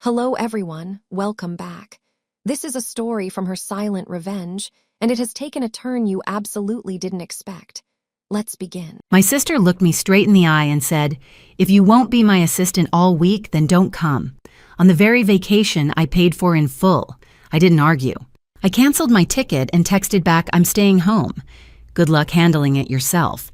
Hello everyone, welcome back. This is a story from Her Silent Revenge, and it has taken a turn you absolutely didn't expect. Let's begin. My sister looked me straight in the eye and said, "If you won't be my assistant all week, then don't come." On the very vacation I paid for in full. I didn't argue. I canceled my ticket and texted back, "I'm staying home. Good luck handling it yourself."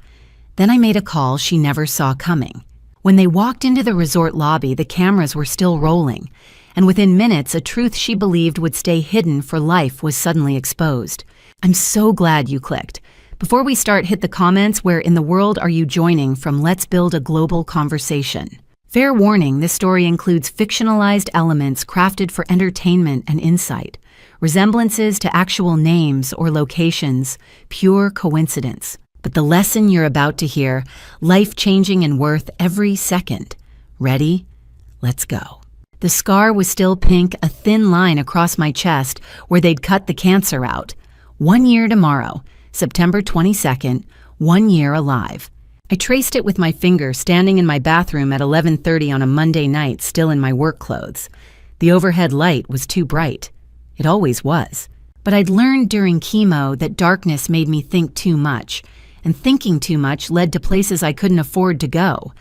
Then I made a call she never saw coming. When they walked into the resort lobby, the cameras were still rolling, and within minutes, a truth she believed would stay hidden for life was suddenly exposed. I'm so glad you clicked. Before we start, hit the comments. Where in the world are you joining from? Let's build a global conversation. Fair warning, this story includes fictionalized elements crafted for entertainment and insight. Resemblances to actual names or locations, pure coincidence. But the lesson you're about to hear, life-changing and worth every second. Ready? Let's go. The scar was still pink, a thin line across my chest where they'd cut the cancer out. 1 year tomorrow, September 22nd, 1 year alive. I traced it with my finger standing in my bathroom at 11:30 on a Monday night, still in my work clothes. The overhead light was too bright. It always was. But I'd learned during chemo that darkness made me think too much, and thinking too much led to places I couldn't afford to go.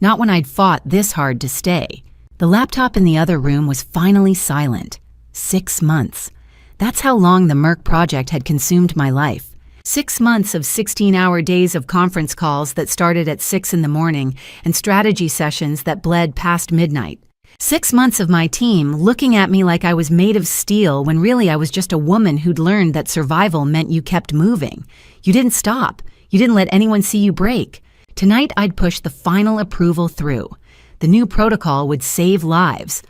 Not when I'd fought this hard to stay. The laptop in the other room was finally silent. 6 months. That's how long the Merck project had consumed my life. 6 months of 16-hour days of conference calls that started at 6 in the morning and strategy sessions that bled past midnight. 6 months of my team looking at me like I was made of steel when really I was just a woman who'd learned that survival meant you kept moving. You didn't stop. You didn't let anyone see you break. Tonight I'd push the final approval through. The new protocol would save lives.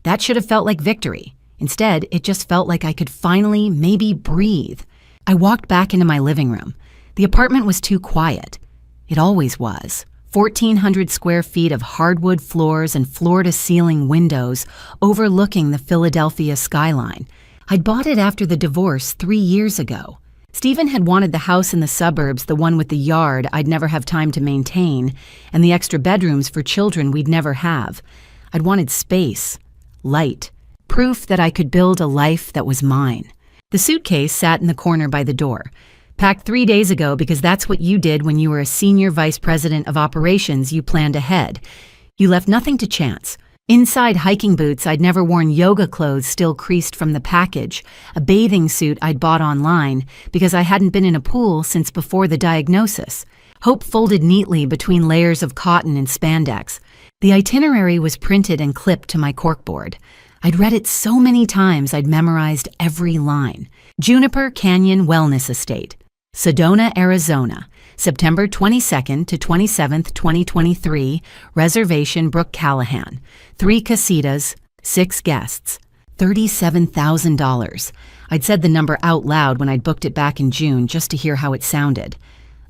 That should have felt like victory. Instead, it just felt like I could finally maybe breathe. I walked back into my living room. The apartment was too quiet. It always was. 1,400 square feet of hardwood floors and floor-to-ceiling windows overlooking the Philadelphia skyline. I'd bought it after the divorce 3 years ago. Stephen had wanted the house in the suburbs, the one with the yard I'd never have time to maintain, and the extra bedrooms for children we'd never have. I'd wanted space, light, proof that I could build a life that was mine. The suitcase sat in the corner by the door. Packed 3 days ago because that's what you did when you were a senior vice president of operations. You planned ahead. You left nothing to chance. Inside hiking boots I'd never worn, yoga clothes still creased from the package, a bathing suit I'd bought online because I hadn't been in a pool since before the diagnosis. Hope folded neatly between layers of cotton and spandex. The itinerary was printed and clipped to my corkboard. I'd read it so many times I'd memorized every line. Juniper Canyon Wellness Estate, Sedona, Arizona, September 22nd to 27th, 2023, reservation Brooke Callahan, 3 casitas, 6 guests, $37,000. I'd said the number out loud when I'd booked it back in June just to hear how it sounded.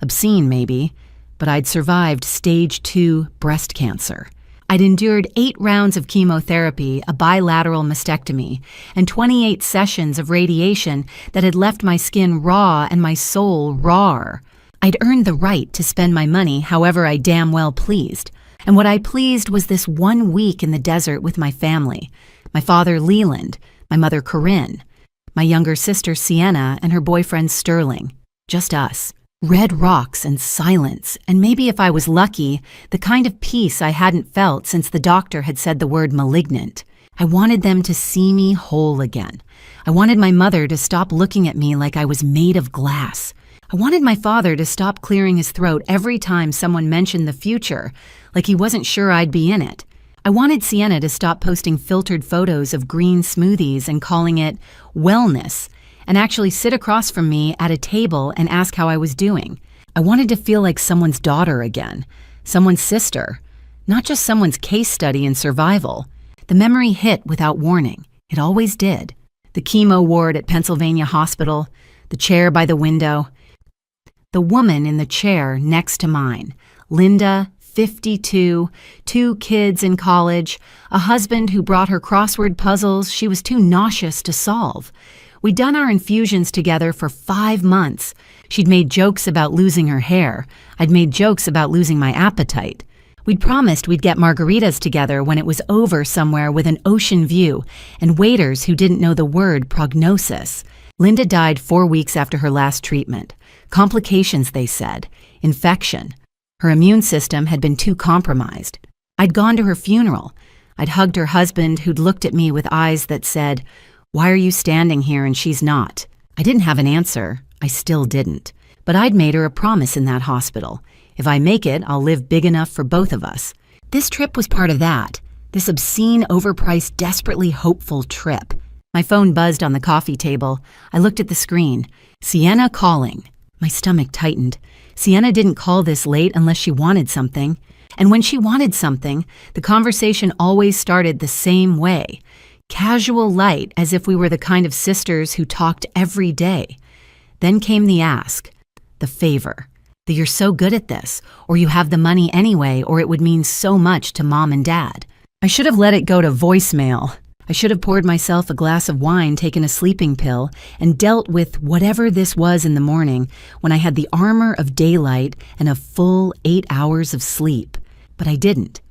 Obscene, maybe, but I'd survived stage 2 breast cancer. I'd endured 8 rounds of chemotherapy, a bilateral mastectomy, and 28 sessions of radiation that had left my skin raw and my soul rawer. I'd earned the right to spend my money however I damn well pleased. And what I pleased was this 1 week in the desert with my family. My father, Leland, my mother, Corinne, my younger sister, Sienna, and her boyfriend, Sterling. Just us. Red rocks and silence, and maybe if I was lucky, the kind of peace I hadn't felt since the doctor had said the word malignant. I wanted them to see me whole again. I wanted my mother to stop looking at me like I was made of glass. I wanted my father to stop clearing his throat every time someone mentioned the future, like he wasn't sure I'd be in it. I wanted Sienna to stop posting filtered photos of green smoothies and calling it wellness, and actually sit across from me at a table and ask how I was doing. I wanted to feel like someone's daughter again, someone's sister, not just someone's case study in survival. The memory hit without warning. It always did. The chemo ward at Pennsylvania Hospital, the chair by the window, the woman in the chair next to mine, Linda, 52, 2 kids in college, a husband who brought her crossword puzzles she was too nauseous to solve. We'd done our infusions together for 5 months. She'd made jokes about losing her hair. I'd made jokes about losing my appetite. We'd promised we'd get margaritas together when it was over somewhere with an ocean view and waiters who didn't know the word prognosis. Linda died 4 weeks after her last treatment. Complications, they said. Infection. Her immune system had been too compromised. I'd gone to her funeral. I'd hugged her husband, who'd looked at me with eyes that said, "Why are you standing here and she's not?" I didn't have an answer. I still didn't. But I'd made her a promise in that hospital. If I make it, I'll live big enough for both of us. This trip was part of that. This obscene, overpriced, desperately hopeful trip. My phone buzzed on the coffee table. I looked at the screen. Sienna calling. My stomach tightened. Sienna didn't call this late unless she wanted something. And when she wanted something, the conversation always started the same way. Casual light, as if we were the kind of sisters who talked every day. Then came the ask. The favor. That you're so good at this, or you have the money anyway, or it would mean so much to Mom and Dad. I should have let it go to voicemail. I should have poured myself a glass of wine, taken a sleeping pill, and dealt with whatever this was in the morning when I had the armor of daylight and a full 8 hours of sleep. But I didn't.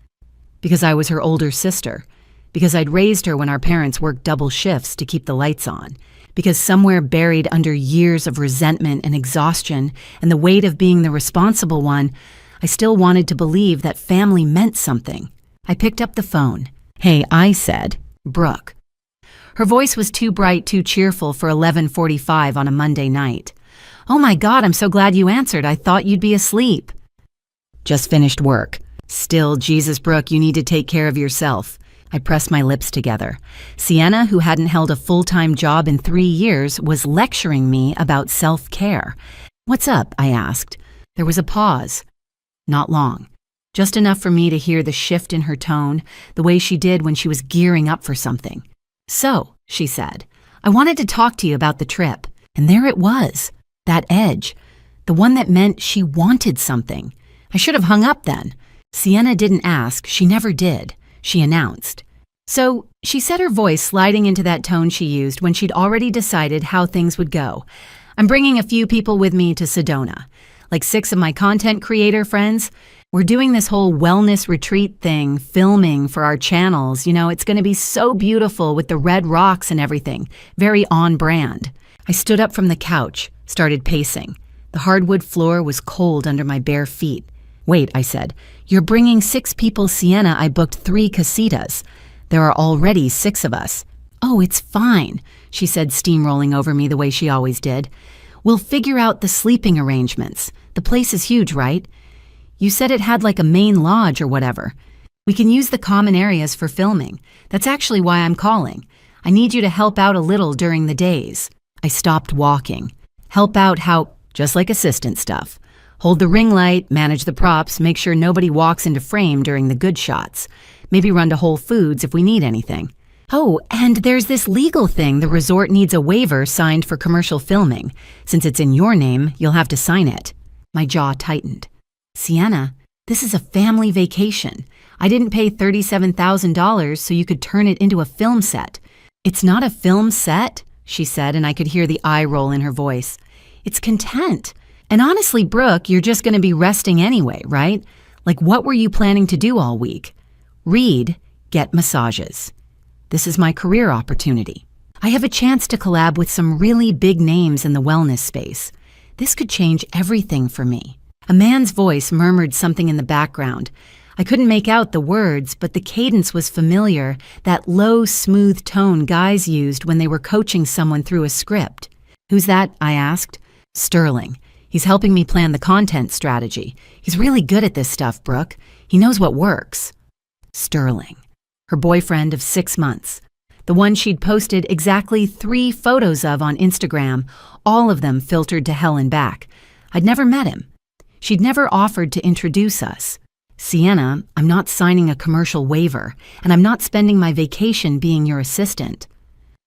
Because I was her older sister. Because I'd raised her when our parents worked double shifts to keep the lights on. Because somewhere buried under years of resentment and exhaustion and the weight of being the responsible one, I still wanted to believe that family meant something. I picked up the phone. "Hey," I said. "Brooke." Her voice was too bright, too cheerful for 11:45 on a Monday night. "Oh my God, I'm so glad you answered. I thought you'd be asleep." "Just finished work." "Still, Jesus, Brooke, you need to take care of yourself." I pressed my lips together. Sienna, who hadn't held a full-time job in 3 years, was lecturing me about self-care. "What's up?" I asked. There was a pause. Not long. Just enough for me to hear the shift in her tone, the way she did when she was gearing up for something. "So," she said, "I wanted to talk to you about the trip." And there it was, that edge, the one that meant she wanted something. I should have hung up then. Sienna didn't ask, she never did. She announced. "So," she said, her voice sliding into that tone she used when she'd already decided how things would go. "I'm bringing a few people with me to Sedona. Like 6 of my content creator friends. We're doing this whole wellness retreat thing, filming for our channels. You know, it's going to be so beautiful with the red rocks and everything. Very on brand." I stood up from the couch, started pacing. The hardwood floor was cold under my bare feet. "Wait," I said. "You're bringing 6 people, Sienna. I booked 3 casitas. There are already 6 of us." "Oh, it's fine," she said, steamrolling over me the way she always did. "We'll figure out the sleeping arrangements. The place is huge, right? You said it had like a main lodge or whatever. We can use the common areas for filming. That's actually why I'm calling. I need you to help out a little during the days." I stopped walking. "Help out how?" "Just like assistant stuff. Hold the ring light, manage the props, make sure nobody walks into frame during the good shots. Maybe run to Whole Foods if we need anything." "Oh, and there's this legal thing. The resort needs a waiver signed for commercial filming. Since it's in your name, you'll have to sign it." My jaw tightened. "Sienna, this is a family vacation. I didn't pay $37,000 so you could turn it into a film set." "It's not a film set," she said, and I could hear the eye roll in her voice. "It's content. And honestly, Brooke, you're just going to be resting anyway, right? Like, what were you planning to do all week? Read, get massages. This is my career opportunity. I have a chance to collab with some really big names in the wellness space. This could change everything for me." A man's voice murmured something in the background. I couldn't make out the words, but the cadence was familiar, that low, smooth tone guys used when they were coaching someone through a script. "Who's that?" I asked. "Sterling. He's helping me plan the content strategy. He's really good at this stuff, Brooke. He knows what works." Sterling. Her boyfriend of 6 months. The one she'd posted exactly 3 photos of on Instagram, all of them filtered to hell and back. I'd never met him. She'd never offered to introduce us. "Sienna, I'm not signing a commercial waiver, and I'm not spending my vacation being your assistant."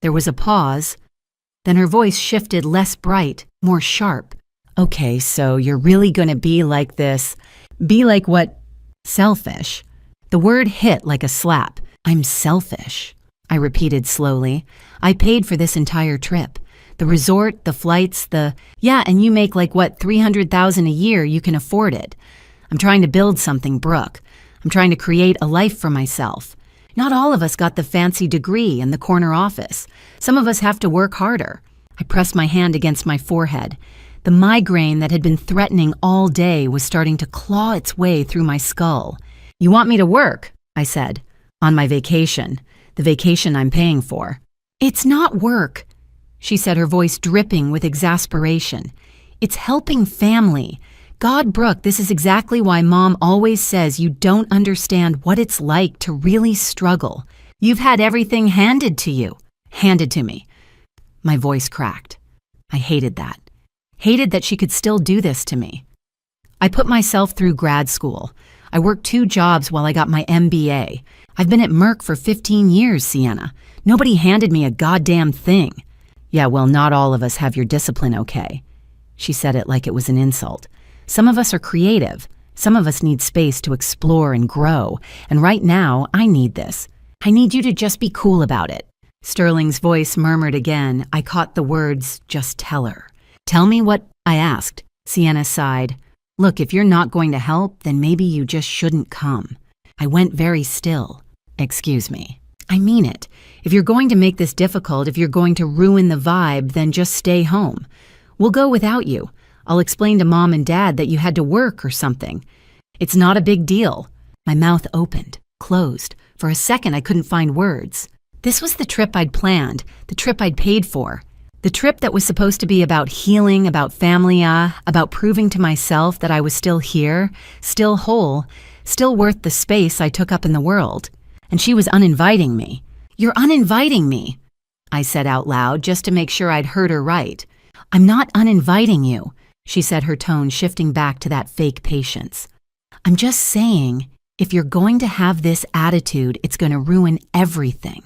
There was a pause. Then her voice shifted, less bright, more sharp. "Okay, so you're really gonna be like this. Be like what?" "Selfish." The word hit like a slap. "I'm selfish," I repeated slowly. "I paid for this entire trip. The resort, the flights, Yeah, and you make like what, $300,000 a year, you can afford it. I'm trying to build something, Brooke. I'm trying to create a life for myself. Not all of us got the fancy degree in the corner office. Some of us have to work harder. I pressed my hand against my forehead. The migraine that had been threatening all day was starting to claw its way through my skull. "You want me to work?" I said. "On my vacation. The vacation I'm paying for." "It's not work," she said, her voice dripping with exasperation. "It's helping family. God, Brooke, this is exactly why Mom always says you don't understand what it's like to really struggle. You've had everything handed to you. Handed to me." My voice cracked. I hated that. Hated that she could still do this to me. I put myself through grad school. I worked 2 jobs while I got my MBA. I've been at Merck for 15 years, Sienna. Nobody handed me a goddamn thing. "Yeah, well, not all of us have your discipline, okay?" She said it like it was an insult. Some of us are creative. Some of us need space to explore and grow. And right now, I need this. I need you to just be cool about it. Sterling's voice murmured again. I caught the words, "Just tell her." "Tell me what?" I asked. Sienna sighed. "Look, if you're not going to help, then maybe you just shouldn't come." I went very still. "Excuse me." "I mean it. If you're going to make this difficult, if you're going to ruin the vibe, then just stay home. We'll go without you. I'll explain to Mom and Dad that you had to work or something. It's not a big deal." My mouth opened, closed. For a second, I couldn't find words. This was the trip I'd planned, the trip I'd paid for. The trip that was supposed to be about healing, about family, about proving to myself that I was still here, still whole, still worth the space I took up in the world. And she was uninviting me. "You're uninviting me," I said out loud just to make sure I'd heard her right. "I'm not uninviting you," she said, her tone shifting back to that fake patience. "I'm just saying, if you're going to have this attitude, it's going to ruin everything.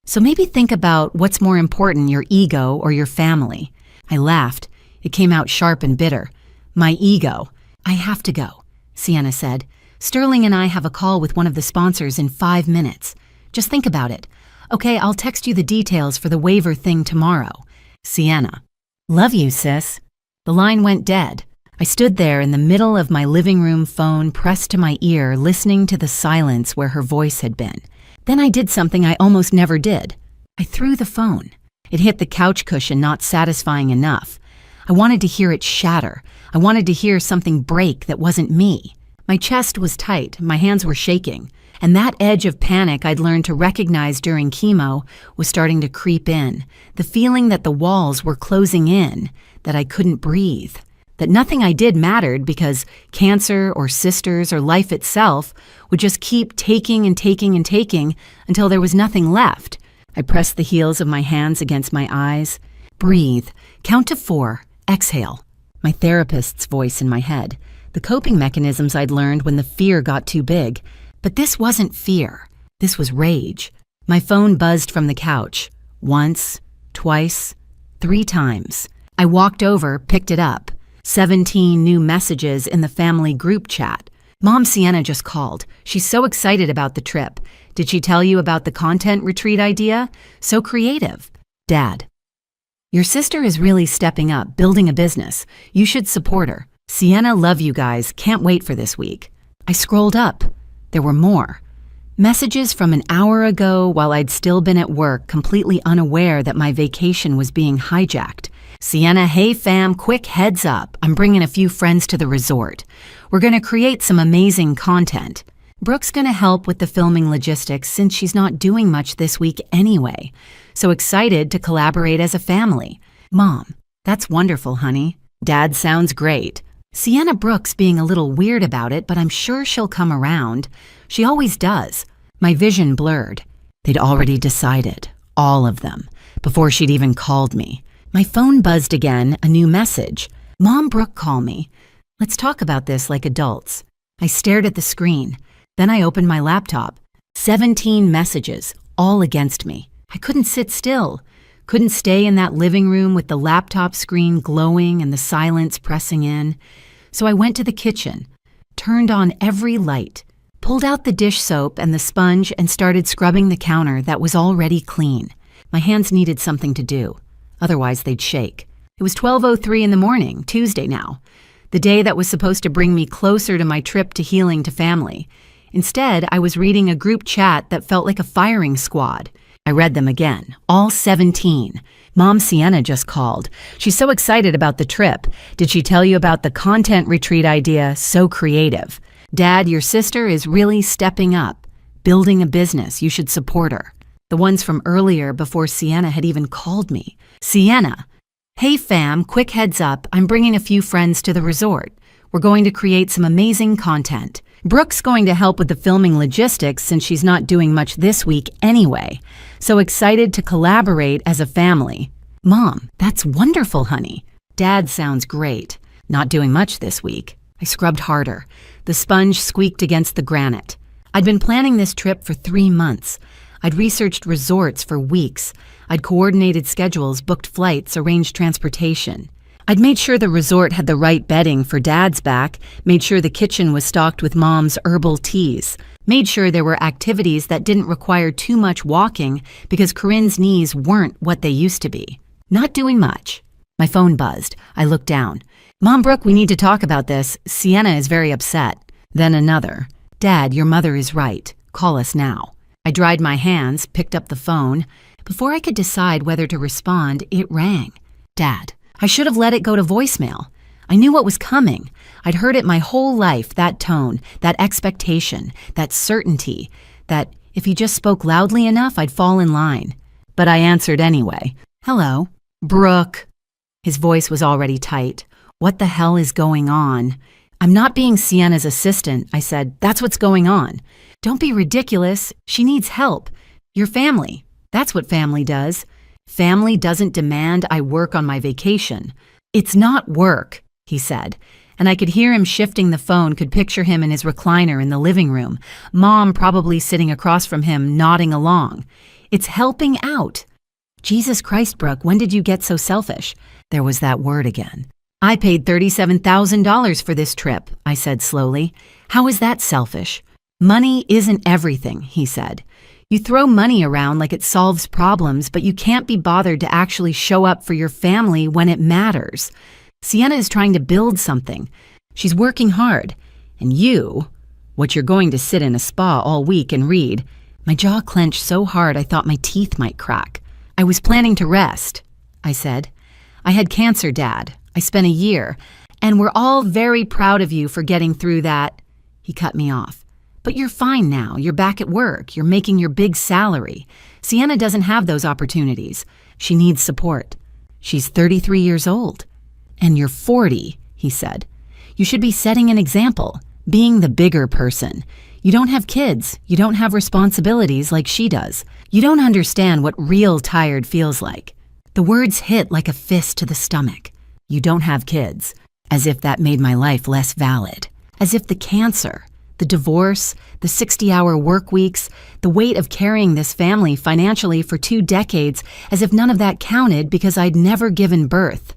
So maybe think about what's more important, your ego or your family." I laughed. It came out sharp and bitter. "My ego." "I have to go," Sienna said. "Sterling and I have a call with one of the sponsors in 5 minutes. Just think about it. Okay, I'll text you the details for the waiver thing tomorrow." Sienna. "Love you, sis." The line went dead. I stood there in the middle of my living room phone pressed to my ear, listening to the silence where her voice had been. Then I did something I almost never did. I threw the phone. It hit the couch cushion, not satisfying enough. I wanted to hear it shatter. I wanted to hear something break that wasn't me. My chest was tight, my hands were shaking, and that edge of panic I'd learned to recognize during chemo was starting to creep in. The feeling that the walls were closing in, that I couldn't breathe. That nothing I did mattered because cancer or sisters or life itself would just keep taking and taking and taking until there was nothing left. I pressed the heels of my hands against my eyes. "Breathe. Count to 4. Exhale." My therapist's voice in my head. The coping mechanisms I'd learned when the fear got too big. But this wasn't fear. This was rage. My phone buzzed from the couch. Once, twice, 3 times. I walked over, picked it up. 17 new messages in the family group chat. "Mom, Sienna just called. She's so excited about the trip. Did she tell you about the content retreat idea? So creative." "Dad. Your sister is really stepping up, building a business. You should support her. Sienna, love you guys. Can't wait for this week." I scrolled up. There were more. Messages from an hour ago while I'd still been at work, completely unaware that my vacation was being hijacked. "Sienna, hey fam, quick heads up. I'm bringing a few friends to the resort. We're going to create some amazing content. Brooke's going to help with the filming logistics since she's not doing much this week anyway. So excited to collaborate as a family. Mom, that's wonderful, honey. Dad sounds great. Sienna Brooke's being a little weird about it, but I'm sure she'll come around. She always does." My vision blurred. They'd already decided, all of them, before she'd even called me. My phone buzzed again, a new message. "Mom, Brooke, call me. Let's talk about this like adults." I stared at the screen. Then I opened my laptop. 17 messages, all against me. I couldn't sit still. Couldn't stay in that living room with the laptop screen glowing and the silence pressing in. So I went to the kitchen, turned on every light, pulled out the dish soap and the sponge and started scrubbing the counter that was already clean. My hands needed something to do. Otherwise, they'd shake. It was 12:03 in the morning, Tuesday now, the day that was supposed to bring me closer to my trip to healing to family. Instead, I was reading a group chat that felt like a firing squad. I read them again, all 17. Mom Sienna just called. She's so excited about the trip. Did she tell you about the content retreat idea? So creative. Dad, your sister is really stepping up. Building a business. You should support her. The ones from earlier before Sienna had even called me. Sienna. Hey fam, quick heads up. I'm bringing a few friends to the resort. We're going to create some amazing content. Brooke's going to help with the filming logistics since she's not doing much this week anyway. So excited to collaborate as a family. Mom, that's wonderful, honey. Dad sounds great. Not doing much this week. I scrubbed harder. The sponge squeaked against the granite. I'd been planning this trip for 3 months. I'd researched resorts for weeks. I'd coordinated schedules, booked flights, arranged transportation. I'd made sure the resort had the right bedding for Dad's back, made sure the kitchen was stocked with Mom's herbal teas, made sure there were activities that didn't require too much walking because Corinne's knees weren't what they used to be. Not doing much. My phone buzzed. I looked down. Mom, Brooke, we need to talk about this. Sienna is very upset. Then another. Dad, your mother is right. Call us now. I dried my hands, picked up the phone. Before I could decide whether to respond, it rang. Dad. I should have let it go to voicemail. I knew what was coming. I'd heard it my whole life, that tone, that expectation, that certainty, that if he just spoke loudly enough, I'd fall in line. But I answered anyway. Hello. Brooke. His voice was already tight. What the hell is going on? I'm not being Sienna's assistant, I said. That's what's going on. Don't be ridiculous. She needs help. Your family. That's what family does. Family doesn't demand I work on my vacation. It's not work, he said, and I could hear him shifting the phone, could picture him in his recliner in the living room, Mom probably sitting across from him, nodding along. It's helping out. Jesus Christ, Brooke, when did you get so selfish? There was that word again. I paid $37,000 for this trip, I said slowly. How is that selfish? Money isn't everything, he said. You throw money around like it solves problems, but you can't be bothered to actually show up for your family when it matters. Sienna is trying to build something. She's working hard. And you're going to sit in a spa all week and read. My jaw clenched so hard I thought my teeth might crack. I was planning to rest, I said. I had cancer, Dad. I spent a year, and we're all very proud of you for getting through that. He cut me off. But you're fine now. You're back at work. You're making your big salary. Sienna doesn't have those opportunities. She needs support. She's 33 years old. And you're 40, he said. You should be setting an example, being the bigger person. You don't have kids. You don't have responsibilities like she does. You don't understand what real tired feels like. The words hit like a fist to the stomach. You don't have kids. As if that made my life less valid. As if the cancer, the divorce, the 60-hour work weeks, the weight of carrying this family financially for 2 decades, as if none of that counted because I'd never given birth.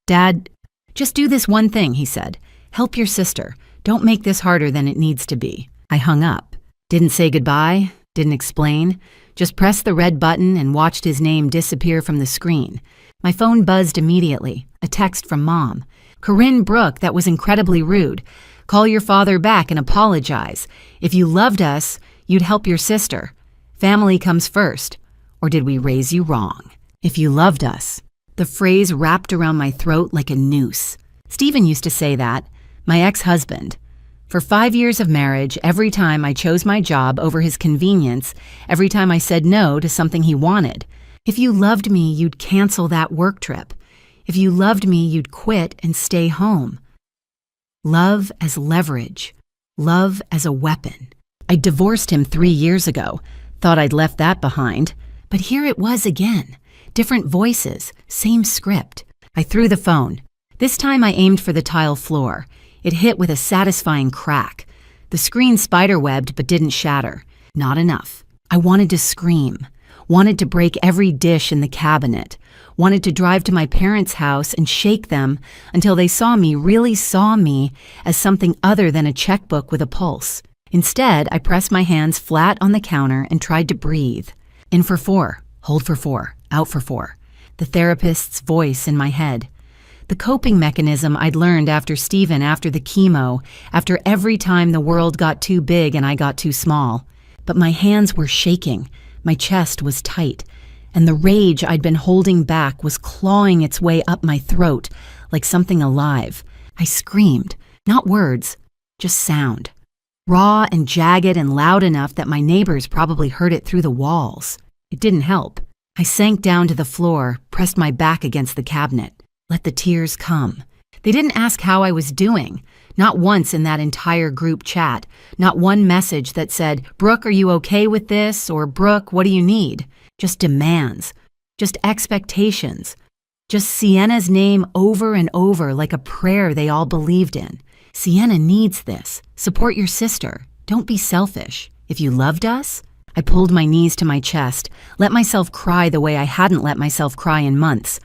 Dad, just do this one thing, he said. Help your sister. Don't make this harder than it needs to be. I hung up. Didn't say goodbye, didn't explain, just pressed the red button and watched his name disappear from the screen. My phone buzzed immediately, a text from Mom. Corinne Brooke, that was incredibly rude. Call your father back and apologize. If you loved us, you'd help your sister. Family comes first. Or did we raise you wrong? If you loved us. The phrase wrapped around my throat like a noose. Stephen used to say that, my ex-husband. For 5 years of marriage, every time I chose my job over his convenience, every time I said no to something he wanted. If you loved me, you'd cancel that work trip. If you loved me, you'd quit and stay home. Love as leverage. Love as a weapon. I divorced him 3 years ago. Thought I'd left that behind. But here it was again. Different voices, same script. I threw the phone. This time I aimed for the tile floor. It hit with a satisfying crack. The screen spiderwebbed but didn't shatter. Not enough. I wanted to scream. Wanted to break every dish in the cabinet. Wanted to drive to my parents' house and shake them until they really saw me as something other than a checkbook with a pulse. Instead, I pressed my hands flat on the counter and tried to breathe. In for 4, hold for 4, out for 4. The therapist's voice in my head. The coping mechanism I'd learned after Stephen, after the chemo, after every time the world got too big and I got too small. But my hands were shaking, my chest was tight, and the rage I'd been holding back was clawing its way up my throat like something alive. I screamed, not words, just sound. Raw and jagged and loud enough that my neighbors probably heard it through the walls. It didn't help. I sank down to the floor, pressed my back against the cabinet. Let the tears come. They didn't ask how I was doing. Not once in that entire group chat. Not one message that said, "Brooke, are you okay with this?" or "Brooke, what do you need?" Just demands. Just expectations. Just Sienna's name over and over like a prayer they all believed in. Sienna needs this. Support your sister. Don't be selfish. If you loved us... I pulled my knees to my chest, let myself cry the way I hadn't let myself cry in months.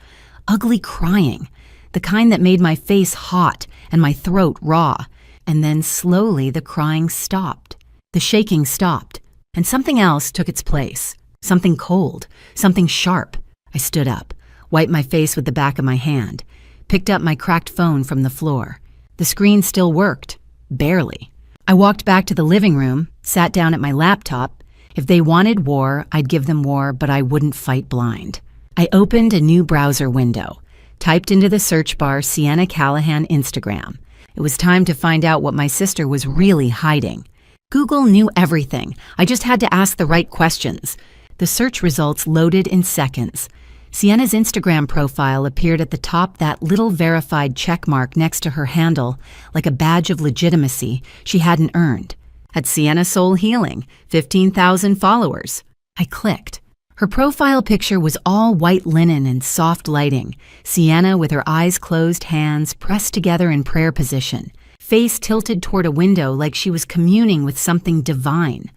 Ugly crying, the kind that made my face hot and my throat raw. And then slowly the crying stopped. The shaking stopped, and something else took its place. Something cold, something sharp. I stood up, wiped my face with the back of my hand, picked up my cracked phone from the floor. The screen still worked, barely. I walked back to the living room, sat down at my laptop. If they wanted war, I'd give them war, but I wouldn't fight blind. I opened a new browser window, typed into the search bar Sienna Callahan Instagram. It was time to find out what my sister was really hiding. Google knew everything. I just had to ask the right questions. The search results loaded in seconds. Sienna's Instagram profile appeared at the top, that little verified check mark next to her handle, like a badge of legitimacy she hadn't earned. At Sienna Soul Healing, 15,000 followers. I clicked. Her profile picture was all white linen and soft lighting. Sienna with her eyes closed, hands pressed together in prayer position, face tilted toward a window like she was communing with something divine.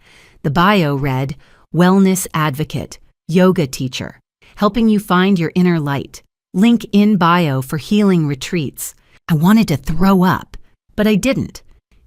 The bio read, "Wellness advocate, yoga teacher, helping you find your inner light. Link in bio for healing retreats." I wanted to throw up, but I didn't.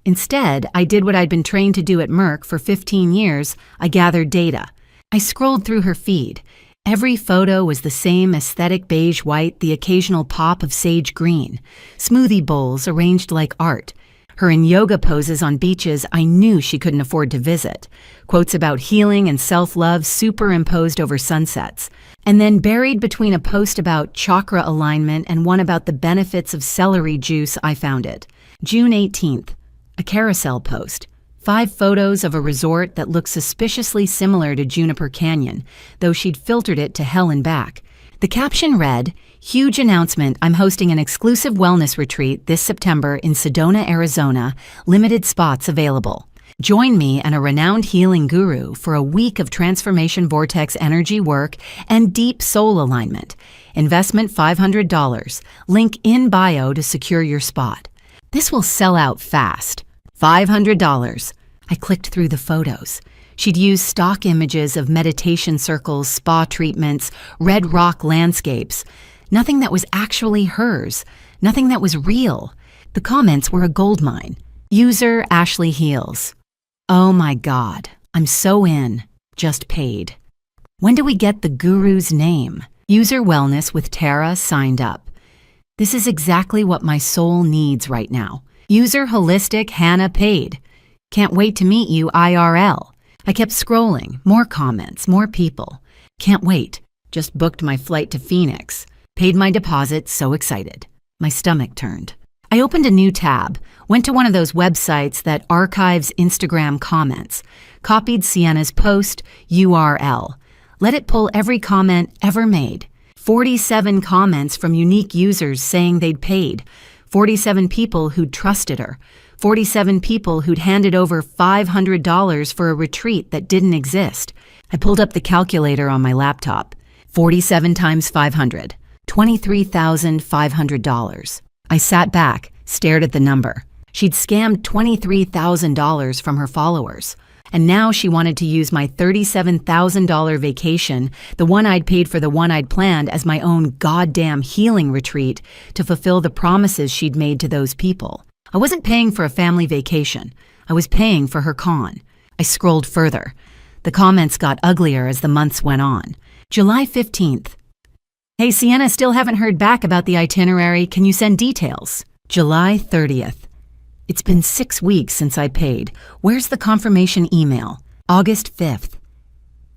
Instead, I did what I'd been trained to do at Merck for 15 years. I gathered data. I scrolled through her feed. Every photo was the same aesthetic beige white, the occasional pop of sage green. Smoothie bowls arranged like art. Her in yoga poses on beaches I knew she couldn't afford to visit. Quotes about healing and self-love superimposed over sunsets. And then buried between a post about chakra alignment and one about the benefits of celery juice, I found it. June 18th. A carousel post. 5 photos of a resort that looked suspiciously similar to Juniper Canyon, though she'd filtered it to hell and back. The caption read, "Huge announcement, I'm hosting an exclusive wellness retreat this September in Sedona, Arizona. Limited spots available. Join me and a renowned healing guru for a week of transformation vortex energy work and deep soul alignment. Investment $500. Link in bio to secure your spot." This will sell out fast. $500. I clicked through the photos. She'd used stock images of meditation circles, spa treatments, red rock landscapes. Nothing that was actually hers. Nothing that was real. The comments were a goldmine. User Ashley Heals. Oh my God, I'm so in. Just paid. When do we get the guru's name? User Wellness with Tara signed up. This is exactly what my soul needs right now. User Holistic Hannah paid. Can't wait to meet you IRL. I kept scrolling. More comments, more people. Can't wait. Just booked my flight to Phoenix. Paid my deposit, so excited. My stomach turned. I opened a new tab, went to one of those websites that archives Instagram comments, copied Sienna's post, URL. Let it pull every comment ever made. 47 comments from unique users saying they'd paid. 47 people who'd trusted her. 47 people who'd handed over $500 for a retreat that didn't exist. I pulled up the calculator on my laptop. 47 times 500. $23,500. I sat back, stared at the number. She'd scammed $23,000 from her followers. And now she wanted to use my $37,000 vacation, the one I'd paid for, the one I'd planned, as my own goddamn healing retreat to fulfill the promises she'd made to those people. I wasn't paying for a family vacation. I was paying for her con. I scrolled further. The comments got uglier as the months went on. July 15th. Hey, Sienna, still haven't heard back about the itinerary. Can you send details? July 30th. It's been 6 weeks since I paid. Where's the confirmation email? August 5th.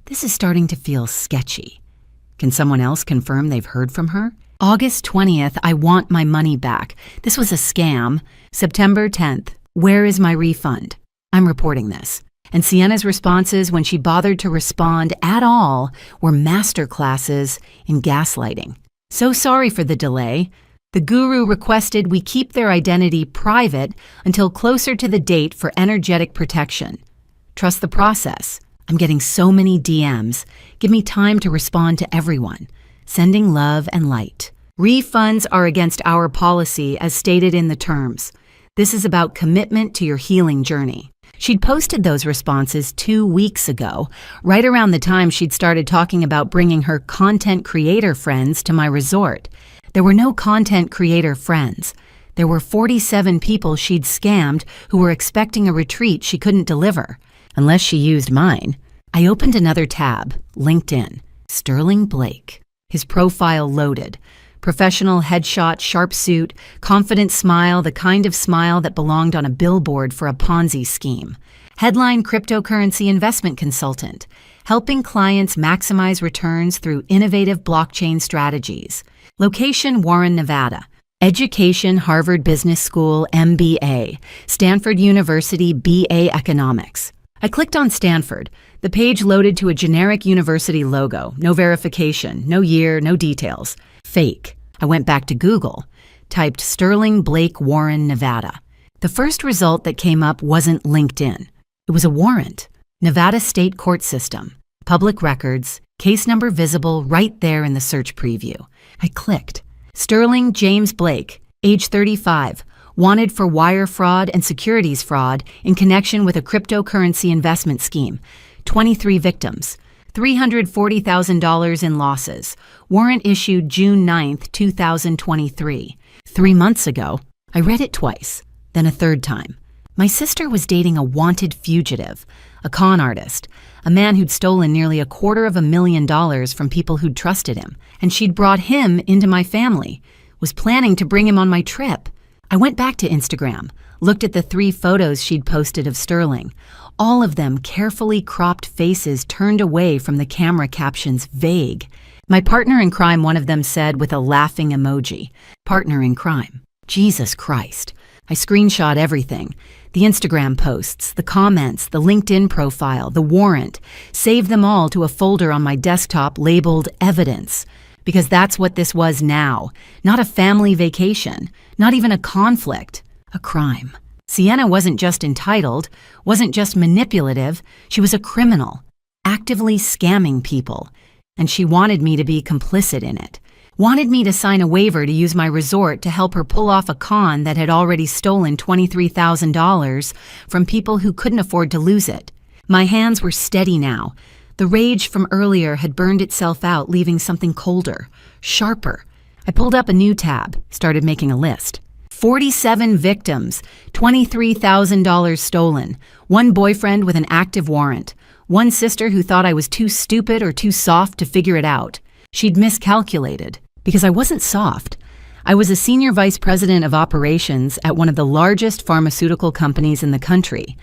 This is starting to feel sketchy. Can someone else confirm they've heard from her? August 20th, I want my money back. This was a scam. September 10th, where is my refund? I'm reporting this. And Sienna's responses, when she bothered to respond at all, were masterclasses in gaslighting. So sorry for the delay. The guru requested we keep their identity private until closer to the date for energetic protection. Trust the process. I'm getting so many DMs. Give me time to respond to everyone. Sending love and light. Refunds are against our policy as stated in the terms. This is about commitment to your healing journey. She'd posted those responses 2 weeks ago, right around the time she'd started talking about bringing her content creator friends to my resort. There were no content creator friends. There were 47 people she'd scammed who were expecting a retreat she couldn't deliver. Unless she used mine. I opened another tab, LinkedIn. Sterling Blake. His profile loaded. Professional headshot, sharp suit, confident smile, the kind of smile that belonged on a billboard for a Ponzi scheme. Headline cryptocurrency investment consultant, helping clients maximize returns through innovative blockchain strategies. Location Warren, Nevada. Education Harvard Business School MBA, Stanford University BA Economics. I clicked on Stanford. The page loaded to a generic university logo, no verification, no year, no details. Fake. I went back to Google, typed Sterling Blake Warren, Nevada. The first result that came up wasn't LinkedIn. It was a warrant. Nevada State Court System. Public records, case number visible right there in the search preview. I clicked. Sterling James Blake, age 35, wanted for wire fraud and securities fraud in connection with a cryptocurrency investment scheme. 23 victims. $340,000 in losses. Warrant issued June 9, 2023. 3 months ago, I read it twice, then a third time. My sister was dating a wanted fugitive, a con artist, a man who'd stolen nearly $250,000 from people who'd trusted him, and she'd brought him into my family, was planning to bring him on my trip. I went back to Instagram, looked at the 3 photos she'd posted of Sterling, all of them carefully cropped faces turned away from the camera captions vague. My partner in crime, one of them said with a laughing emoji. Partner in crime. Jesus Christ. I screenshot everything. The Instagram posts, the comments, the LinkedIn profile, the warrant. Saved them all to a folder on my desktop labeled evidence. Because that's what this was now. Not a family vacation. Not even a conflict. A crime. Sienna wasn't just entitled, wasn't just manipulative, she was a criminal, actively scamming people, and she wanted me to be complicit in it. Wanted me to sign a waiver to use my resort to help her pull off a con that had already stolen $23,000 from people who couldn't afford to lose it. My hands were steady now. The rage from earlier had burned itself out, leaving something colder, sharper. I pulled up a new tab, started making a list. 47 victims, $23,000 stolen, 1 boyfriend with an active warrant, 1 sister who thought I was too stupid or too soft to figure it out. She'd miscalculated, because I wasn't soft. I was a senior vice president of operations at one of the largest pharmaceutical companies in the country.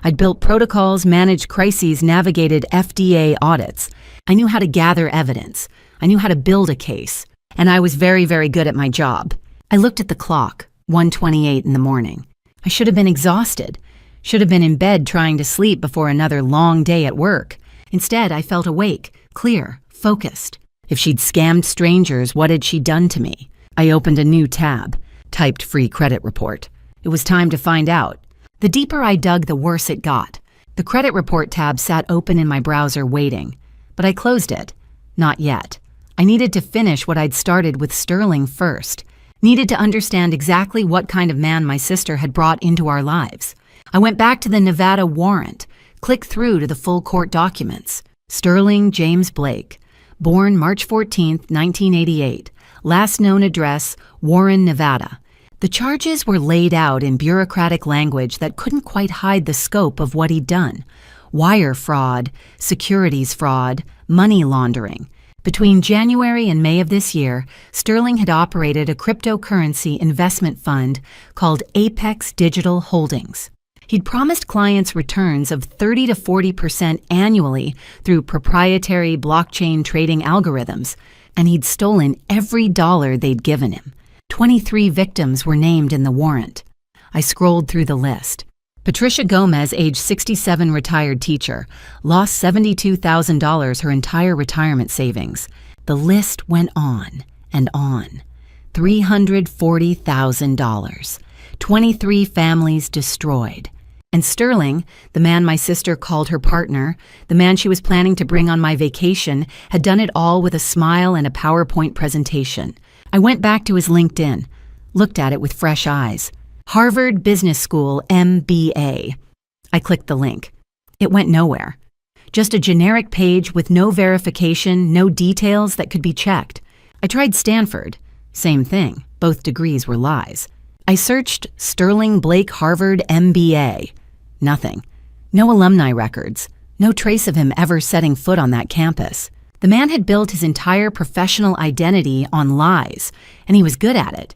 I'd built protocols, managed crises, navigated FDA audits. I knew how to gather evidence. I knew how to build a case. And I was very, very good at my job. I looked at the clock. 1:28 in the morning. I should have been exhausted. Should have been in bed trying to sleep before another long day at work. Instead, I felt awake, clear, focused. If she'd scammed strangers, what had she done to me? I opened a new tab, typed free credit report. It was time to find out. The deeper I dug, the worse it got. The credit report tab sat open in my browser waiting, but I closed it. Not yet. I needed to finish what I'd started with Sterling first. Needed to understand exactly what kind of man my sister had brought into our lives. I went back to the Nevada warrant, clicked through to the full court documents. Sterling James Blake, born March 14, 1988, last known address, Warren, Nevada. The charges were laid out in bureaucratic language that couldn't quite hide the scope of what he'd done. Wire fraud, securities fraud, money laundering. Between January and May of this year, Sterling had operated a cryptocurrency investment fund called Apex Digital Holdings. He'd promised clients returns of 30 to 40% annually through proprietary blockchain trading algorithms, and he'd stolen every dollar they'd given him. 23 victims were named in the warrant. I scrolled through the list. Patricia Gomez, age 67, retired teacher, lost $72,000 her entire retirement savings. The list went on and on. $340,000. 23 families destroyed. And Sterling, the man my sister called her partner, the man she was planning to bring on my vacation, had done it all with a smile and a PowerPoint presentation. I went back to his LinkedIn, looked at it with fresh eyes. Harvard Business School, MBA. I clicked the link. It went nowhere. Just a generic page with no verification, no details that could be checked. I tried Stanford. Same thing. Both degrees were lies. I searched Sterling Blake Harvard MBA. Nothing. No alumni records. No trace of him ever setting foot on that campus. The man had built his entire professional identity on lies, and he was good at it.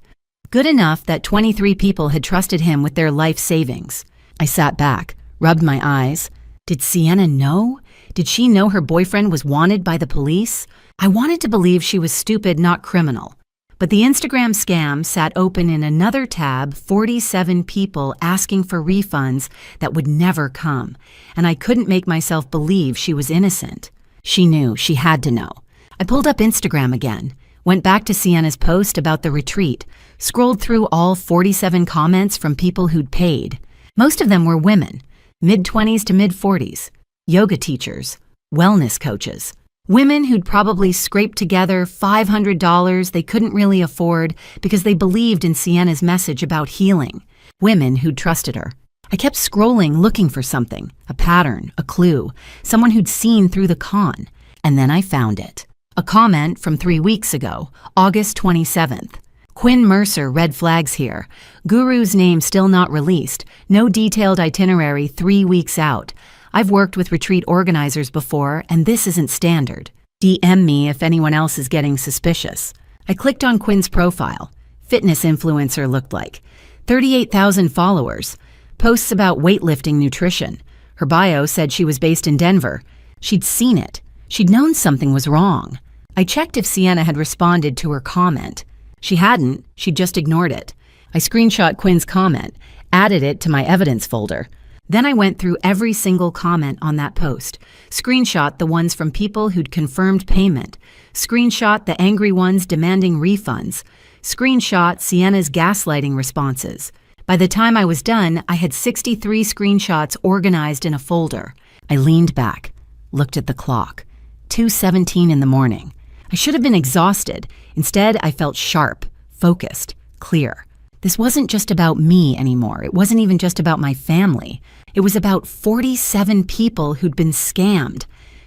Good enough that 23 people had trusted him with their life savings. I sat back, rubbed my eyes. Did Sienna know? Did she know her boyfriend was wanted by the police? I wanted to believe she was stupid, not criminal. But the Instagram scam sat open in another tab, 47 people asking for refunds that would never come, and I couldn't make myself believe she was innocent. She knew, she had to know. I pulled up Instagram again, went back to Sienna's post about the retreat, scrolled through all 47 comments from people who'd paid. Most of them were women, mid-20s to mid-40s, yoga teachers, wellness coaches. Women who'd probably scraped together $500 they couldn't really afford because they believed in Sienna's message about healing. Women who'd trusted her. I kept scrolling looking for something, a pattern, a clue, someone who'd seen through the con. And then I found it. A comment from 3 weeks ago, August 27th. Quinn Mercer, red flags here. Guru's name still not released. No detailed itinerary 3 weeks out. I've worked with retreat organizers before, and this isn't standard. DM me if anyone else is getting suspicious. I clicked on Quinn's profile. Fitness influencer looked like. 38,000 followers. Posts about weightlifting nutrition. Her bio said she was based in Denver. She'd seen it. She'd known something was wrong. I checked if Sienna had responded to her comment. She hadn't. She'd just ignored it. I screenshot Quinn's comment, added it to my evidence folder. Then I went through every single comment on that post, screenshot the ones from people who'd confirmed payment, screenshot the angry ones demanding refunds, screenshot Sienna's gaslighting responses. By the time I was done, I had 63 screenshots organized in a folder. I leaned back, looked at the clock. 2:17 in the morning. I should have been exhausted. Instead, I felt sharp, focused, clear. This wasn't just about me anymore. It wasn't even just about my family. It was about 47 people who'd been scammed,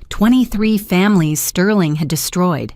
23 families Sterling had destroyed,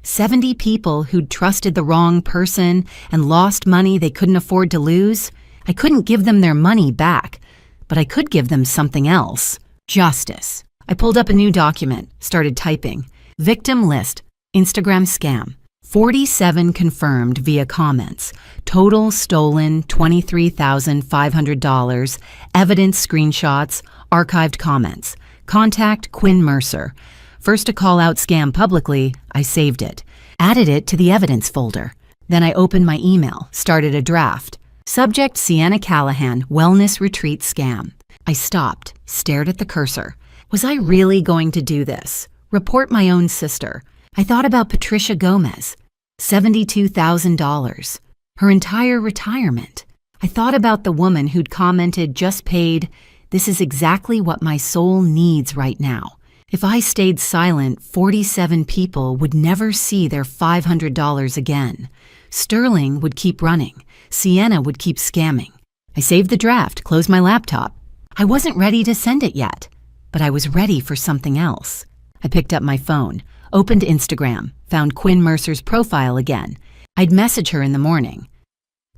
70 people who'd trusted the wrong person and lost money they couldn't afford to lose. I couldn't give them their money back, but I could give them something else. Justice. I pulled up a new document, started typing. Victim list, Instagram scam. 47 confirmed via comments. Total stolen $23,500. Evidence screenshots, archived comments. Contact Quinn Mercer. First to call out scam publicly, I saved it. Added it to the evidence folder. Then I opened my email, started a draft. Subject Sienna Callahan, wellness retreat scam. I stopped, stared at the cursor. Was I really going to do this? Report my own sister. I thought about Patricia Gomez. $72,000. Her entire retirement. I thought about the woman who'd commented, just paid, "This is exactly what my soul needs right now." If I stayed silent, 47 people would never see their $500 again. Sterling would keep running. Sienna would keep scamming. I saved the draft, closed my laptop. I wasn't ready to send it yet, but I was ready for something else. I picked up my phone, opened Instagram, found Quinn Mercer's profile again. I'd message her in the morning.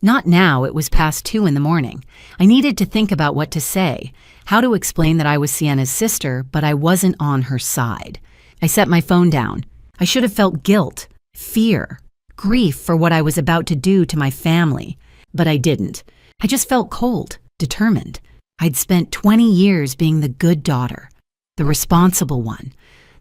Not now, it was past 2 in the morning. I needed to think about what to say, how to explain that I was Sienna's sister, but I wasn't on her side. I set my phone down, I should have felt guilt, fear, grief for what I was about to do to my family, but I didn't. I just felt cold, determined. I'd spent 20 years being the good daughter, the responsible one,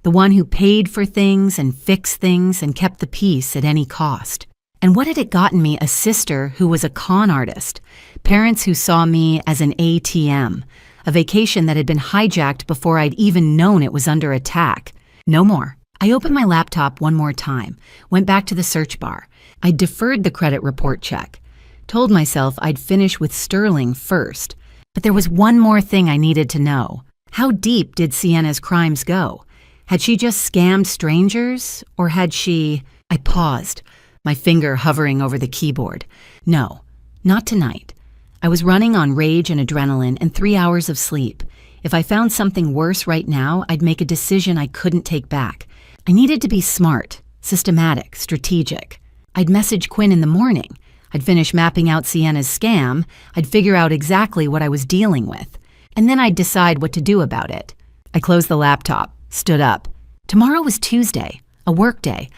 the one who paid for things and fixed things and kept the peace at any cost. And what had it gotten me? A sister who was a con artist, parents who saw me as an ATM, a vacation that had been hijacked before I'd even known it was under attack. No more. I opened my laptop one more time, went back to the search bar. I deferred the credit report check, told myself I'd finish with Sterling first. But there was one more thing I needed to know. How deep did Sienna's crimes go? Had she just scammed strangers, or had she... I paused, my finger hovering over the keyboard. No, not tonight. I was running on rage and adrenaline and 3 hours of sleep. If I found something worse right now, I'd make a decision I couldn't take back. I needed to be smart, systematic, strategic. I'd message Quinn in the morning. I'd finish mapping out Sienna's scam. I'd figure out exactly what I was dealing with. And then I'd decide what to do about it. I closed the laptop, stood up. Tomorrow was Tuesday, a work day.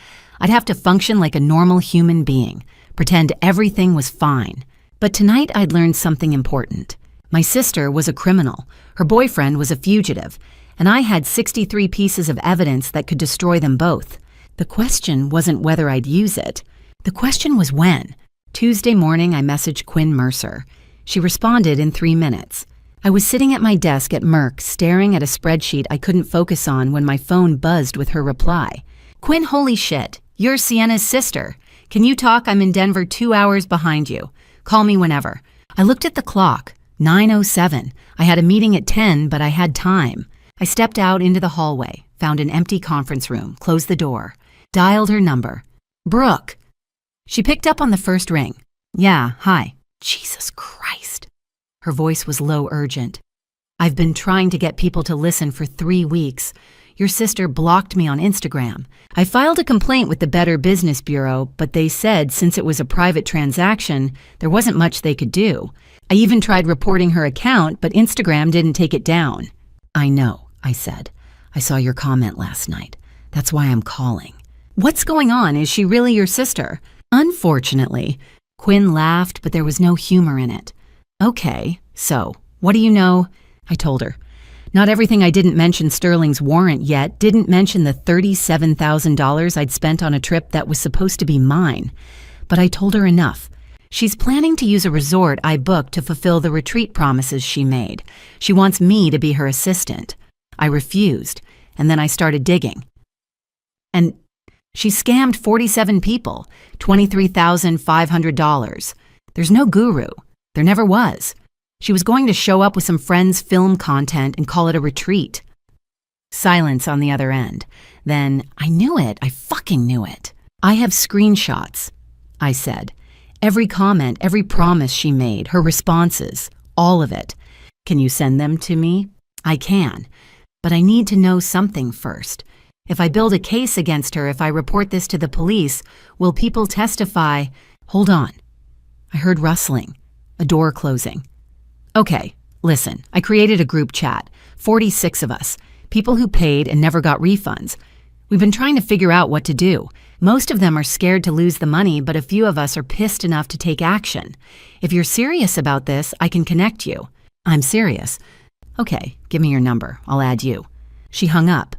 I'd have to function like a normal human being, pretend everything was fine. But tonight I'd learned something important. My sister was a criminal, her boyfriend was a fugitive, and I had 63 pieces of evidence that could destroy them both. The question wasn't whether I'd use it. The question was when. Tuesday morning I messaged Quinn Mercer. She responded in 3 minutes. I was sitting at my desk at Merck, staring at a spreadsheet I couldn't focus on when my phone buzzed with her reply. Quinn, holy shit. You're Sienna's sister. Can you talk? I'm in Denver 2 hours behind you. Call me whenever. I looked at the clock. 9:07. I had a meeting at 10, but I had time. I stepped out into the hallway, found an empty conference room, closed the door, dialed her number. Brooke. She picked up on the first ring. Yeah, hi. Jesus Christ. Her voice was low, urgent. I've been trying to get people to listen for 3 weeks. Your sister blocked me on Instagram. I filed a complaint with the Better Business Bureau, but they said since it was a private transaction, there wasn't much they could do. I even tried reporting her account, but Instagram didn't take it down. I know, I said. I saw your comment last night. That's why I'm calling. What's going on? Is she really your sister? Unfortunately. Quinn laughed, but there was no humor in it. Okay, so, what do you know? I told her. Not everything I didn't mention Sterling's warrant yet, didn't mention the $37,000 I'd spent on a trip that was supposed to be mine. But I told her enough. She's planning to use a resort I booked to fulfill the retreat promises she made. She wants me to be her assistant. I refused, and then I started digging. And she scammed 47 people, $23,500. There's no guru. There never was. She was going to show up with some friends' film content and call it a retreat. Silence on the other end. Then, I knew it. I fucking knew it. I have screenshots, I said. Every comment, every promise she made, her responses, all of it. Can you send them to me? I can. But I need to know something first. If I build a case against her, if I report this to the police, will people testify? Hold on. I heard rustling, a door closing. Okay, listen, I created a group chat, 46 of us, people who paid and never got refunds. We've been trying to figure out what to do. Most of them are scared to lose the money, but a few of us are pissed enough to take action. If you're serious about this, I can connect you. I'm serious. Okay, give me your number. I'll add you. She hung up.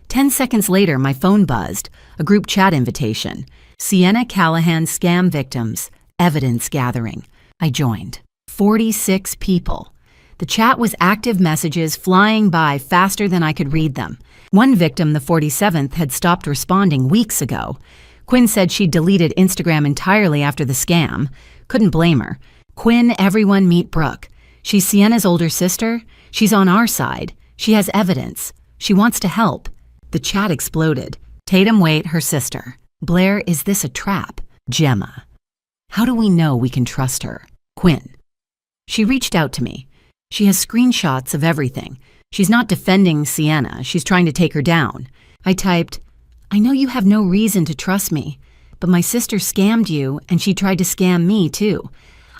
10 seconds later, my phone buzzed, a group chat invitation. Sienna Callahan scam victims, evidence gathering. I joined. 46 people. The chat was active messages flying by faster than I could read them. One victim, the 47th, had stopped responding weeks ago. Quinn said she'd deleted Instagram entirely after the scam. Couldn't blame her. Quinn, everyone meet Brooke. She's Sienna's older sister. She's on our side. She has evidence. She wants to help. The chat exploded. Tatum Waite, her sister. Blair, is this a trap? Gemma. How do we know we can trust her? Quinn. She reached out to me. She has screenshots of everything. She's not defending Sienna. She's trying to take her down. I typed, I know you have no reason to trust me, but my sister scammed you and she tried to scam me too.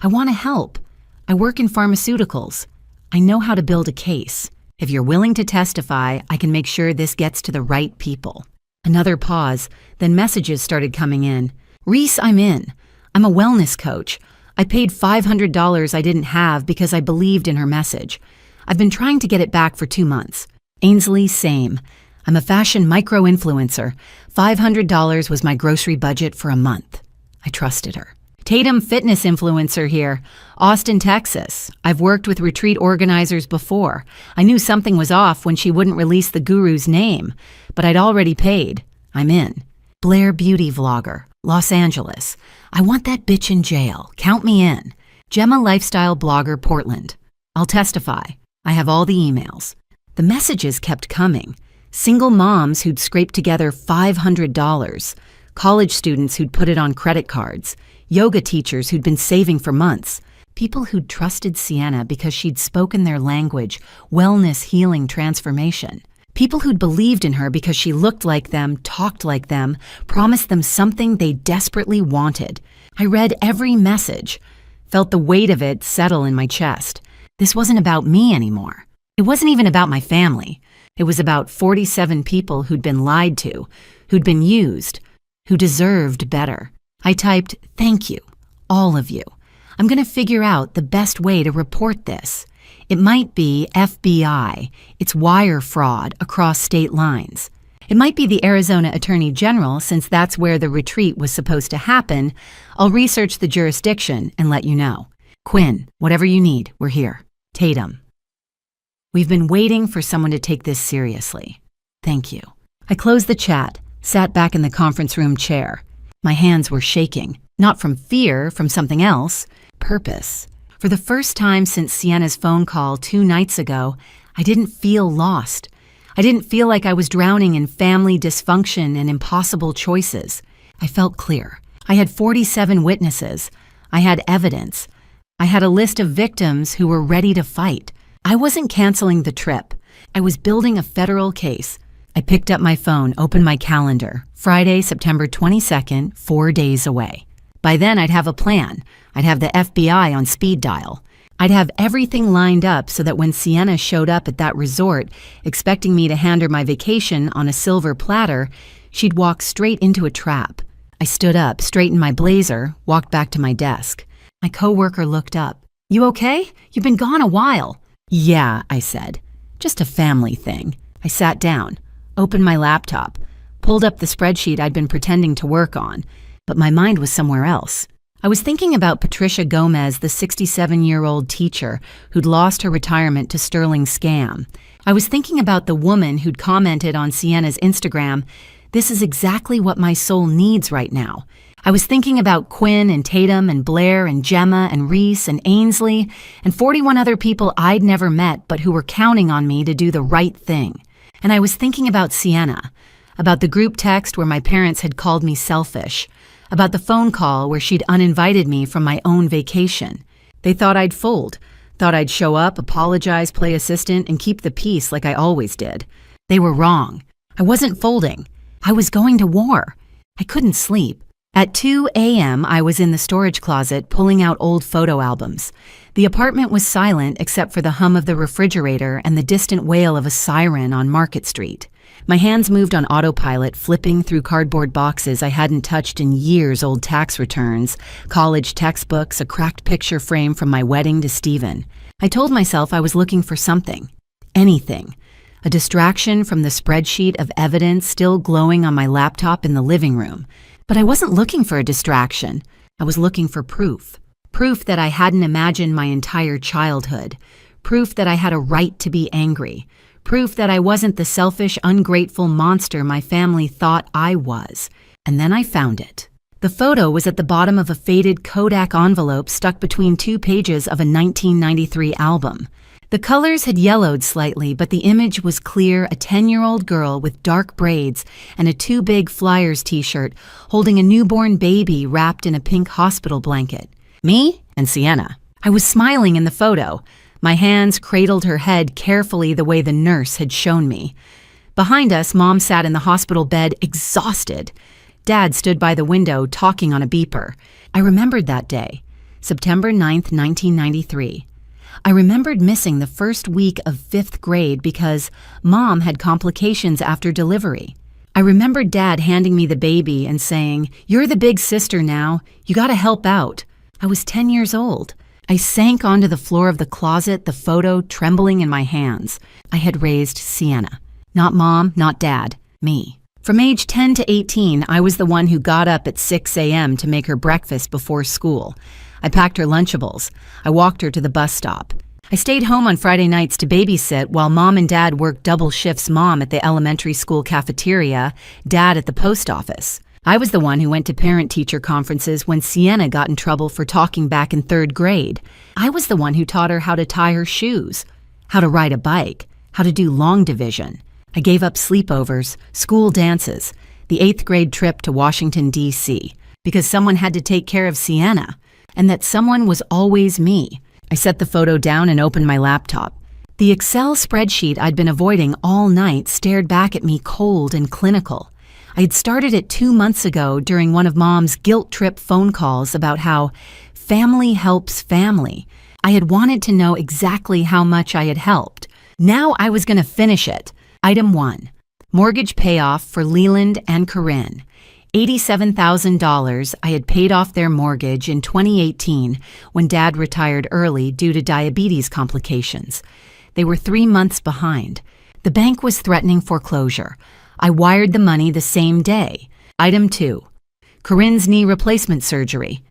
I want to help. I work in pharmaceuticals. I know how to build a case. If you're willing to testify, I can make sure this gets to the right people. Another pause, then messages started coming in. Reese, I'm in. I'm a wellness coach. I paid $500 I didn't have because I believed in her message. I've been trying to get it back for 2 months. Ainsley, same. I'm a fashion micro-influencer. $500 was my grocery budget for a month. I trusted her. Tatum, fitness influencer here. Austin, Texas. I've worked with retreat organizers before. I knew something was off when she wouldn't release the guru's name, but I'd already paid. I'm in. Blair, beauty vlogger. Los Angeles. I want that bitch in jail. Count me in. Gemma, lifestyle blogger, Portland. I'll testify. I have all the emails. The messages kept coming. Single moms who'd scraped together $500. College students who'd put it on credit cards. Yoga teachers who'd been saving for months. People who'd trusted Sienna because she'd spoken their language, wellness, healing, transformation. People who'd believed in her because she looked like them, talked like them, promised them something they desperately wanted. I read every message, felt the weight of it settle in my chest. This wasn't about me anymore. It wasn't even about my family. It was about 47 people who'd been lied to, who'd been used, who deserved better. I typed, thank you, all of you. I'm going to figure out the best way to report this. It might be FBI, it's wire fraud across state lines. It might be the Arizona Attorney General, since that's where the retreat was supposed to happen. I'll research the jurisdiction and let you know. Quinn, whatever you need, we're here. Tatum. We've been waiting for someone to take this seriously. Thank you. I closed the chat, sat back in the conference room chair. My hands were shaking, not from fear, from something else, purpose. For the first time since Sienna's phone call 2 nights ago, I didn't feel lost. I didn't feel like I was drowning in family dysfunction and impossible choices. I felt clear. I had 47 witnesses. I had evidence. I had a list of victims who were ready to fight. I wasn't canceling the trip. I was building a federal case. I picked up my phone, opened my calendar. Friday, September 22nd, 4 days away. By then, I'd have a plan. I'd have the FBI on speed dial. I'd have everything lined up so that when Sienna showed up at that resort, expecting me to hand her my vacation on a silver platter, she'd walk straight into a trap. I stood up, straightened my blazer, walked back to my desk. My coworker looked up. You okay? You've been gone a while. Yeah, I said. Just a family thing. I sat down, opened my laptop, pulled up the spreadsheet I'd been pretending to work on, but my mind was somewhere else. I was thinking about Patricia Gomez, the 67-year-old teacher who'd lost her retirement to Sterling scam. I was thinking about the woman who'd commented on Sienna's Instagram, "This is exactly what my soul needs right now." I was thinking about Quinn and Tatum and Blair and Gemma and Reese and Ainsley and 41 other people I'd never met but who were counting on me to do the right thing. And I was thinking about Sienna, about the group text where my parents had called me selfish, about the phone call where she'd uninvited me from my own vacation. They thought I'd fold, thought I'd show up, apologize, play assistant, and keep the peace like I always did. They were wrong. I wasn't folding. I was going to war. I couldn't sleep. At 2 a.m., I was in the storage closet pulling out old photo albums. The apartment was silent except for the hum of the refrigerator and the distant wail of a siren on Market Street. My hands moved on autopilot, flipping through cardboard boxes I hadn't touched in years, old tax returns, college textbooks, a cracked picture frame from my wedding to Stephen. I told myself I was looking for something. Anything. A distraction from the spreadsheet of evidence still glowing on my laptop in the living room. But I wasn't looking for a distraction. I was looking for proof. Proof that I hadn't imagined my entire childhood. Proof that I had a right to be angry. Proof that I wasn't the selfish, ungrateful monster my family thought I was. And then I found it. The photo was at the bottom of a faded Kodak envelope stuck between 2 pages of a 1993 album. The colors had yellowed slightly, but the image was clear, a 10-year-old girl with dark braids and a Too Big Flyers t-shirt holding a newborn baby wrapped in a pink hospital blanket. Me and Sienna. I was smiling in the photo. My hands cradled her head carefully the way the nurse had shown me. Behind us, Mom sat in the hospital bed, exhausted. Dad stood by the window, talking on a beeper. I remembered that day, September 9th, 1993. I remembered missing the first week of 5th grade because Mom had complications after delivery. I remembered Dad handing me the baby and saying, "You're the big sister now. You gotta help out." I was 10 years old. I sank onto the floor of the closet, the photo trembling in my hands. I had raised Sienna. Not Mom, not Dad, me. From age 10 to 18, I was the one who got up at 6 a.m. to make her breakfast before school. I packed her Lunchables. I walked her to the bus stop. I stayed home on Friday nights to babysit while Mom and Dad worked double shifts, Mom at the elementary school cafeteria, Dad at the post office. I was the one who went to parent-teacher conferences when Sienna got in trouble for talking back in 3rd grade. I was the one who taught her how to tie her shoes, how to ride a bike, how to do long division. I gave up sleepovers, school dances, the 8th grade trip to Washington, D.C., because someone had to take care of Sienna, and that someone was always me. I set the photo down and opened my laptop. The Excel spreadsheet I'd been avoiding all night stared back at me cold and clinical. I had started it 2 months ago during one of Mom's guilt trip phone calls about how family helps family. I had wanted to know exactly how much I had helped. Now I was going to finish it. Item 1. Mortgage payoff for Leland and Corinne. $87,000 I had paid off their mortgage in 2018 when Dad retired early due to diabetes complications. They were 3 months behind. The bank was threatening foreclosure. I wired the money the same day. Item 2. Corinne's knee replacement surgery.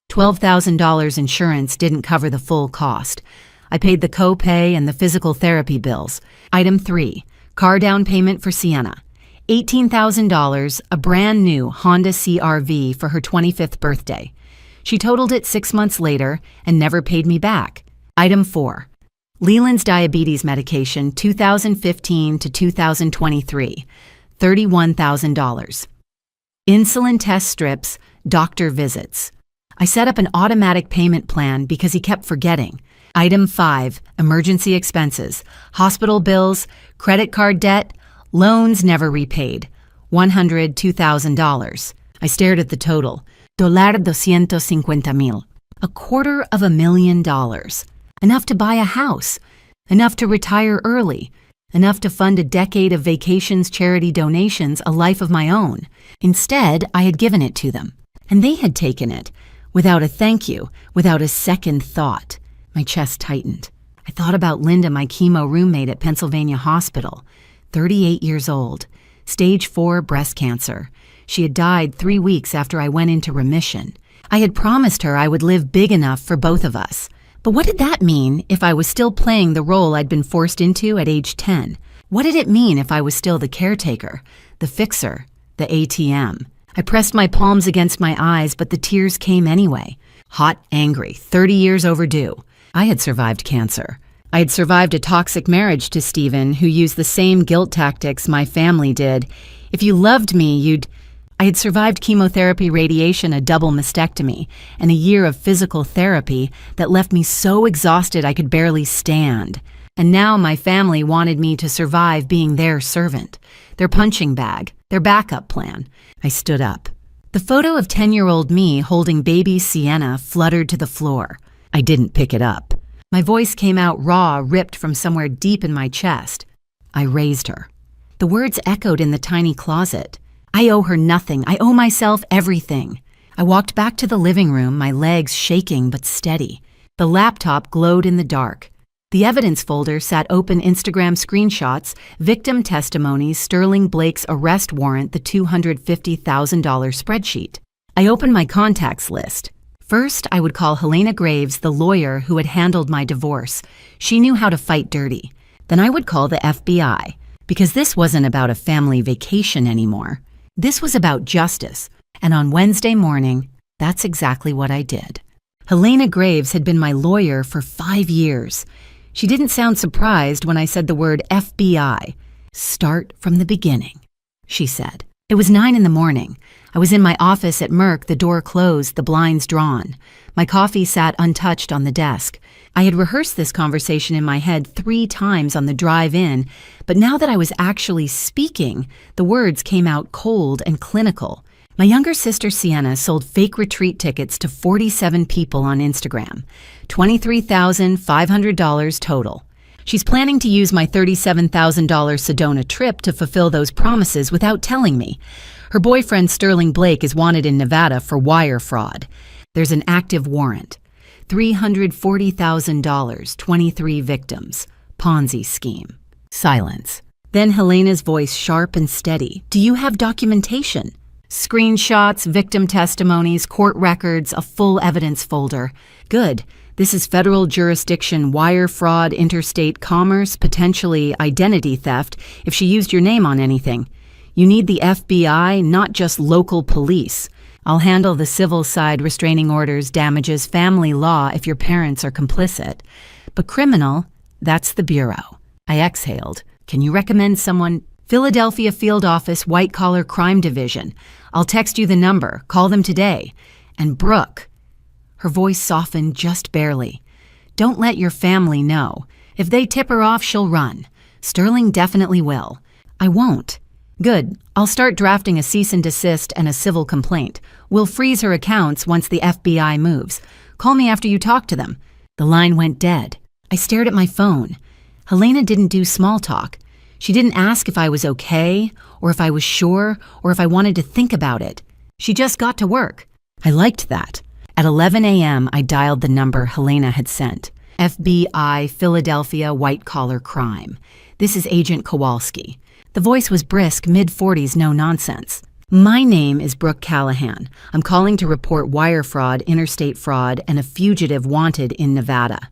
$12,000 insurance didn't cover the full cost. I paid the co-pay and the physical therapy bills. Item 3. Car down payment for Sienna. $18,000, a brand new Honda CR-V for her 25th birthday. She totaled it 6 months later and never paid me back. Item 4. Leland's diabetes medication 2015 to 2023, $31,000. Insulin test strips, doctor visits. I set up an automatic payment plan because he kept forgetting. Item 5, emergency expenses, hospital bills, credit card debt, loans never repaid, $102,000. I stared at the total. $250,000. $250,000. Enough to buy a house. Enough to retire early. Enough to fund a decade of vacations, charity donations, a life of my own. Instead, I had given it to them. And they had taken it. Without a thank you, without a second thought. My chest tightened. I thought about Linda, my chemo roommate at Pennsylvania Hospital. 38 years old, stage 4 breast cancer. She had died 3 weeks after I went into remission. I had promised her I would live big enough for both of us. But what did that mean if I was still playing the role I'd been forced into at age 10? What did it mean if I was still the caretaker, the fixer, the ATM? I pressed my palms against my eyes, but the tears came anyway. Hot, angry, 30 years overdue. I had survived cancer. I had survived a toxic marriage to Stephen, who used the same guilt tactics my family did. If you loved me, you'd... I had survived chemotherapy, radiation, a double mastectomy, and a year of physical therapy that left me so exhausted I could barely stand. And now my family wanted me to survive being their servant, their punching bag, their backup plan. I stood up. The photo of 10-year-old me holding baby Sienna fluttered to the floor. I didn't pick it up. My voice came out raw, ripped from somewhere deep in my chest. I raised her. The words echoed in the tiny closet. I owe her nothing. I owe myself everything. I walked back to the living room, my legs shaking but steady. The laptop glowed in the dark. The evidence folder sat open: Instagram screenshots, victim testimonies, Sterling Blake's arrest warrant, the $250,000 spreadsheet. I opened my contacts list. First, I would call Helena Graves, the lawyer who had handled my divorce. She knew how to fight dirty. Then I would call the FBI, because this wasn't about a family vacation anymore. This was about justice. And on Wednesday morning, that's exactly what I did. Helena Graves had been my lawyer for 5 years. She didn't sound surprised when I said the word FBI. Start from the beginning, she said. It was 9 a.m. I was in my office at Merck, the door closed, the blinds drawn. My coffee sat untouched on the desk. I had rehearsed this conversation in my head 3 times on the drive in, but now that I was actually speaking, the words came out cold and clinical. My younger sister Sienna sold fake retreat tickets to 47 people on Instagram. $23,500 total. She's planning to use my $37,000 Sedona trip to fulfill those promises without telling me. Her boyfriend Sterling Blake is wanted in Nevada for wire fraud. There's an active warrant. $340,000, 23 victims. Ponzi scheme. Silence. Then Helena's voice sharp and steady. Do you have documentation? Screenshots, victim testimonies, court records, a full evidence folder. Good. This is federal jurisdiction wire fraud, interstate commerce, potentially identity theft if she used your name on anything. You need the FBI, not just local police. I'll handle the civil side, restraining orders, damages, family law if your parents are complicit. But criminal, that's the Bureau. I exhaled. Can you recommend someone? Philadelphia Field Office, White Collar Crime Division. I'll text you the number. Call them today. And Brooke. Her voice softened just barely. Don't let your family know. If they tip her off, she'll run. Sterling definitely will. I won't. Good. I'll start drafting a cease and desist and a civil complaint. We'll freeze her accounts once the FBI moves. Call me after you talk to them. The line went dead. I stared at my phone. Helena didn't do small talk. She didn't ask if I was okay, or if I was sure, or if I wanted to think about it. She just got to work. I liked that. At 11 a.m., I dialed the number Helena had sent. FBI, Philadelphia, white-collar crime. This is Agent Kowalski. The voice was brisk, mid-40s, no nonsense. My name is Brooke Callahan. I'm calling to report wire fraud, interstate fraud, and a fugitive wanted in Nevada.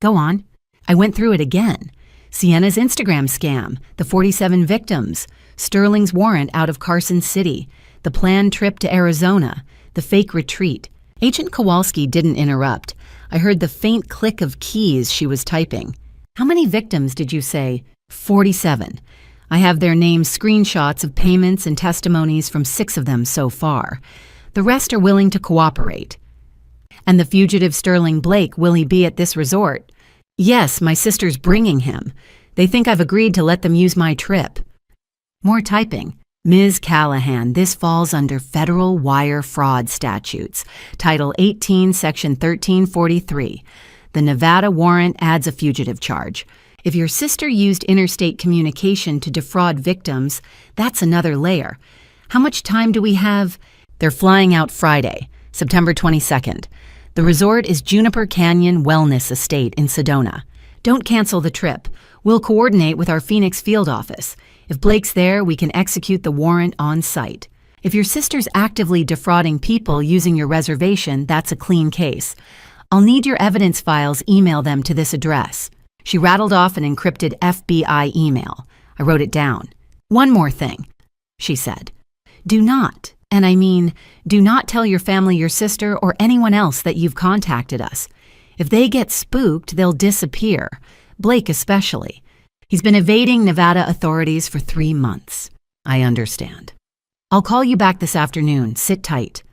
Go on. I went through it again. Sienna's Instagram scam, the 47 victims, Sterling's warrant out of Carson City, the planned trip to Arizona, the fake retreat. Agent Kowalski didn't interrupt. I heard the faint click of keys she was typing. How many victims did you say? 47. I have their names, screenshots of payments and testimonies from 6 of them so far. The rest are willing to cooperate. And the fugitive Sterling Blake, will he be at this resort? Yes, my sister's bringing him. They think I've agreed to let them use my trip. More typing. Ms. Callahan, this falls under federal wire fraud statutes. Title 18, Section 1343. The Nevada warrant adds a fugitive charge. If your sister used interstate communication to defraud victims, that's another layer. How much time do we have? They're flying out Friday, September 22nd. The resort is Juniper Canyon Wellness Estate in Sedona. Don't cancel the trip. We'll coordinate with our Phoenix field office. If Blake's there, we can execute the warrant on site. If your sister's actively defrauding people using your reservation, that's a clean case. I'll need your evidence files. Email them to this address. She rattled off an encrypted FBI email. I wrote it down. One more thing, she said. Do not, and I mean, do not tell your family, your sister, or anyone else that you've contacted us. If they get spooked, they'll disappear. Blake especially. He's been evading Nevada authorities for 3 months. I understand. I'll call you back this afternoon. Sit tight.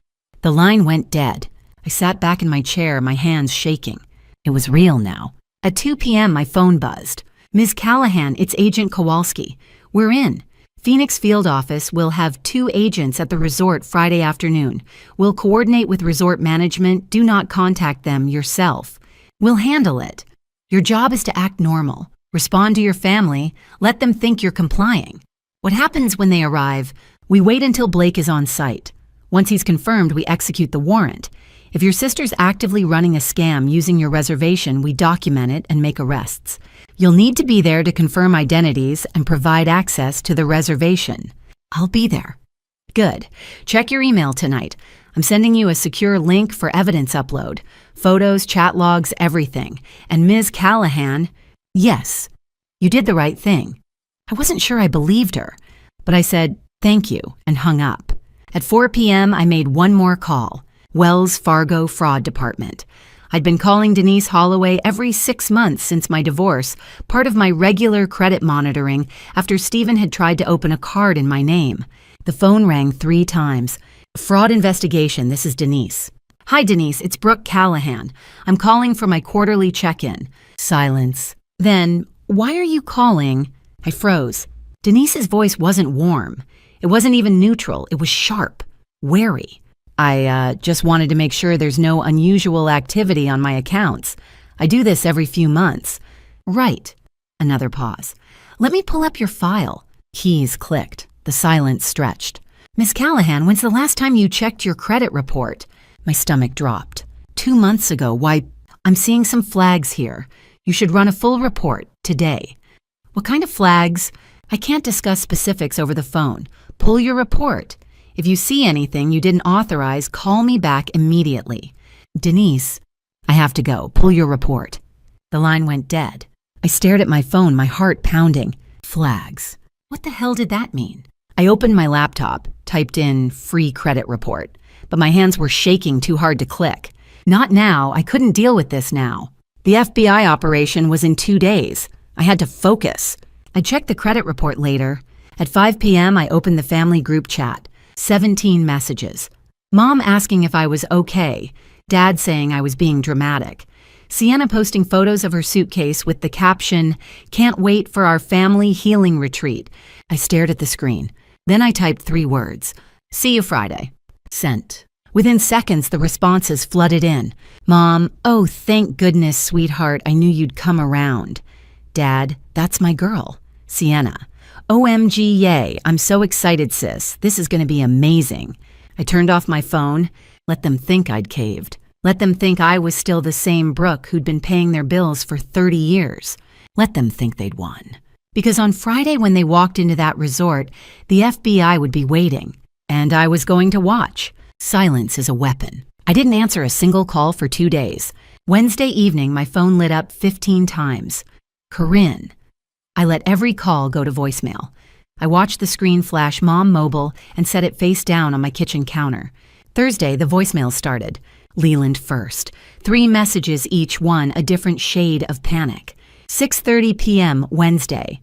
The line went dead. I sat back in my chair, my hands shaking. It was real now. At 2 p.m., my phone buzzed. Ms. Callahan, it's Agent Kowalski. We're in. Phoenix field office will have 2 agents at the resort Friday afternoon. We'll coordinate with resort management. Do not contact them yourself. We'll handle it. Your job is to act normal. Respond to your family. Let them think you're complying. What happens when they arrive? We wait until Blake is on site. Once he's confirmed, we execute the warrant. If your sister's actively running a scam using your reservation, we document it and make arrests. You'll need to be there to confirm identities and provide access to the reservation. I'll be there. Good. Check your email tonight. I'm sending you a secure link for evidence upload. Photos, chat logs, everything. And Ms. Callahan, yes, you did the right thing. I wasn't sure I believed her, but I said, thank you, and hung up. At 4 p.m., I made one more call. Wells Fargo Fraud Department. I'd been calling Denise Holloway every 6 months since my divorce, part of my regular credit monitoring after Stephen had tried to open a card in my name. The phone rang 3 times. Fraud investigation, this is Denise. Hi, Denise, it's Brooke Callahan. I'm calling for my quarterly check-in. Silence. Then, why are you calling? I froze. Denise's voice wasn't warm. It wasn't even neutral. It was sharp, wary. I just wanted to make sure there's no unusual activity on my accounts. I do this every few months. Right. Another pause. Let me pull up your file. Keys clicked. The silence stretched. Miss Callahan, when's the last time you checked your credit report? My stomach dropped. 2 months ago. Why, I'm seeing some flags here. You should run a full report today. What kind of flags? I can't discuss specifics over the phone. Pull your report. If you see anything you didn't authorize, call me back immediately. Denise, I have to go. Pull your report. The line went dead. I stared at my phone, my heart pounding. Flags. What the hell did that mean? I opened my laptop, typed in free credit report, but my hands were shaking too hard to click. Not now. I couldn't deal with this now. The FBI operation was in 2 days. I had to focus. I checked the credit report later. At 5 p.m., I opened the family group chat. 17 messages. Mom asking if I was okay. Dad saying I was being dramatic. Sienna posting photos of her suitcase with the caption, "Can't wait for our family healing retreat." I stared at the screen. Then I typed 3 words. "See you Friday." Sent. Within seconds, the responses flooded in. Mom, "Oh, thank goodness, sweetheart, I knew you'd come around." Dad, "That's my girl." Sienna, "OMG, yay, I'm so excited, sis. This is going to be amazing." I turned off my phone. Let them think I'd caved. Let them think I was still the same Brooke who'd been paying their bills for 30 years. Let them think they'd won. Because on Friday when they walked into that resort, the FBI would be waiting. And I was going to watch. Silence is a weapon. I didn't answer a single call for 2 days. Wednesday evening, my phone lit up 15 times. Corinne. I let every call go to voicemail. I watched the screen flash Mom Mobile and set it face down on my kitchen counter. Thursday, the voicemail started. Leland first. 3 messages, each one a different shade of panic. 6:30 p.m. Wednesday.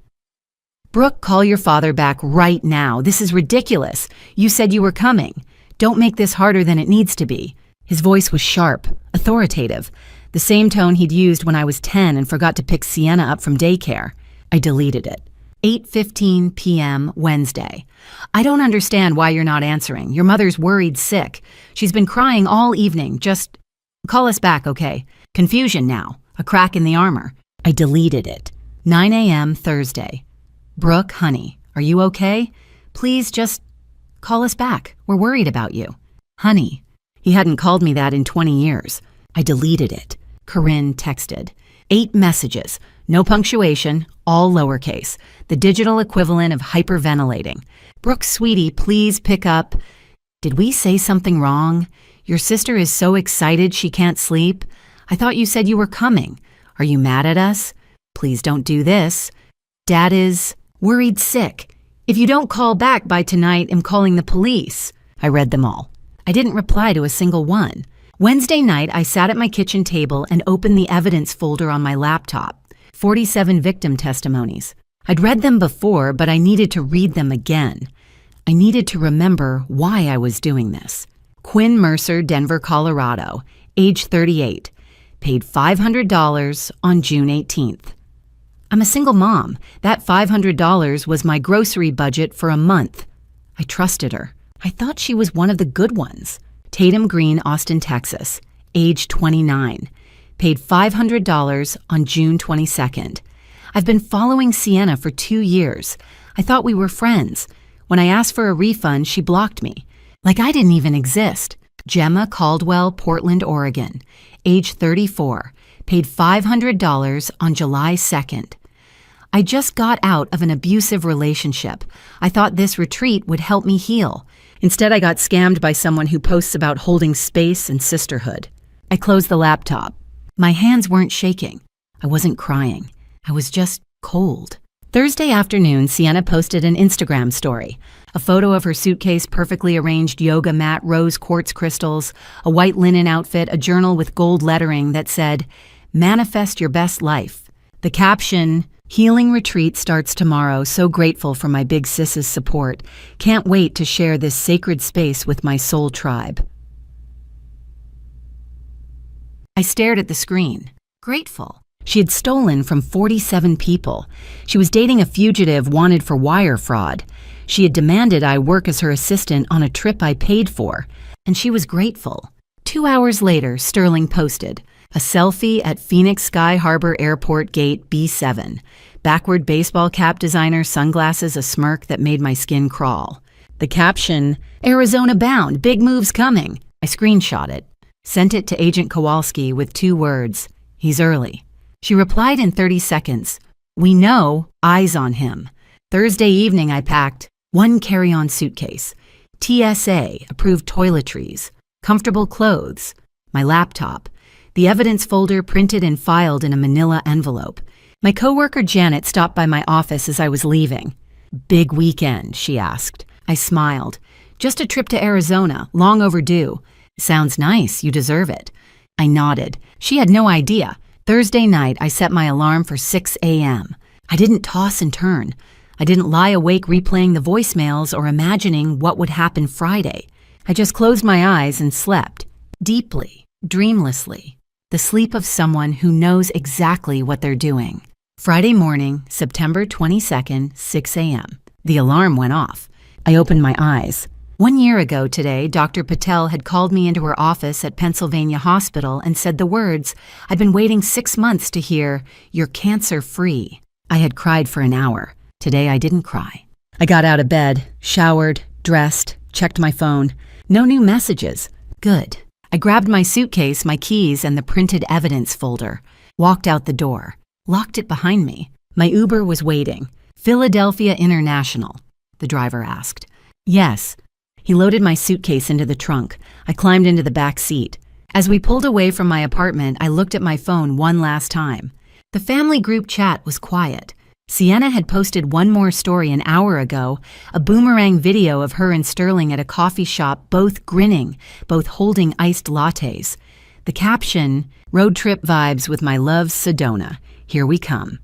Brooke, call your father back right now. This is ridiculous. You said you were coming. Don't make this harder than it needs to be. His voice was sharp, authoritative, the same tone he'd used when I was 10 and forgot to pick Sienna up from daycare. I deleted it. 8:15 p.m. Wednesday. I don't understand why you're not answering. Your mother's worried sick. She's been crying all evening. Just call us back, okay? Confusion now. A crack in the armor. I deleted it. 9 a.m. Thursday. Brooke, honey, are you okay? Please just call us back. We're worried about you. Honey. He hadn't called me that in 20 years. I deleted it. Corinne texted. 8 messages. No punctuation, all lowercase, the digital equivalent of hyperventilating. Brooke, sweetie, please pick up. Did we say something wrong? Your sister is so excited she can't sleep. I thought you said you were coming. Are you mad at us? Please don't do this. Dad is worried sick. If you don't call back by tonight, I'm calling the police. I read them all. I didn't reply to a single one. Wednesday night, I sat at my kitchen table and opened the evidence folder on my laptop. 47 victim testimonies. I'd read them before, but I needed to read them again. I needed to remember why I was doing this. Quinn Mercer, Denver, Colorado, age 38, paid $500 on June 18th. I'm a single mom. That $500 was my grocery budget for a month. I trusted her. I thought she was one of the good ones. Tatum Green, Austin, Texas, age 29. Paid $500 on June 22nd. I've been following Sienna for 2 years. I thought we were friends. When I asked for a refund, she blocked me. Like I didn't even exist. Gemma Caldwell, Portland, Oregon, age 34. Paid $500 on July 2nd. I just got out of an abusive relationship. I thought this retreat would help me heal. Instead, I got scammed by someone who posts about holding space and sisterhood. I closed the laptop. My hands weren't shaking. I wasn't crying. I was just cold. Thursday afternoon, Sienna posted an Instagram story. A photo of her suitcase, perfectly arranged yoga mat, rose quartz crystals, a white linen outfit, a journal with gold lettering that said, "Manifest your best life." The caption, "Healing retreat starts tomorrow. So grateful for my big sis's support. Can't wait to share this sacred space with my soul tribe." I stared at the screen. Grateful. She had stolen from 47 people. She was dating a fugitive wanted for wire fraud. She had demanded I work as her assistant on a trip I paid for, and she was grateful. 2 hours later, Sterling posted, a selfie at Phoenix Sky Harbor Airport Gate B7. Backward baseball cap designer sunglasses, a smirk that made my skin crawl. The caption, "Arizona bound, big moves coming." I screenshot it, sent it to Agent Kowalski with 2 words, "He's early." She replied in 30 seconds, "We know, eyes on him." Thursday evening I packed 1 carry-on suitcase, TSA approved toiletries, comfortable clothes, my laptop, the evidence folder printed and filed in a manila envelope. My coworker Janet stopped by my office as I was leaving. "Big weekend," she asked. I smiled. "Just a trip to Arizona, long overdue." "Sounds nice, you deserve it." I nodded. She had no idea. Thursday night, I set my alarm for 6 a.m. I didn't toss and turn. I didn't lie awake replaying the voicemails or imagining what would happen Friday. I just closed my eyes and slept, deeply, dreamlessly, the sleep of someone who knows exactly what they're doing. Friday morning, September 22nd, 6 a.m. The alarm went off. I opened my eyes. 1 year ago today, Dr. Patel had called me into her office at Pennsylvania Hospital and said the words I'd been waiting 6 months to hear, "You're cancer-free." I had cried for an hour. Today I didn't cry. I got out of bed, showered, dressed, checked my phone. No new messages. Good. I grabbed my suitcase, my keys, and the printed evidence folder. Walked out the door. Locked it behind me. My Uber was waiting. "Philadelphia International?" the driver asked. "Yes." He loaded my suitcase into the trunk. I climbed into the back seat. As we pulled away from my apartment, I looked at my phone one last time. The family group chat was quiet. Sienna had posted one more story an hour ago, a boomerang video of her and Sterling at a coffee shop, both grinning, both holding iced lattes. The caption, "Road trip vibes with my love, Sedona. Here we come."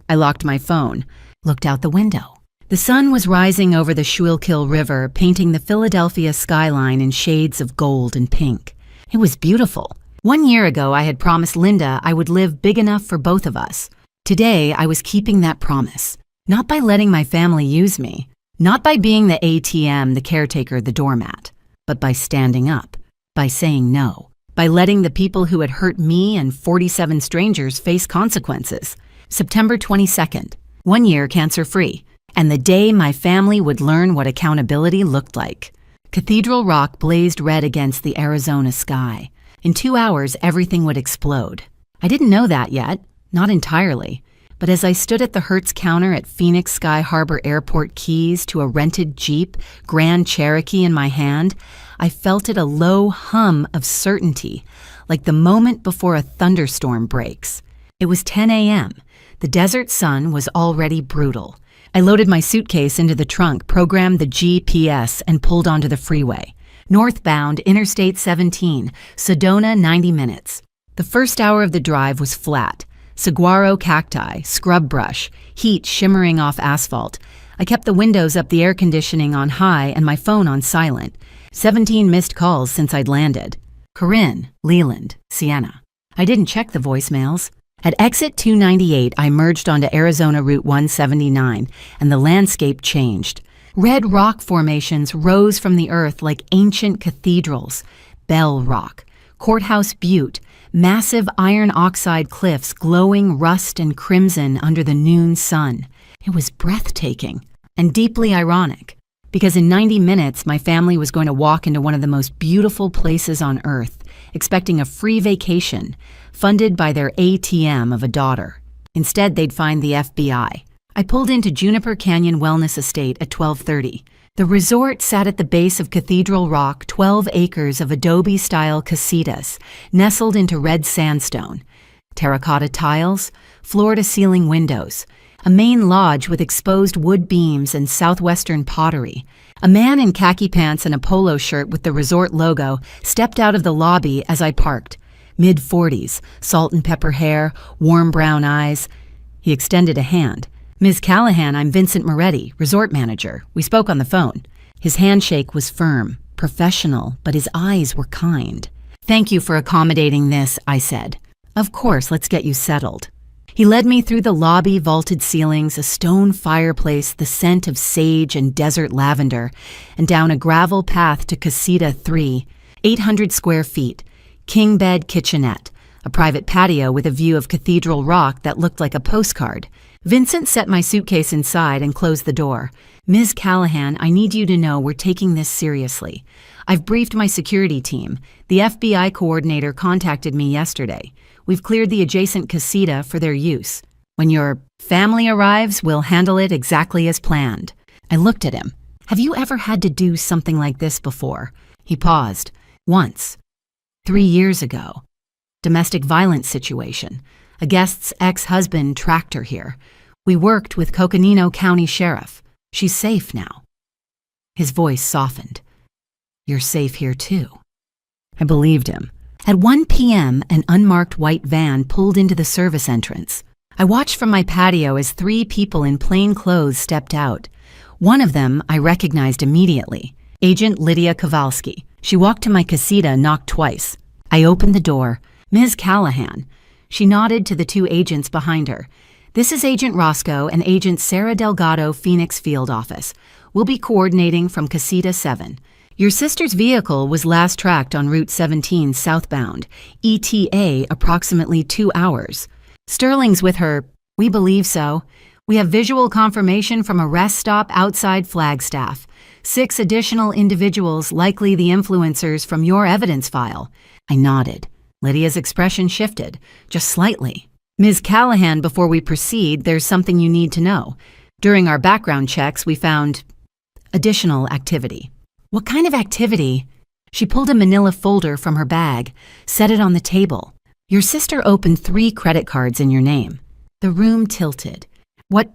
I locked my phone, looked out the window. The sun was rising over the Schuylkill River, painting the Philadelphia skyline in shades of gold and pink. It was beautiful. 1 year ago, I had promised Linda I would live big enough for both of us. Today, I was keeping that promise. Not by letting my family use me, not by being the ATM, the caretaker, the doormat, but by standing up, by saying no, by letting the people who had hurt me and 47 strangers face consequences. September 22nd, 1 year cancer-free, and the day my family would learn what accountability looked like. Cathedral Rock blazed red against the Arizona sky. In 2 hours, everything would explode. I didn't know that yet, not entirely, but as I stood at the Hertz counter at Phoenix Sky Harbor Airport, keys to a rented Jeep, Grand Cherokee in my hand, I felt it a low hum of certainty, like the moment before a thunderstorm breaks. It was 10 a.m. The desert sun was already brutal. I loaded my suitcase into the trunk, programmed the GPS, and pulled onto the freeway. Northbound, Interstate 17, Sedona, 90 minutes. The first hour of the drive was flat. Saguaro cacti, scrub brush, heat shimmering off asphalt. I kept the windows up, the air conditioning on high, and my phone on silent. 17 missed calls since I'd landed. Corinne, Leland, Sienna. I didn't check the voicemails. At exit 298, I merged onto Arizona Route 179, and the landscape changed. Red rock formations rose from the earth like ancient cathedrals. Bell Rock, Courthouse Butte, massive iron oxide cliffs glowing rust and crimson under the noon sun. It was breathtaking and deeply ironic, because in 90 minutes my family was going to walk into one of the most beautiful places on earth, expecting a free vacation, funded by their ATM of a daughter. Instead, they'd find the FBI. I pulled into Juniper Canyon Wellness Estate at 12:30. The resort sat at the base of Cathedral Rock, 12 acres of adobe-style casitas, nestled into red sandstone. Terracotta tiles, floor-to-ceiling windows, a main lodge with exposed wood beams and southwestern pottery. A man in khaki pants and a polo shirt with the resort logo stepped out of the lobby as I parked. Mid-40s, salt and pepper hair, warm brown eyes. He extended a hand. "Ms. Callahan, I'm Vincent Moretti, resort manager. We spoke on the phone." His handshake was firm, professional, but his eyes were kind. "Thank you for accommodating this," I said. "Of course, let's get you settled." He led me through the lobby, vaulted ceilings, a stone fireplace, the scent of sage and desert lavender, and down a gravel path to Casita 3, 800 square feet, king bed kitchenette, a private patio with a view of Cathedral Rock that looked like a postcard. Vincent set my suitcase inside and closed the door. "Ms. Callahan, I need you to know we're taking this seriously. I've briefed my security team. The FBI coordinator contacted me yesterday. We've cleared the adjacent casita for their use. When your family arrives, we'll handle it exactly as planned." I looked at him. "Have you ever had to do something like this before?" He paused. "Once. 3 years ago. Domestic violence situation. A guest's ex-husband tracked her here. We worked with Coconino County Sheriff. She's safe now." His voice softened. "You're safe here too." I believed him. At 1 p.m., an unmarked white van pulled into the service entrance. I watched from my patio as 3 people in plain clothes stepped out. One of them I recognized immediately, Agent Lydia Kowalski. She walked to my casita and knocked twice. I opened the door. "Ms. Callahan." She nodded to the 2 agents behind her. "This is Agent Roscoe and Agent Sarah Delgado, Phoenix Field Office. We'll be coordinating from Casita 7. Your sister's vehicle was last tracked on Route 17 southbound, ETA approximately 2 hours. Sterling's with her. We believe so. We have visual confirmation from a rest stop outside Flagstaff. 6 additional individuals, likely the influencers from your evidence file." I nodded. Lydia's expression shifted, just slightly. "Ms. Callahan, before we proceed, there's something you need to know. During our background checks, we found additional activity." "What kind of activity?" She pulled a manila folder from her bag, set it on the table. "Your sister opened 3 credit cards in your name." The room tilted. "What?"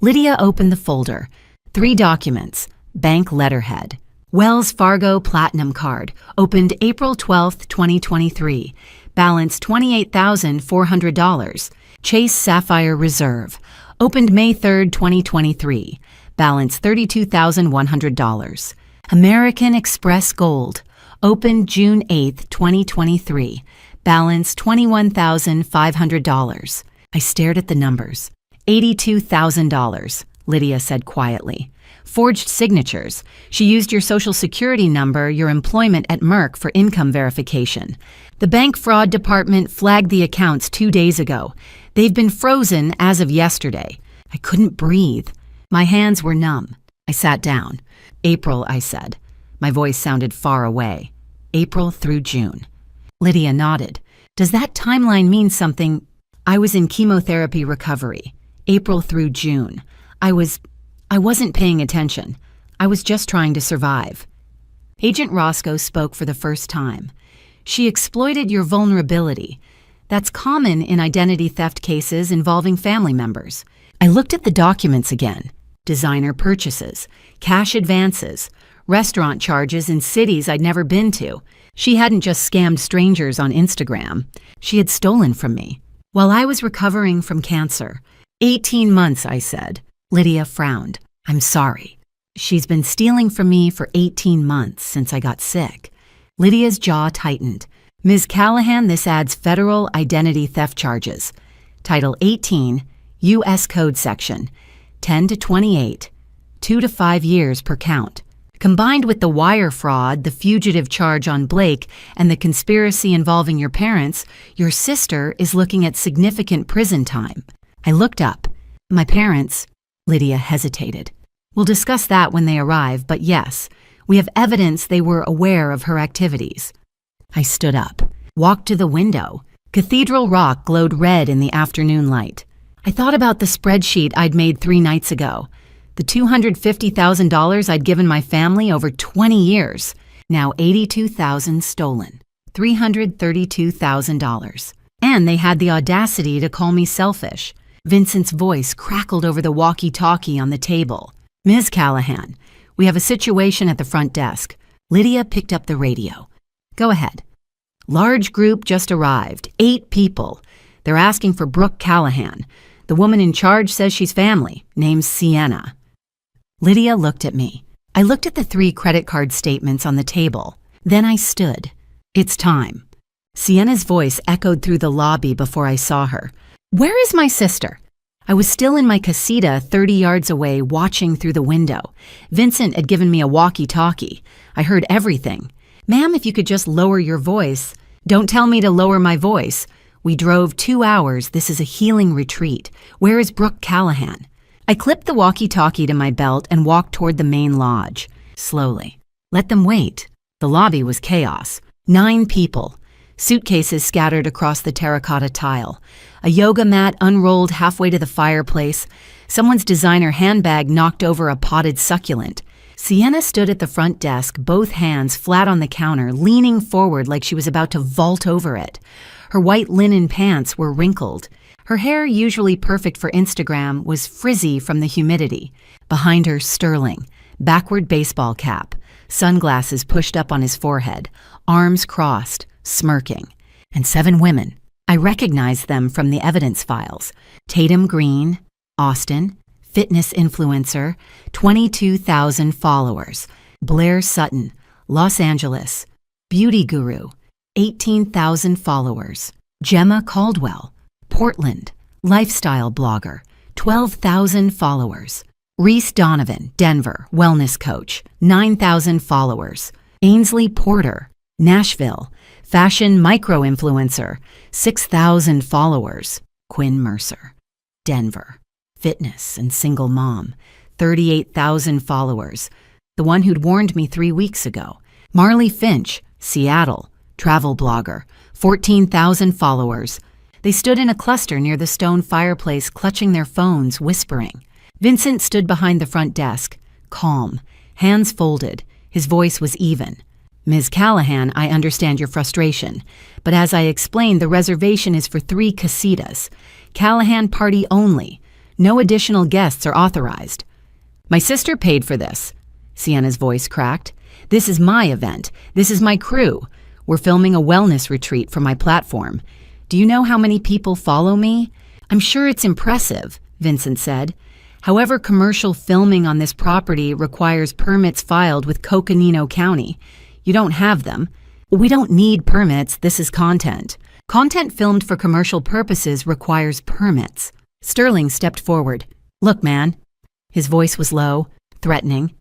Lydia opened the folder. 3 documents. Bank letterhead. Wells Fargo Platinum Card, opened April 12, 2023. Balance $28,400. Chase Sapphire Reserve, opened May 3, 2023. Balance $32,100. American Express Gold, opened June 8, 2023. Balance $21,500. I stared at the numbers. $82,000, Lydia said quietly. "Forged signatures. She used your social security number, your employment at Merck for income verification. The bank fraud department flagged the accounts 2 days ago. They've been frozen as of yesterday." I couldn't breathe. My hands were numb. I sat down. "April," I said. My voice sounded far away. "April through June." Lydia nodded. "Does that timeline mean something?" "I was in chemotherapy recovery. April through June. I wasn't paying attention. I was just trying to survive." Agent Roscoe spoke for the first time. "She exploited your vulnerability. That's common in identity theft cases involving family members." I looked at the documents again. Designer purchases, cash advances, restaurant charges in cities I'd never been to. She hadn't just scammed strangers on Instagram. She had stolen from me. While I was recovering from cancer. 18 months, I said. Lydia frowned. "I'm sorry. She's been stealing from me for 18 months since I got sick." Lydia's jaw tightened. "Ms. Callahan, this adds federal identity theft charges. Title 18, U.S. Code Section, 10 to 28, 2 to 5 years per count. Combined with the wire fraud, the fugitive charge on Blake, and the conspiracy involving your parents, your sister is looking at significant prison time." I looked up. "My parents..." Lydia hesitated. "We'll discuss that when they arrive, but yes, we have evidence they were aware of her activities." I stood up, walked to the window. Cathedral Rock glowed red in the afternoon light. I thought about the spreadsheet I'd made 3 nights ago. The $250,000 I'd given my family over 20 years. Now $82,000 stolen. $332,000. And they had the audacity to call me selfish. Vincent's voice crackled over the walkie-talkie on the table. "Ms. Callahan, we have a situation at the front desk." Lydia picked up the radio. "Go ahead." "Large group just arrived. 8 people. They're asking for Brooke Callahan. The woman in charge says she's family. Name's Sienna." Lydia looked at me. I looked at the 3 credit card statements on the table. Then I stood. "It's time." Sienna's voice echoed through the lobby before I saw her. "Where is my sister?" I was still in my casita 30 yards away, watching through the window. Vincent had given me a walkie-talkie. I heard everything. "Ma'am, if you could just lower your voice." "Don't tell me to lower my voice. We drove 2 hours. This is a healing retreat. Where is Brooke Callahan? I clipped the walkie-talkie to my belt and walked toward the main lodge. Slowly. Let them wait. The lobby was chaos. 9 people. Suitcases scattered across the terracotta tile. A yoga mat unrolled halfway to the fireplace. Someone's designer handbag knocked over a potted succulent. Sienna stood at the front desk, both hands flat on the counter, leaning forward like she was about to vault over it. Her white linen pants were wrinkled. Her hair, usually perfect for Instagram, was frizzy from the humidity. Behind her, Sterling, backward baseball cap, sunglasses pushed up on his forehead, arms crossed, smirking. And 7 women. I recognized them from the evidence files. Tatum Green, Austin, fitness influencer, 22,000 followers. Blair Sutton, Los Angeles, beauty guru, 18,000 followers. Gemma Caldwell, Portland, lifestyle blogger, 12,000 followers. Reese Donovan, Denver, wellness coach, 9,000 followers. Ainsley Porter, Nashville, fashion micro-influencer, 6,000 followers. Quinn Mercer, Denver, fitness and single mom, 38,000 followers. The one who'd warned me 3 weeks ago. Marley Finch, Seattle, travel blogger, 14,000 followers. They stood in a cluster near the stone fireplace, clutching their phones, whispering. Vincent stood behind the front desk, calm, hands folded. His voice was even. Ms. Callahan, I understand your frustration, but as I explained, the reservation is for 3 casitas. Callahan party only. No additional guests are authorized. My sister paid for this. Sienna's voice cracked. This is my event. This is my crew. We're filming a wellness retreat for my platform. Do you know how many people follow me? I'm sure it's impressive, Vincent said. However, commercial filming on this property requires permits filed with Coconino County. You don't have them. We don't need permits. This is content. Content filmed for commercial purposes requires permits. Sterling stepped forward. Look, man. His voice was low, threatening.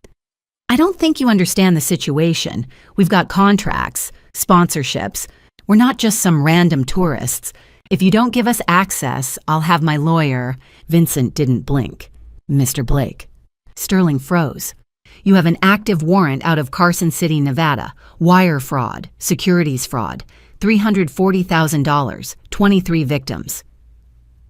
I don't think you understand the situation. We've got contracts, sponsorships. We're not just some random tourists. If you don't give us access, I'll have my lawyer. Vincent didn't blink. Mr. Blake. Sterling froze. You have an active warrant out of Carson City, Nevada. Wire fraud, securities fraud, $340,000, 23 victims.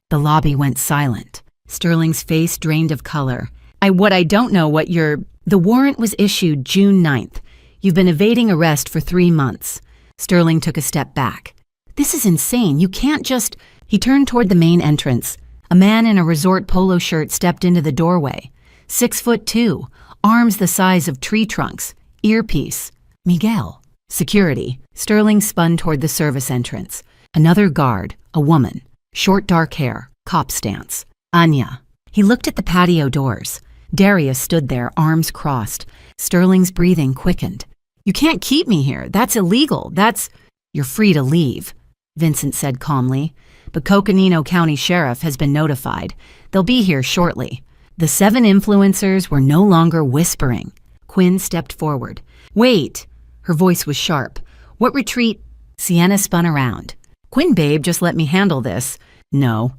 The lobby went silent. Sterling's face drained of color. The warrant was issued June 9th. You've been evading arrest for 3 months. Sterling took a step back. This is insane. You can't just... He turned toward the main entrance. A man in a resort polo shirt stepped into the doorway. 6'2", arms the size of tree trunks, earpiece. Miguel. Security. Sterling spun toward the service entrance. Another guard, a woman. Short dark hair, cop stance. Anya. He looked at the patio doors. Darius stood there, arms crossed. Sterling's breathing quickened. You can't keep me here. That's illegal. You're free to leave, Vincent said calmly. But Coconino County Sheriff has been notified. They'll be here shortly. The 7 influencers were no longer whispering. Quinn stepped forward. Wait. Her voice was sharp. What retreat? Sienna spun around. Quinn, babe, just let me handle this. No.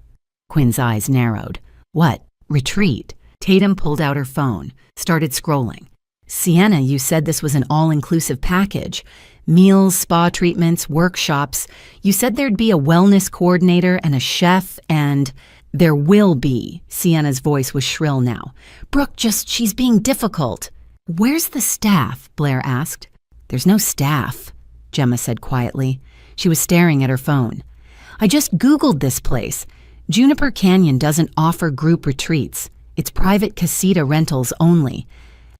Quinn's eyes narrowed. What? Retreat? Tatum pulled out her phone, started scrolling. Sienna, you said this was an all-inclusive package. Meals, spa treatments, workshops. You said there'd be a wellness coordinator and a chef and... There will be. Sienna's voice was shrill now. Brooke, she's being difficult. Where's the staff? Blair asked. There's no staff, Gemma said quietly. She was staring at her phone. I just Googled this place. Juniper Canyon doesn't offer group retreats. It's private casita rentals only.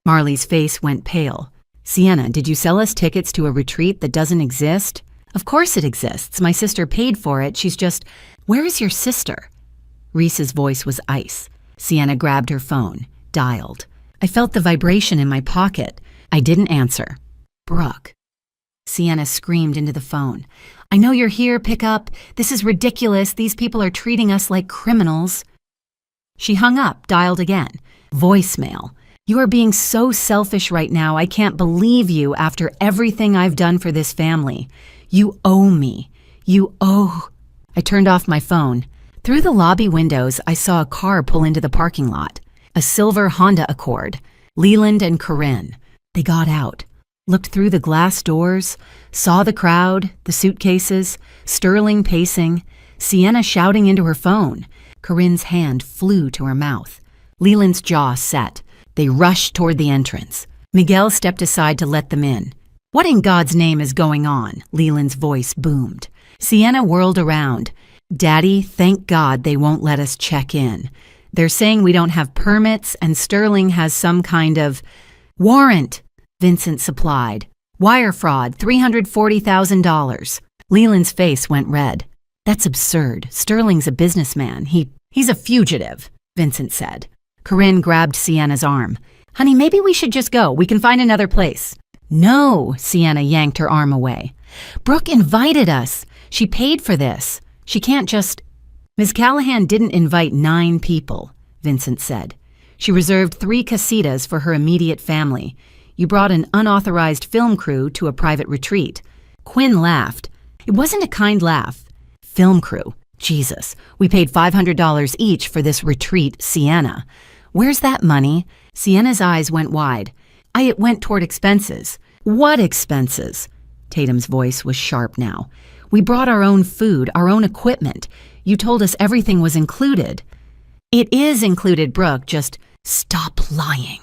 Marley's face went pale. Sienna, did you sell us tickets to a retreat that doesn't exist? Of course it exists. My sister paid for it. She's just... Where is your sister? Reese's voice was ice. Sienna grabbed her phone, dialed. I felt the vibration in my pocket. I didn't answer. Brooke. Sienna screamed into the phone. I know you're here, pick up. This is ridiculous. These people are treating us like criminals. She hung up, dialed again. Voicemail. You are being so selfish right now. I can't believe you after everything I've done for this family. You owe me. You owe... I turned off my phone. Through the lobby windows, I saw a car pull into the parking lot. A silver Honda Accord. Leland and Corinne. They got out, looked through the glass doors, saw the crowd, the suitcases, Sterling pacing, Sienna shouting into her phone. Corinne's hand flew to her mouth. Leland's jaw set. They rushed toward the entrance. Miguel stepped aside to let them in. "What in God's name is going on?" Leland's voice boomed. Sienna whirled around. "Daddy, thank God they won't let us check in. They're saying we don't have permits and Sterling has some kind of warrant," Vincent supplied. "Wire fraud, $340,000. Leland's face went red. "That's absurd. Sterling's a businessman. He's a fugitive," Vincent said. Corinne grabbed Sienna's arm. "Honey, maybe we should just go. We can find another place." "No," Sienna yanked her arm away. "Brooke invited us. She paid for this. She can't just—" "Ms. Callahan didn't invite 9 people," Vincent said. "She reserved 3 casitas for her immediate family. You brought an unauthorized film crew to a private retreat." Quinn laughed. It wasn't a kind laugh. "Film crew. Jesus, we paid $500 each for this retreat, Sienna. Where's that money?" Sienna's eyes went wide. It went toward expenses." "What expenses?" Tatum's voice was sharp now. "We brought our own food, our own equipment. You told us everything was included." "It is included, Brooke, just stop lying."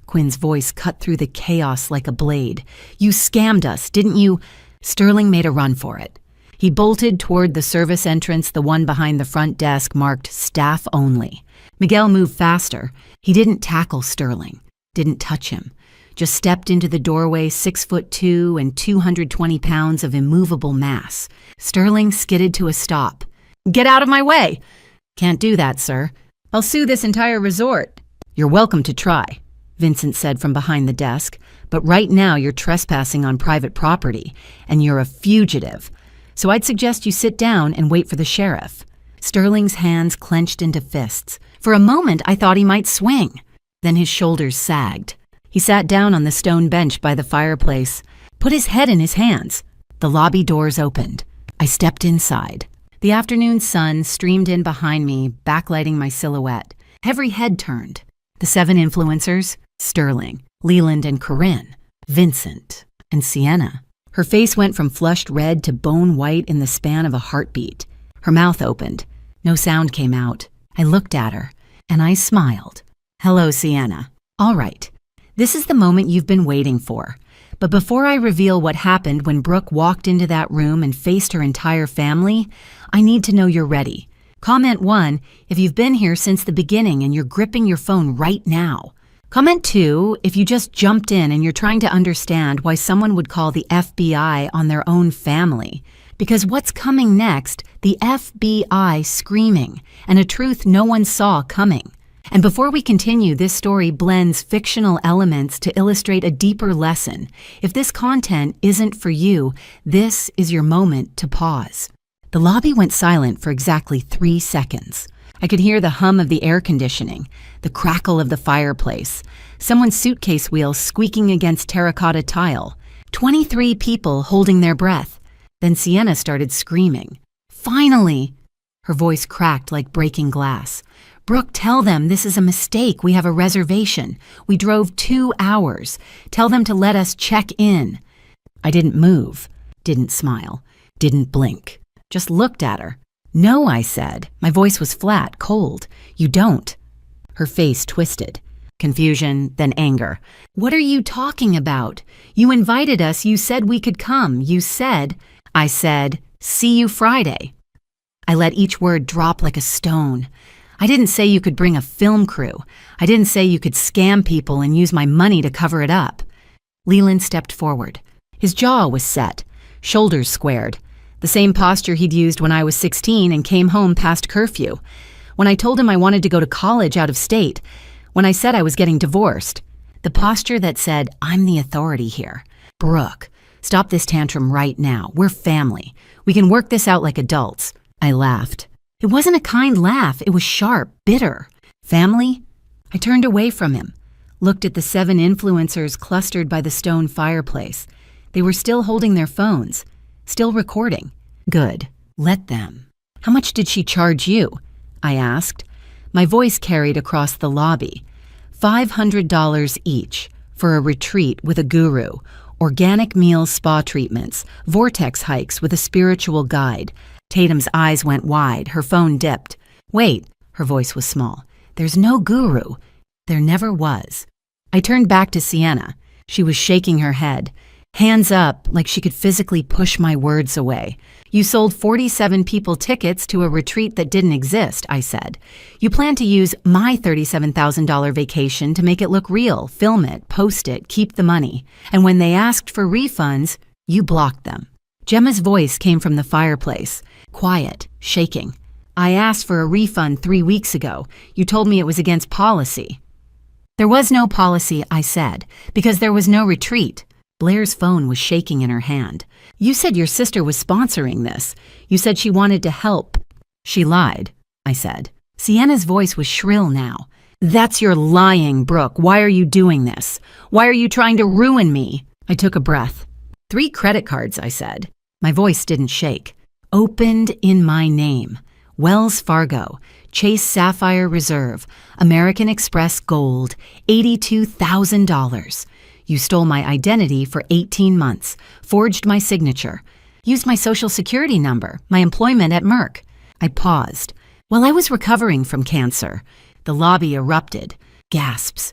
Quinn's voice cut through the chaos like a blade. "You scammed us, didn't you?" Sterling made a run for it. He bolted toward the service entrance, the one behind the front desk marked staff only. Miguel moved faster. He didn't tackle Sterling, didn't touch him, just stepped into the doorway, 6'2" and 220 pounds of immovable mass. Sterling skidded to a stop. "Get out of my way!" "Can't do that, sir. I'll sue this entire resort." "You're welcome to try," Vincent said from behind the desk, "but right now you're trespassing on private property, and you're a fugitive. So I'd suggest you sit down and wait for the sheriff." Sterling's hands clenched into fists. For a moment, I thought he might swing. Then his shoulders sagged. He sat down on the stone bench by the fireplace, put his head in his hands. The lobby doors opened. I stepped inside. The afternoon sun streamed in behind me, backlighting my silhouette. Every head turned. The 7 influencers, Sterling, Leland and Corinne, Vincent, and Sienna. Her face went from flushed red to bone white in the span of a heartbeat. Her mouth opened. No sound came out. I looked at her, and I smiled. "Hello, Sienna. All right. This is the moment you've been waiting for. But before I reveal what happened when Brooke walked into that room and faced her entire family, I need to know you're ready. Comment 1 if you've been here since the beginning and you're gripping your phone right now. Comment 2 if you just jumped in and you're trying to understand why someone would call the FBI on their own family. Because what's coming next, the FBI screaming, and a truth no one saw coming. And before we continue, this story blends fictional elements to illustrate a deeper lesson. If this content isn't for you, this is your moment to pause. The lobby went silent for exactly 3 seconds. I could hear the hum of the air conditioning, the crackle of the fireplace, someone's suitcase wheels squeaking against terracotta tile, 23 people holding their breath. Then Sienna started screaming. "Finally!" Her voice cracked like breaking glass. "Brooke, tell them this is a mistake. We have a reservation. We drove 2 hours. Tell them to let us check in." I didn't move, didn't smile, didn't blink. Just looked at her. "No," I said. My voice was flat, cold. "You don't." Her face twisted. Confusion, then anger. "What are you talking about? You invited us. You said we could come. You said—" I said, "See you Friday." I let each word drop like a stone. I didn't say you could bring a film crew. I didn't say you could scam people and use my money to cover it up. Leland stepped forward. His jaw was set, shoulders squared. The same posture he'd used when I was 16 and came home past curfew. When I told him I wanted to go to college out of state. When I said I was getting divorced. The posture that said, "I'm the authority here. Brooke, stop this tantrum right now. We're family. We can work this out like adults." I laughed. It wasn't a kind laugh. It was sharp, bitter. "Family?" I turned away from him, looked at the 7 influencers clustered by the stone fireplace. They were still holding their phones, still recording. Good. Let them. How much did she charge you? I asked. My voice carried across the lobby. $500 each for a retreat with a guru, organic meals, spa treatments, vortex hikes with a spiritual guide. Tatum's eyes went wide, her phone dipped. Wait, her voice was small. There's no guru. There never was. I turned back to Sienna. She was shaking her head, hands up like she could physically push my words away. You sold 47 people tickets to a retreat that didn't exist, I said. You plan to use my $37,000 vacation to make it look real, film it, post it, keep the money. And when they asked for refunds, you blocked them. Gemma's voice came from the fireplace, quiet, shaking. I asked for a refund 3 weeks ago. You told me it was against policy. There was no policy, I said, because there was no retreat. Blair's phone was shaking in her hand. You said your sister was sponsoring this. You said she wanted to help. She lied, I said. Sienna's voice was shrill now. That's your lying, Brooke. Why are you doing this? Why are you trying to ruin me? I took a breath. 3 credit cards, I said. My voice didn't shake. Opened in my name. Wells Fargo, Chase Sapphire Reserve, American Express Gold, $82,000. You stole my identity for 18 months, forged my signature, used my social security number, my employment at Merck. I paused. While I was recovering from cancer, the lobby erupted. Gasps.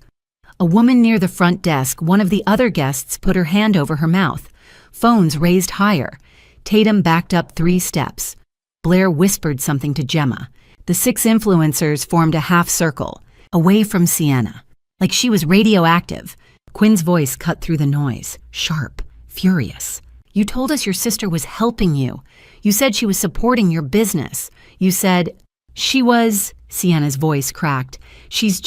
A woman near the front desk, one of the other guests, put her hand over her mouth. Phones raised higher. Tatum backed up 3 steps. Blair whispered something to Gemma. The 6 influencers formed a half circle, away from Sienna, like she was radioactive. Quinn's voice cut through the noise, sharp, furious. You told us your sister was helping you. You said she was supporting your business. You said, she was, Sienna's voice cracked. She's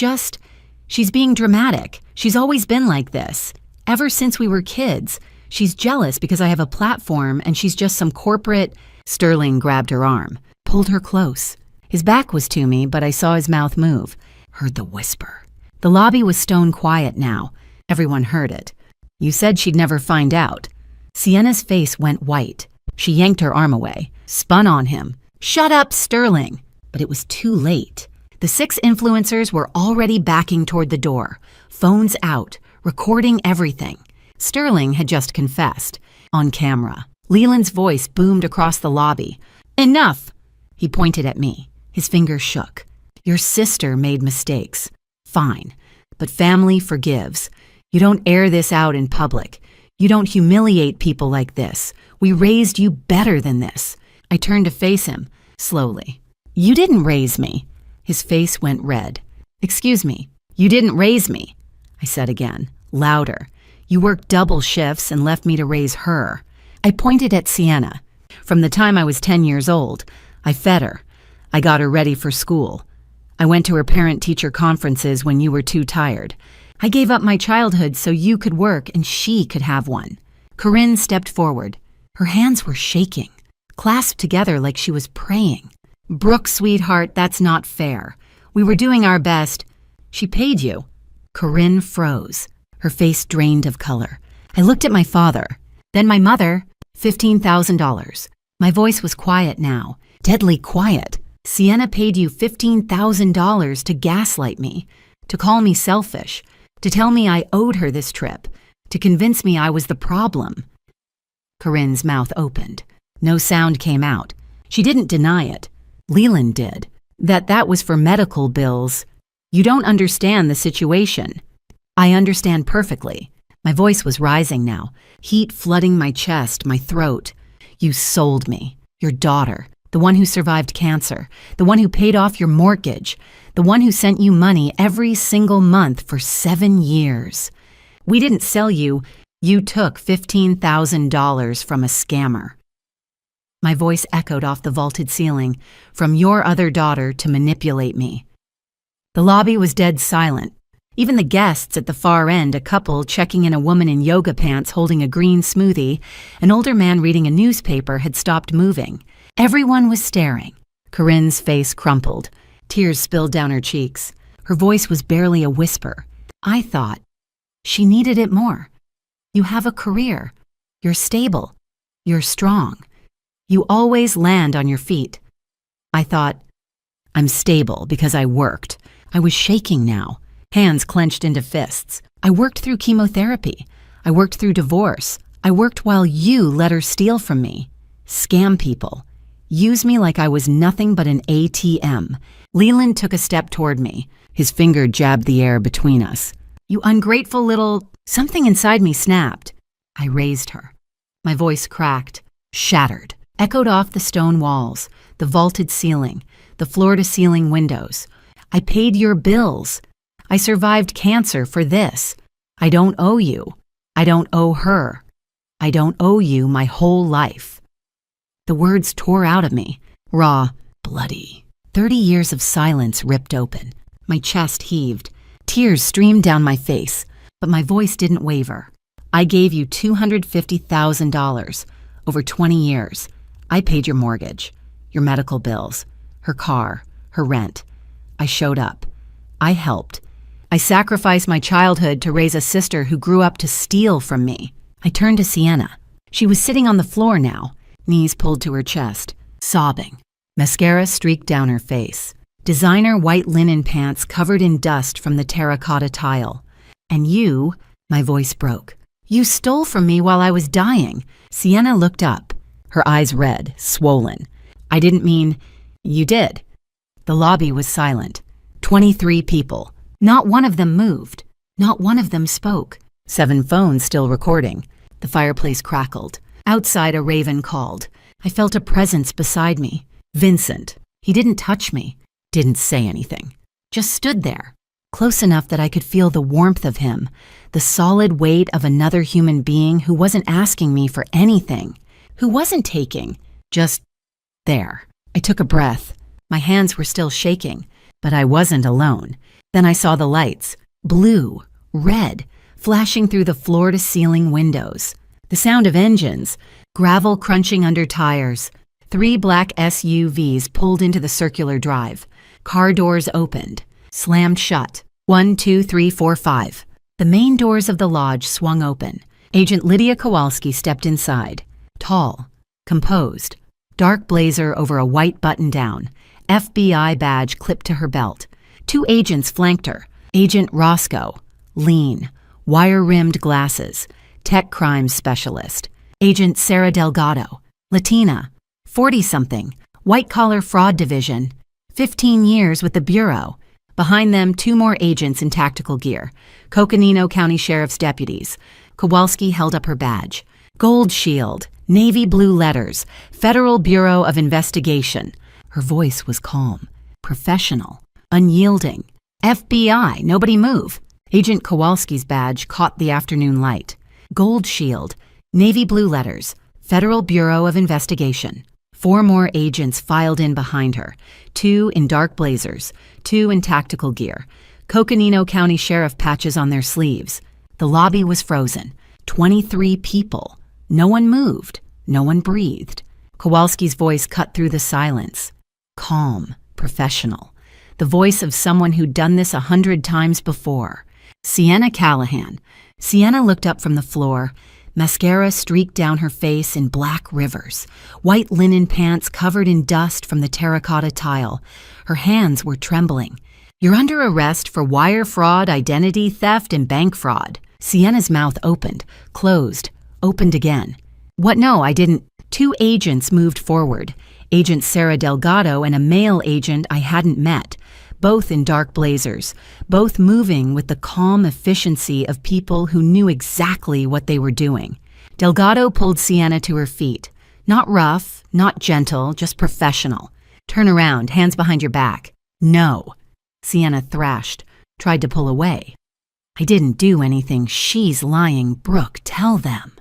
being dramatic. She's always been like this. Ever since we were kids. She's jealous because I have a platform and she's just some corporate... Sterling grabbed her arm, pulled her close. His back was to me, but I saw his mouth move. Heard the whisper. The lobby was stone quiet now. Everyone heard it. You said she'd never find out. Sienna's face went white. She yanked her arm away, spun on him. Shut up, Sterling! But it was too late. The 6 influencers were already backing toward the door, phones out, recording everything. Sterling had just confessed, on camera. Leland's voice boomed across the lobby. Enough! He pointed at me. His fingers shook. Your sister made mistakes. Fine. But family forgives. You don't air this out in public. You don't humiliate people like this. We raised you better than this. I turned to face him, slowly. You didn't raise me. His face went red. Excuse me. You didn't raise me. I said again, louder. You worked double shifts and left me to raise her. I pointed at Sienna. From the time I was 10 years old, I fed her. I got her ready for school. I went to her parent-teacher conferences when you were too tired. I gave up my childhood so you could work and she could have one. Corinne stepped forward. Her hands were shaking, clasped together like she was praying. Brooke, sweetheart, that's not fair. We were doing our best. She paid you. Corinne froze. Her face drained of color. I looked at my father, then my mother. $15,000. My voice was quiet now, deadly quiet. Sienna paid you $15,000 to gaslight me, to call me selfish, to tell me I owed her this trip, to convince me I was the problem. Corinne's mouth opened. No sound came out. She didn't deny it. Leland did. That was for medical bills. You don't understand the situation. I understand perfectly. My voice was rising now, heat flooding my chest, my throat. You sold me. Your daughter, the one who survived cancer, the one who paid off your mortgage, the one who sent you money every single month for 7 years. We didn't sell you. You took $15,000 from a scammer. My voice echoed off the vaulted ceiling, from your other daughter to manipulate me. The lobby was dead silent. Even the guests at the far end, a couple checking in a woman in yoga pants holding a green smoothie, an older man reading a newspaper, had stopped moving. Everyone was staring. Corinne's face crumpled. Tears spilled down her cheeks. Her voice was barely a whisper. I thought, she needed it more. You have a career. You're stable. You're strong. You always land on your feet. I thought, I'm stable because I worked. I was shaking now, hands clenched into fists. I worked through chemotherapy. I worked through divorce. I worked while you let her steal from me. Scam people. Use me like I was nothing but an ATM. Leland took a step toward me. His finger jabbed the air between us. You ungrateful little... Something inside me snapped. I raised her. My voice cracked, shattered, echoed off the stone walls, the vaulted ceiling, the floor-to-ceiling windows. I paid your bills. I survived cancer for this. I don't owe you. I don't owe her. I don't owe you my whole life. The words tore out of me, raw, bloody. 30 years of silence ripped open. My chest heaved. Tears streamed down my face, but my voice didn't waver. I gave you $250,000 over 20 years. I paid your mortgage, your medical bills, her car, her rent. I showed up. I helped. I sacrificed my childhood to raise a sister who grew up to steal from me. I turned to Sienna. She was sitting on the floor now, knees pulled to her chest, sobbing. Mascara streaked down her face. Designer white linen pants covered in dust from the terracotta tile. And you, my voice broke. You stole from me while I was dying. Sienna looked up, her eyes red, swollen. I didn't mean, you did. The lobby was silent. 23 people. Not one of them moved. Not one of them spoke. 7 phones still recording. The fireplace crackled. Outside, a raven called. I felt a presence beside me. Vincent. He didn't touch me. Didn't say anything. Just stood there. Close enough that I could feel the warmth of him, the solid weight of another human being who wasn't asking me for anything, who wasn't taking, just there. I took a breath. My hands were still shaking, but I wasn't alone. Then I saw the lights, blue, red, flashing through the floor-to-ceiling windows. The sound of engines, gravel crunching under tires. 3 black SUVs pulled into the circular drive. Car doors opened, slammed shut. 1, 2, 3, 4, 5. The main doors of the lodge swung open. Agent Lydia Kowalski stepped inside. Tall, composed, dark blazer over a white button-down, FBI badge clipped to her belt. 2 agents flanked her. Agent Roscoe, lean, wire-rimmed glasses, tech crimes specialist. Agent Sarah Delgado, Latina, 40-something, white-collar fraud division, 15 years with the Bureau. Behind them, 2 more agents in tactical gear, Coconino County Sheriff's deputies. Kowalski held up her badge. Gold shield, navy blue letters, Federal Bureau of Investigation. Her voice was calm, professional, unyielding. FBI, nobody move. Agent Kowalski's badge caught the afternoon light. Gold shield, navy blue letters, Federal Bureau of Investigation. 4 more agents filed in behind her, 2 in dark blazers, 2 in tactical gear, Coconino County Sheriff patches on their sleeves. The lobby was frozen. 23 people. No one moved. No one breathed. Kowalski's voice cut through the silence. Calm, professional. The voice of someone who'd done this 100 times before. Sienna Callahan. Sienna looked up from the floor. Mascara streaked down her face in black rivers. White linen pants covered in dust from the terracotta tile. Her hands were trembling. You're under arrest for wire fraud, identity theft, and bank fraud. Sienna's mouth opened, closed, opened again. What? No, I didn't. 2 agents moved forward. Agent Sarah Delgado and a male agent I hadn't met. Both in dark blazers, both moving with the calm efficiency of people who knew exactly what they were doing. Delgado pulled Sienna to her feet. Not rough, not gentle, just professional. Turn around, hands behind your back. No. Sienna thrashed, tried to pull away. I didn't do anything. She's lying. Brooke, tell them.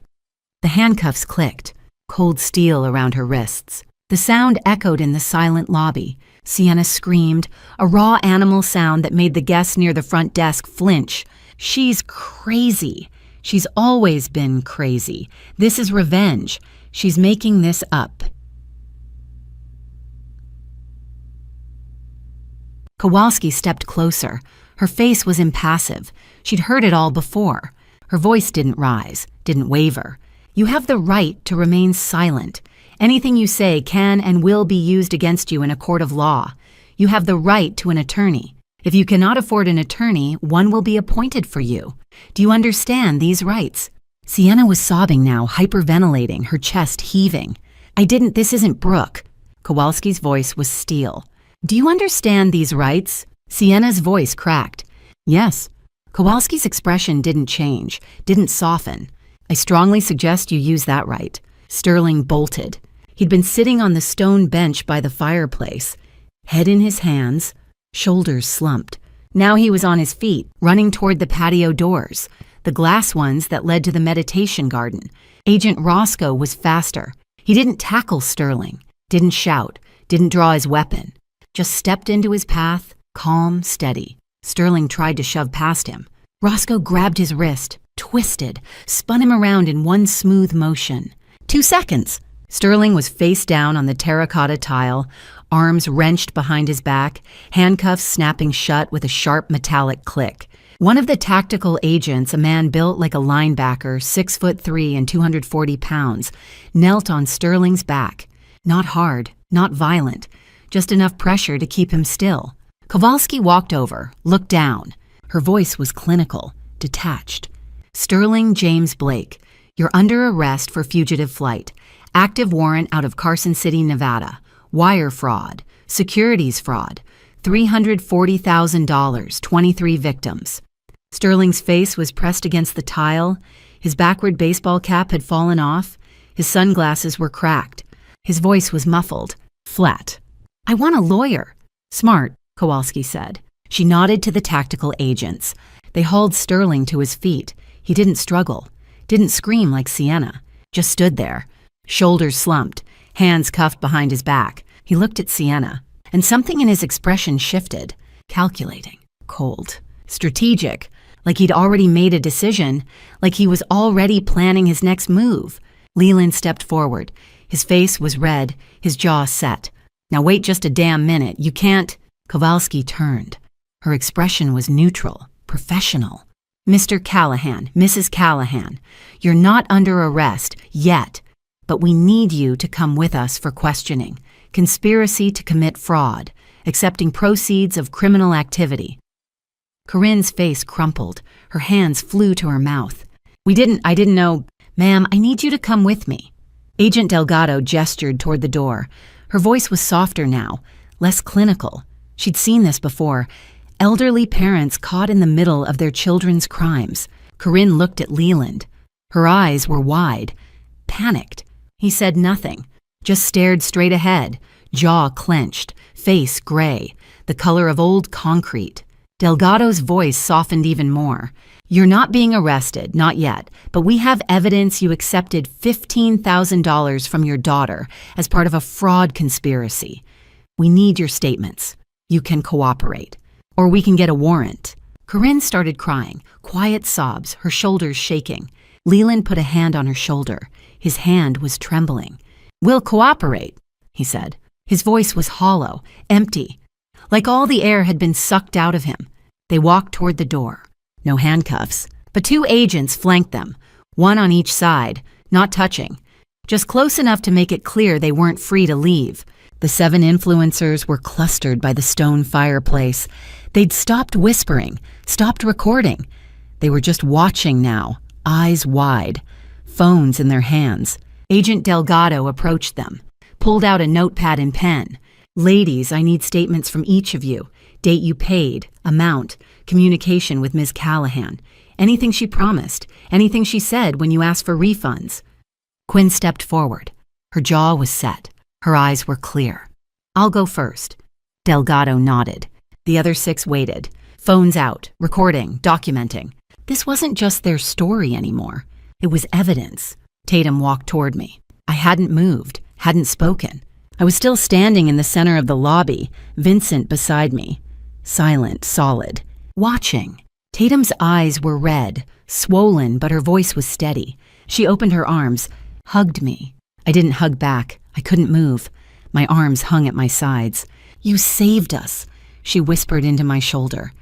The handcuffs clicked, cold steel around her wrists. The sound echoed in the silent lobby. Sienna screamed, a raw animal sound that made the guests near the front desk flinch. She's crazy. She's always been crazy. This is revenge. She's making this up. Kowalski stepped closer. Her face was impassive. She'd heard it all before. Her voice didn't rise, didn't waver. You have the right to remain silent. Anything you say can and will be used against you in a court of law. You have the right to an attorney. If you cannot afford an attorney, one will be appointed for you. Do you understand these rights? Sienna was sobbing now, hyperventilating, her chest heaving. This isn't Brooke. Kowalski's voice was steel. Do you understand these rights? Sienna's voice cracked. Yes. Kowalski's expression didn't change, didn't soften. I strongly suggest you use that right. Sterling bolted. He'd been sitting on the stone bench by the fireplace, head in his hands, shoulders slumped. Now he was on his feet, running toward the patio doors, the glass ones that led to the meditation garden. Agent Roscoe was faster. He didn't tackle Sterling, didn't shout, didn't draw his weapon. Just stepped into his path, calm, steady. Sterling tried to shove past him. Roscoe grabbed his wrist, twisted, spun him around in one smooth motion. 2 seconds. Sterling was face down on the terracotta tile, arms wrenched behind his back, handcuffs snapping shut with a sharp metallic click. One of the tactical agents, a man built like a linebacker, 6'3" and 240 pounds, knelt on Sterling's back. Not hard, not violent, just enough pressure to keep him still. Kowalski walked over, looked down. Her voice was clinical, detached. Sterling James Blake, you're under arrest for fugitive flight. Active warrant out of Carson City, Nevada. Wire fraud. Securities fraud. $340,000, 23 victims. Sterling's face was pressed against the tile. His backward baseball cap had fallen off. His sunglasses were cracked. His voice was muffled, flat. I want a lawyer. Smart, Kowalski said. She nodded to the tactical agents. They hauled Sterling to his feet. He didn't struggle, didn't scream like Sienna, just stood there, shoulders slumped, hands cuffed behind his back. He looked at Sienna, and something in his expression shifted, calculating, cold, strategic, like he'd already made a decision, like he was already planning his next move. Leland stepped forward. His face was red, his jaw set. Now wait just a damn minute, you can't. Kowalski turned. Her expression was neutral, professional. Mr. Callahan, Mrs. Callahan, you're not under arrest yet, but we need you to come with us for questioning. Conspiracy to commit fraud, accepting proceeds of criminal activity. Corinne's face crumpled. Her hands flew to her mouth. I didn't know. Ma'am, I need you to come with me. Agent Delgado gestured toward the door. Her voice was softer now, less clinical. She'd seen this before. Elderly parents caught in the middle of their children's crimes. Corinne looked at Leland. Her eyes were wide, panicked. He said nothing, just stared straight ahead, jaw clenched, face gray, the color of old concrete. Delgado's voice softened even more. You're not being arrested, not yet, but we have evidence you accepted $15,000 from your daughter as part of a fraud conspiracy. We need your statements. You can cooperate. Or we can get a warrant. Corinne started crying, quiet sobs, her shoulders shaking. Leland put a hand on her shoulder. His hand was trembling. We'll cooperate, he said. His voice was hollow, empty, like all the air had been sucked out of him. They walked toward the door. No handcuffs, but 2 agents flanked them, one on each side, not touching, just close enough to make it clear they weren't free to leave. The 7 influencers were clustered by the stone fireplace. They'd stopped whispering, stopped recording. They were just watching now, eyes wide, phones in their hands. Agent Delgado approached them, pulled out a notepad and pen. Ladies, I need statements from each of you. Date you paid, amount, communication with Ms. Callahan, anything she promised, anything she said when you asked for refunds. Quinn stepped forward. Her jaw was set. Her eyes were clear. I'll go first. Delgado nodded. The other 6 waited. Phones out, recording, documenting. This wasn't just their story anymore. It was evidence. Tatum walked toward me. I hadn't moved, hadn't spoken. I was still standing in the center of the lobby, Vincent beside me. Silent, solid. Watching. Tatum's eyes were red, swollen, but her voice was steady. She opened her arms, hugged me. I didn't hug back. I couldn't move. My arms hung at my sides. You saved us, she whispered into my shoulder.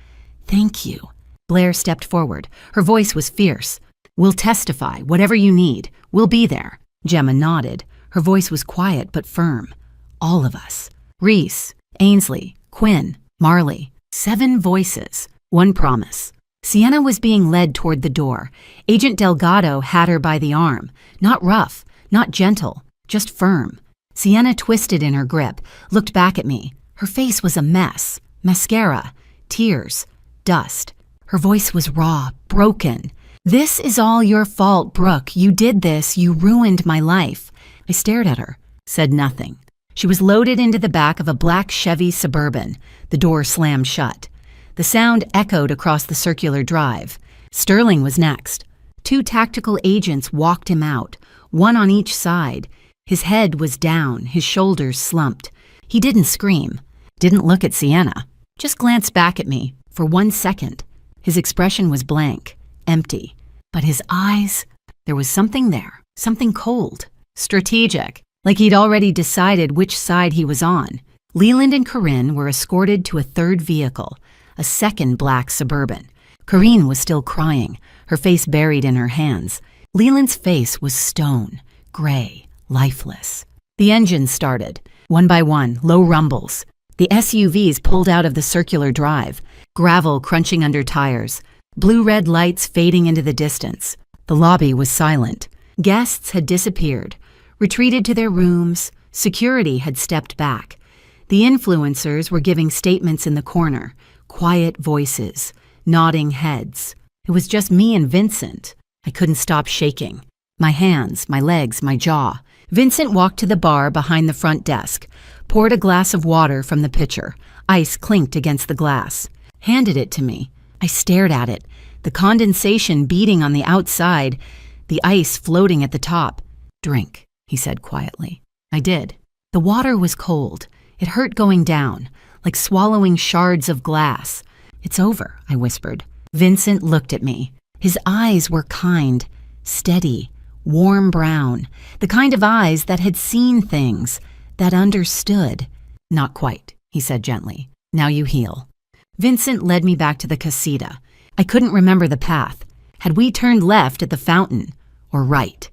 Thank you. Blair stepped forward. Her voice was fierce. We'll testify, whatever you need. We'll be there. Gemma nodded. Her voice was quiet but firm. All of us. Reese, Ainsley, Quinn, Marley. 7 voices. One promise. Sienna was being led toward the door. Agent Delgado had her by the arm. Not rough, not gentle, just firm. Sienna twisted in her grip, looked back at me. Her face was a mess. Mascara, tears, dust. Her voice was raw, broken. "This is all your fault, Brooke. You did this. You ruined my life." I stared at her, said nothing. She was loaded into the back of a black Chevy Suburban. The door slammed shut. The sound echoed across the circular drive. Sterling was next. 2 tactical agents walked him out, one on each side. His head was down, his shoulders slumped. He didn't scream, didn't look at Sienna, just glanced back at me for 1 second. His expression was blank, empty. But his eyes, there was something there, something cold, strategic, like he'd already decided which side he was on. Leland and Corinne were escorted to a 3rd vehicle, a 2nd black Suburban. Corinne was still crying, her face buried in her hands. Leland's face was stone, gray, lifeless. The engines started. One by one, low rumbles. The SUVs pulled out of the circular drive, gravel crunching under tires, blue-red lights fading into the distance. The lobby was silent. Guests had disappeared, retreated to their rooms. Security had stepped back. The influencers were giving statements in the corner, quiet voices, nodding heads. It was just me and Vincent. I couldn't stop shaking. My hands, my legs, my jaw. Vincent walked to the bar behind the front desk, poured a glass of water from the pitcher. Ice clinked against the glass. Handed it to me. I stared at it, the condensation beating on the outside, the ice floating at the top. "Drink," he said quietly. I did. The water was cold. It hurt going down, like swallowing shards of glass. "It's over," I whispered. Vincent looked at me. His eyes were kind, steady, warm brown, the kind of eyes that had seen things, that understood. "Not quite," he said gently. "Now you heal." Vincent led me back to the casita. I couldn't remember the path. Had we turned left at the fountain or right?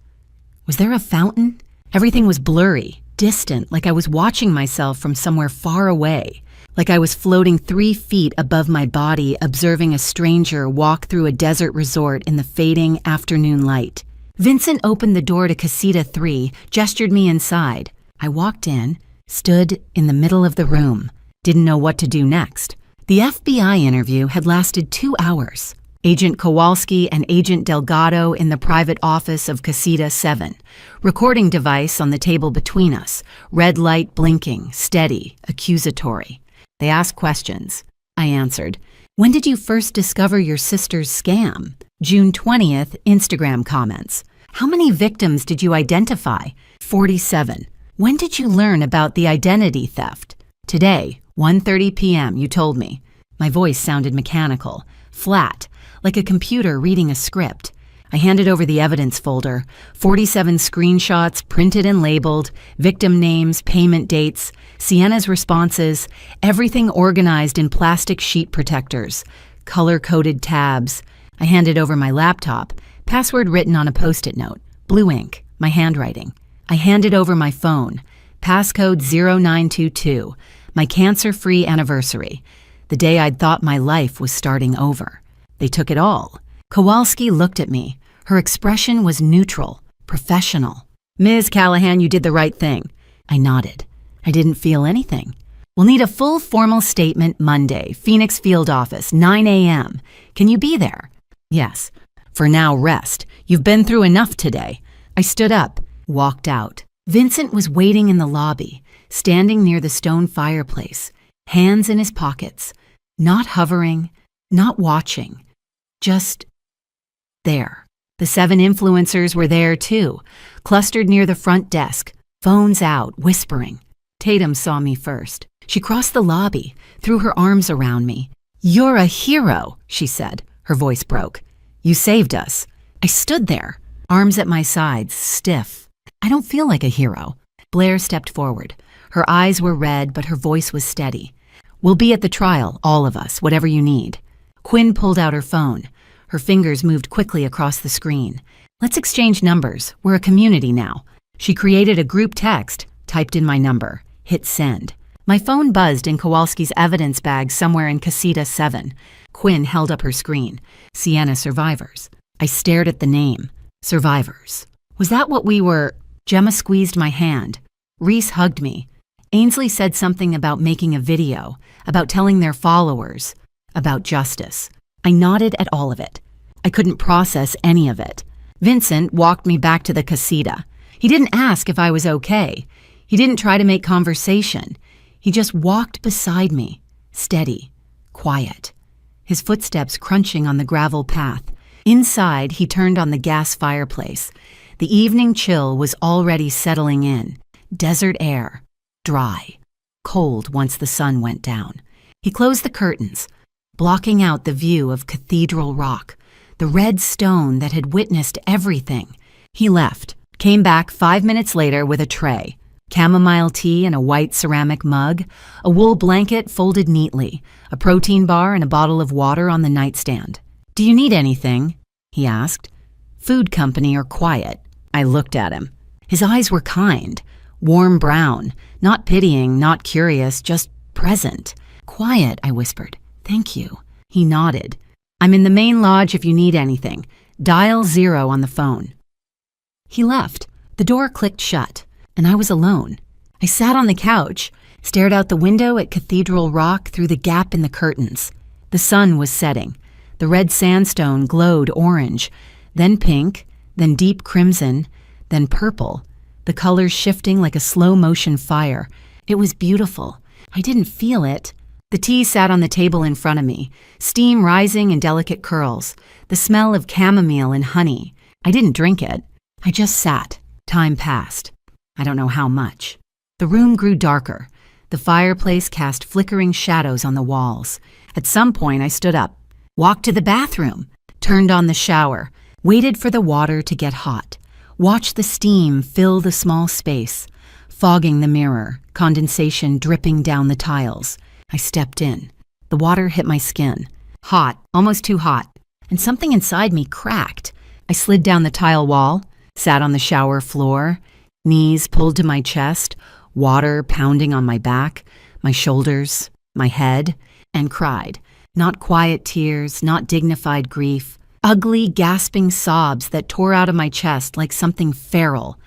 Was there a fountain? Everything was blurry, distant, like I was watching myself from somewhere far away, like I was floating 3 feet above my body, observing a stranger walk through a desert resort in the fading afternoon light. Vincent opened the door to Casita 3, gestured me inside. I walked in, stood in the middle of the room, didn't know what to do next. The FBI interview had lasted 2 hours. Agent Kowalski and Agent Delgado in the private office of Casita 7. Recording device on the table between us. Red light blinking, steady, accusatory. They asked questions. I answered. "When did you first discover your sister's scam?" June 20th, Instagram comments. "How many victims did you identify?" 47. "When did you learn about the identity theft?" "Today, 1:30 p.m., you told me." My voice sounded mechanical, flat, like a computer reading a script. I handed over the evidence folder, 47 screenshots printed and labeled, victim names, payment dates, Sienna's responses, everything organized in plastic sheet protectors, color-coded tabs. I handed over my laptop, password written on a Post-it note, blue ink, my handwriting. I handed over my phone, passcode 0922, my cancer-free anniversary, the day I'd thought my life was starting over. They took it all. Kowalski looked at me. Her expression was neutral, professional. "Ms. Callahan, you did the right thing." I nodded. I didn't feel anything. "We'll need a full formal statement Monday, Phoenix Field Office, 9 a.m. Can you be there?" "Yes." "For now, rest. You've been through enough today." I stood up, walked out. Vincent was waiting in the lobby, standing near the stone fireplace, hands in his pockets, not hovering, not watching. Just there. The 7 influencers were there too, clustered near the front desk, phones out, whispering. Tatum saw me first. She crossed the lobby, threw her arms around me. "You're a hero," she said. Her voice broke. "You saved us." I stood there, arms at my sides, stiff. "I don't feel like a hero." Blair stepped forward. Her eyes were red, but her voice was steady. "We'll be at the trial, all of us, whatever you need." Quinn pulled out her phone. Her fingers moved quickly across the screen. "Let's exchange numbers. We're a community now." She created a group text, typed in my number, hit send. My phone buzzed in Kowalski's evidence bag somewhere in Casita 7. Quinn held up her screen. Sienna Survivors. I stared at the name. Survivors. Was that what we were? Gemma squeezed my hand. Reese hugged me. Ainsley said something about making a video, about telling their followers, about justice. I nodded at all of it. I couldn't process any of it. Vincent walked me back to the casita. He didn't ask if I was okay. He didn't try to make conversation. He just walked beside me, steady, quiet, his footsteps crunching on the gravel path. Inside, he turned on the gas fireplace. The evening chill was already settling in. Desert air, dry, cold once the sun went down. He closed the curtains, blocking out the view of Cathedral Rock, the red stone that had witnessed everything. He left, came back 5 minutes later with a tray, chamomile tea in a white ceramic mug, a wool blanket folded neatly, a protein bar and a bottle of water on the nightstand. "Do you need anything?" he asked. "Food company or quiet?" I looked at him. His eyes were kind, warm brown, not pitying, not curious, just present. "Quiet," I whispered. "Thank you." He nodded. "I'm in the main lodge if you need anything. Dial 0 on the phone." He left. The door clicked shut, and I was alone. I sat on the couch, stared out the window at Cathedral Rock through the gap in the curtains. The sun was setting. The red sandstone glowed orange, then pink, then deep crimson, then purple, the colors shifting like a slow-motion fire. It was beautiful. I didn't feel it. The tea sat on the table in front of me, steam rising in delicate curls, the smell of chamomile and honey. I didn't drink it. I just sat. Time passed. I don't know how much. The room grew darker. The fireplace cast flickering shadows on the walls. At some point, I stood up, walked to the bathroom, turned on the shower, waited for the water to get hot, watched the steam fill the small space, fogging the mirror, condensation dripping down the tiles. I stepped in. The water hit my skin. Hot, almost too hot, and something inside me cracked. I slid down the tile wall, sat on the shower floor, knees pulled to my chest, water pounding on my back, my shoulders, my head, and cried. Not quiet tears, not dignified grief, ugly, gasping sobs that tore out of my chest like something feral,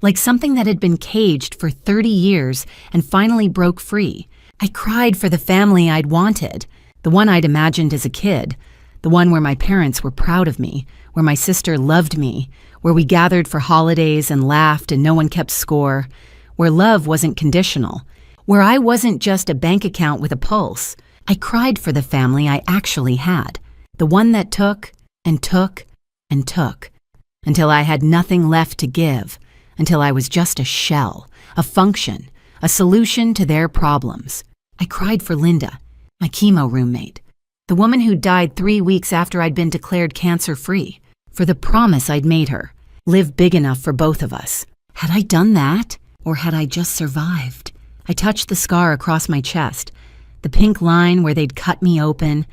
like something that had been caged for 30 years and finally broke free. I cried for the family I'd wanted, the one I'd imagined as a kid, the one where my parents were proud of me, where my sister loved me, where we gathered for holidays and laughed and no one kept score, where love wasn't conditional, where I wasn't just a bank account with a pulse. I cried for the family I actually had, the one that took and took and took, until I had nothing left to give, until I was just a shell, a function, a solution to their problems. I cried for Linda, my chemo roommate, the woman who died 3 weeks after I'd been declared cancer-free, for the promise I'd made her, live big enough for both of us. Had I done that, or had I just survived? I touched the scar across my chest, the pink line where they'd cut me open,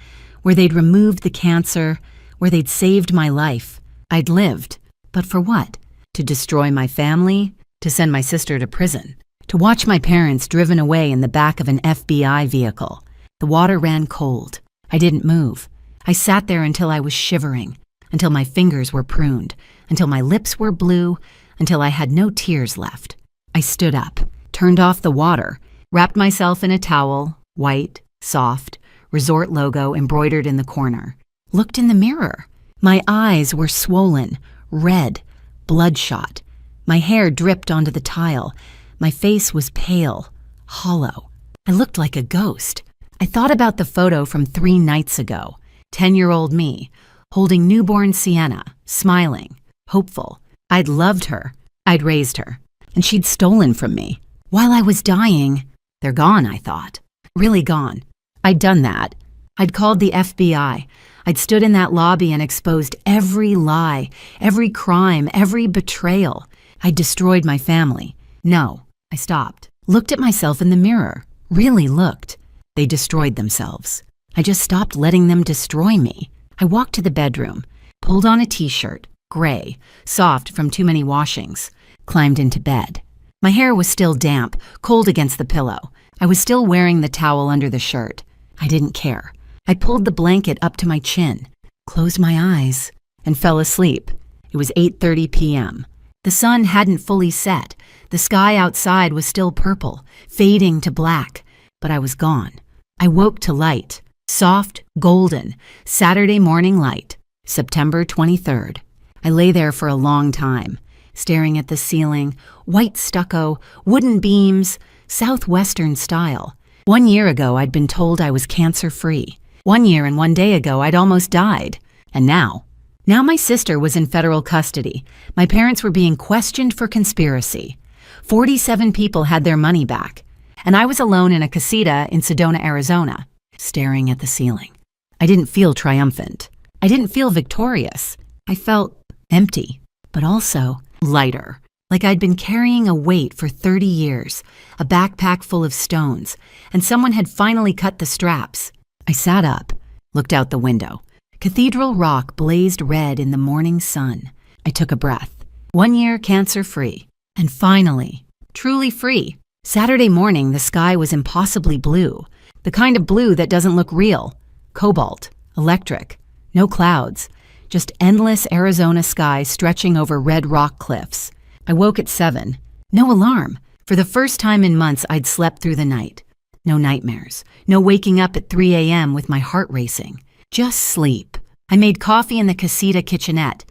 where they'd removed the cancer, where they'd saved my life. I'd lived, but for what? To destroy my family? To send my sister to prison? To watch my parents driven away in the back of an FBI vehicle? The water ran cold. I didn't move. I sat there until I was shivering, until my fingers were pruned, until my lips were blue, until I had no tears left. I stood up, turned off the water, wrapped myself in a towel, white, soft, resort logo embroidered in the corner. Looked in the mirror. My eyes were swollen, red, bloodshot. My hair dripped onto the tile. My face was pale, hollow. I looked like a ghost. I thought about the photo from 3 nights ago. 10-year-old me, holding newborn Sienna, smiling, hopeful. I'd loved her. I'd raised her. And she'd stolen from me. While I was dying, they're gone, I thought. Really gone. I'd done that. I'd called the FBI. I'd stood in that lobby and exposed every lie, every crime, every betrayal. I'd destroyed my family. No, I stopped. Looked at myself in the mirror. Really looked. They destroyed themselves. I just stopped letting them destroy me. I walked to the bedroom, pulled on a t-shirt, gray, soft from too many washings. Climbed into bed. My hair was still damp, cold against the pillow. I was still wearing the towel under the shirt. I didn't care. I pulled the blanket up to my chin, closed my eyes, and fell asleep. It was 8:30 p.m. The sun hadn't fully set. The sky outside was still purple, fading to black, but I was gone. I woke to light, soft, golden, Saturday morning light, September 23rd. I lay there for a long time, staring at the ceiling, white stucco, wooden beams, Southwestern style. 1 year ago, I'd been told I was cancer-free. 1 year and 1 day ago, I'd almost died. And now my sister was in federal custody. My parents were being questioned for conspiracy. 47 people had their money back. And I was alone in a casita in Sedona, Arizona, staring at the ceiling. I didn't feel triumphant. I didn't feel victorious. I felt empty, but also lighter. Like I'd been carrying a weight for 30 years, a backpack full of stones, and someone had finally cut the straps. I sat up, looked out the window. Cathedral Rock blazed red in the morning sun. I took a breath. 1 year cancer-free. And finally, truly free. Saturday morning, the sky was impossibly blue. The kind of blue that doesn't look real. Cobalt. Electric. No clouds. Just endless Arizona sky stretching over red rock cliffs. I woke at 7. No alarm. For the first time in months, I'd slept through the night. No nightmares. No waking up at 3 a.m. with my heart racing. Just sleep. I made coffee in the casita kitchenette,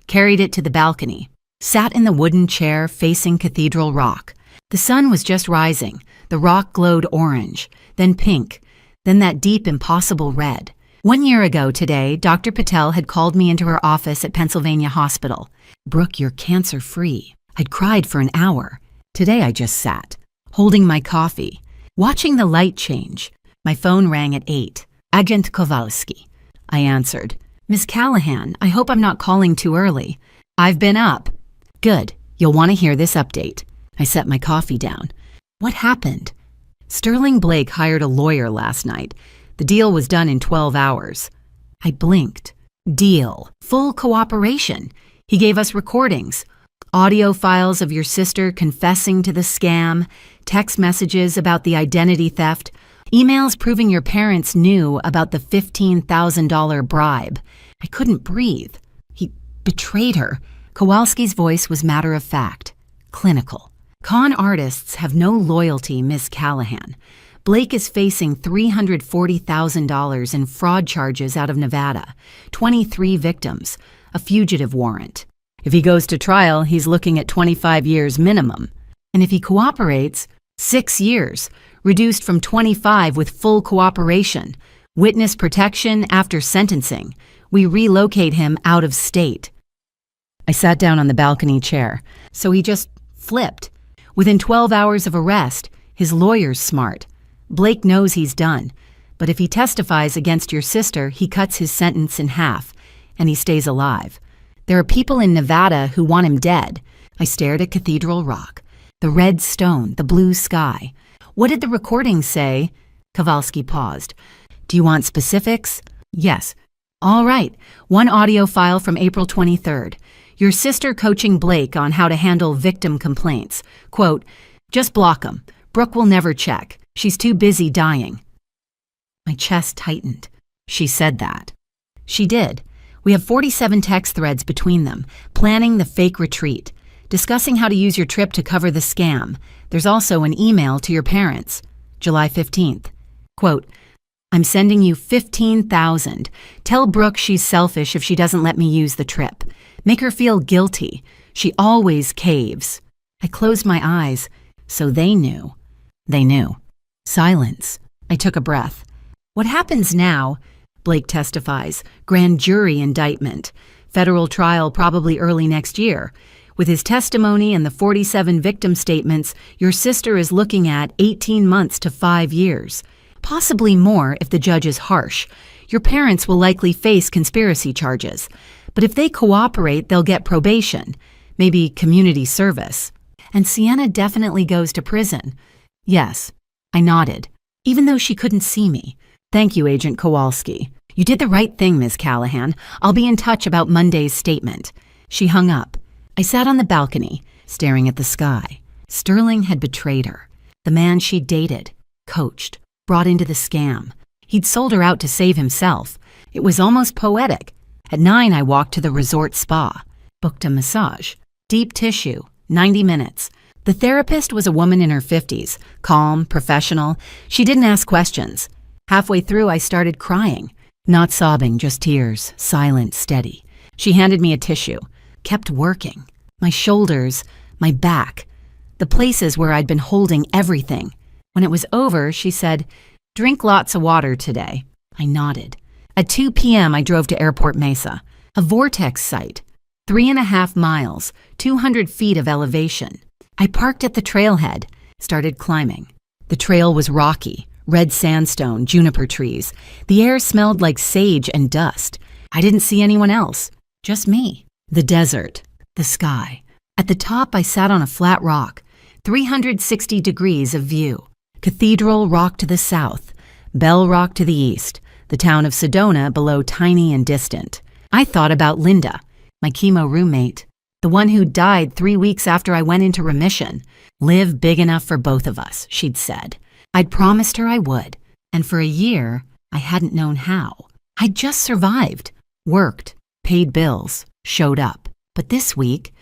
carried it to the balcony, sat in the wooden chair facing Cathedral Rock. The sun was just rising. The rock glowed orange, then pink, then that deep, impossible red. 1 year ago today, Dr. Patel had called me into her office at Pennsylvania Hospital. "Brooke, you're cancer-free." I'd cried for an hour. Today I just sat, holding my coffee, watching the light change. My phone rang at 8. Agent Kowalski. I answered. "Miss Callahan, I hope I'm not calling too early. I've been up." "Good. You'll want to hear this update." I set my coffee down. "What happened?" "Sterling Blake hired a lawyer last night. The deal was done in 12 hours. I blinked. Deal. Full cooperation. He gave us recordings. Audio files of your sister confessing to the scam, text messages about the identity theft, emails proving your parents knew about the $15,000 bribe. I couldn't breathe. He betrayed her. Kowalski's voice was matter-of-fact, clinical. Con artists have no loyalty, Miss Callahan. Blake is facing $340,000 in fraud charges out of Nevada, 23 victims, a fugitive warrant. If he goes to trial, he's looking at 25 years minimum. And if he cooperates, 6 years, reduced from 25 with full cooperation. Witness protection after sentencing. We relocate him out of state. I sat down on the balcony chair, so he just flipped. Within 12 hours of arrest, his lawyer's smart. Blake knows he's done, but if he testifies against your sister, he cuts his sentence in half, and he stays alive. There are people in Nevada who want him dead. I stared at Cathedral Rock, the red stone, the blue sky. What did the recording say? Kowalski paused. Do you want specifics? Yes. All right. One audio file from April 23rd. Your sister coaching Blake on how to handle victim complaints. Quote, "Just block 'em. Brooke will never check. She's too busy dying." My chest tightened. She said that. She did. We have 47 text threads between them, planning the fake retreat, discussing how to use your trip to cover the scam. There's also an email to your parents, July 15th. Quote, "I'm sending you $15,000. Tell Brooke she's selfish if she doesn't let me use the trip. Make her feel guilty. She always caves." I closed my eyes, so they knew. They knew. Silence. I took a breath. What happens now? Blake testifies. Grand jury indictment. Federal trial probably early next year. With his testimony and the 47 victim statements, your sister is looking at 18 months to 5 years. Possibly more if the judge is harsh. Your parents will likely face conspiracy charges. But if they cooperate, they'll get probation. Maybe community service. And Sienna definitely goes to prison. Yes. I nodded, even though she couldn't see me. Thank you, Agent Kowalski. You did the right thing, Ms. Callahan. I'll be in touch about Monday's statement. She hung up. I sat on the balcony, staring at the sky. Sterling had betrayed her. The man she dated, coached, brought into the scam. He'd sold her out to save himself. It was almost poetic. At 9, I walked to the resort spa, booked a massage. Deep tissue, 90 minutes. The therapist was a woman in her 50s, calm, professional. She didn't ask questions. Halfway through, I started crying. Not sobbing, just tears, silent, steady. She handed me a tissue, kept working. My shoulders, my back, the places where I'd been holding everything. When it was over, she said, "Drink lots of water today." I nodded. At 2 p.m., I drove to Airport Mesa, a vortex site, 3.5 miles, 200 feet of elevation. I parked at the trailhead, started climbing. The trail was rocky, red sandstone, juniper trees. The air smelled like sage and dust. I didn't see anyone else, just me. The desert, the sky. At the top, I sat on a flat rock, 360 degrees of view. Cathedral Rock to the south, Bell Rock to the east, the town of Sedona below, tiny and distant. I thought about Linda, my chemo roommate, the one who died 3 weeks after I went into remission. Live big enough for both of us, she'd said. I'd promised her I would, and for a year, I hadn't known how. I'd just survived, worked, paid bills, showed up. But this week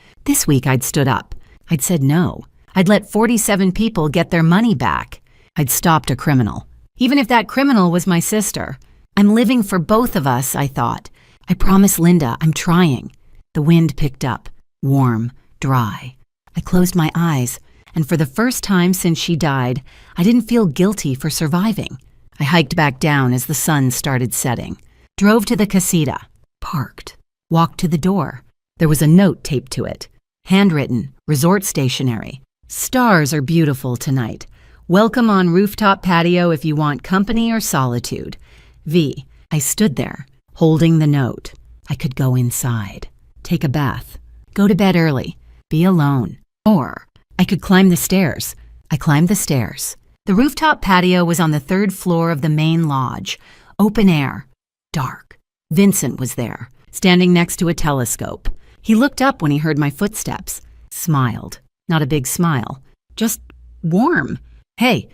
I'd stood up. I'd said no. I'd let 47 people get their money back. I'd stopped a criminal, even if that criminal was my sister. I'm living for both of us, I thought. I promised Linda I'm trying. The wind picked up, warm, dry. I closed my eyes, and for the first time since she died, I didn't feel guilty for surviving. I hiked back down as the sun started setting, drove to the casita, parked, walked to the door. There was a note taped to it, handwritten, resort stationery. "Stars are beautiful tonight. Welcome on rooftop patio if you want company or solitude. V." I stood there, holding the note. I could go inside, take a bath, go to bed early, be alone. Or I could climb the stairs. I climbed the stairs. The rooftop patio was on the 3rd floor of the main lodge, open air, dark. Vincent was there, standing next to a telescope. He looked up when he heard my footsteps, smiled. Not a big smile, just warm. Hey,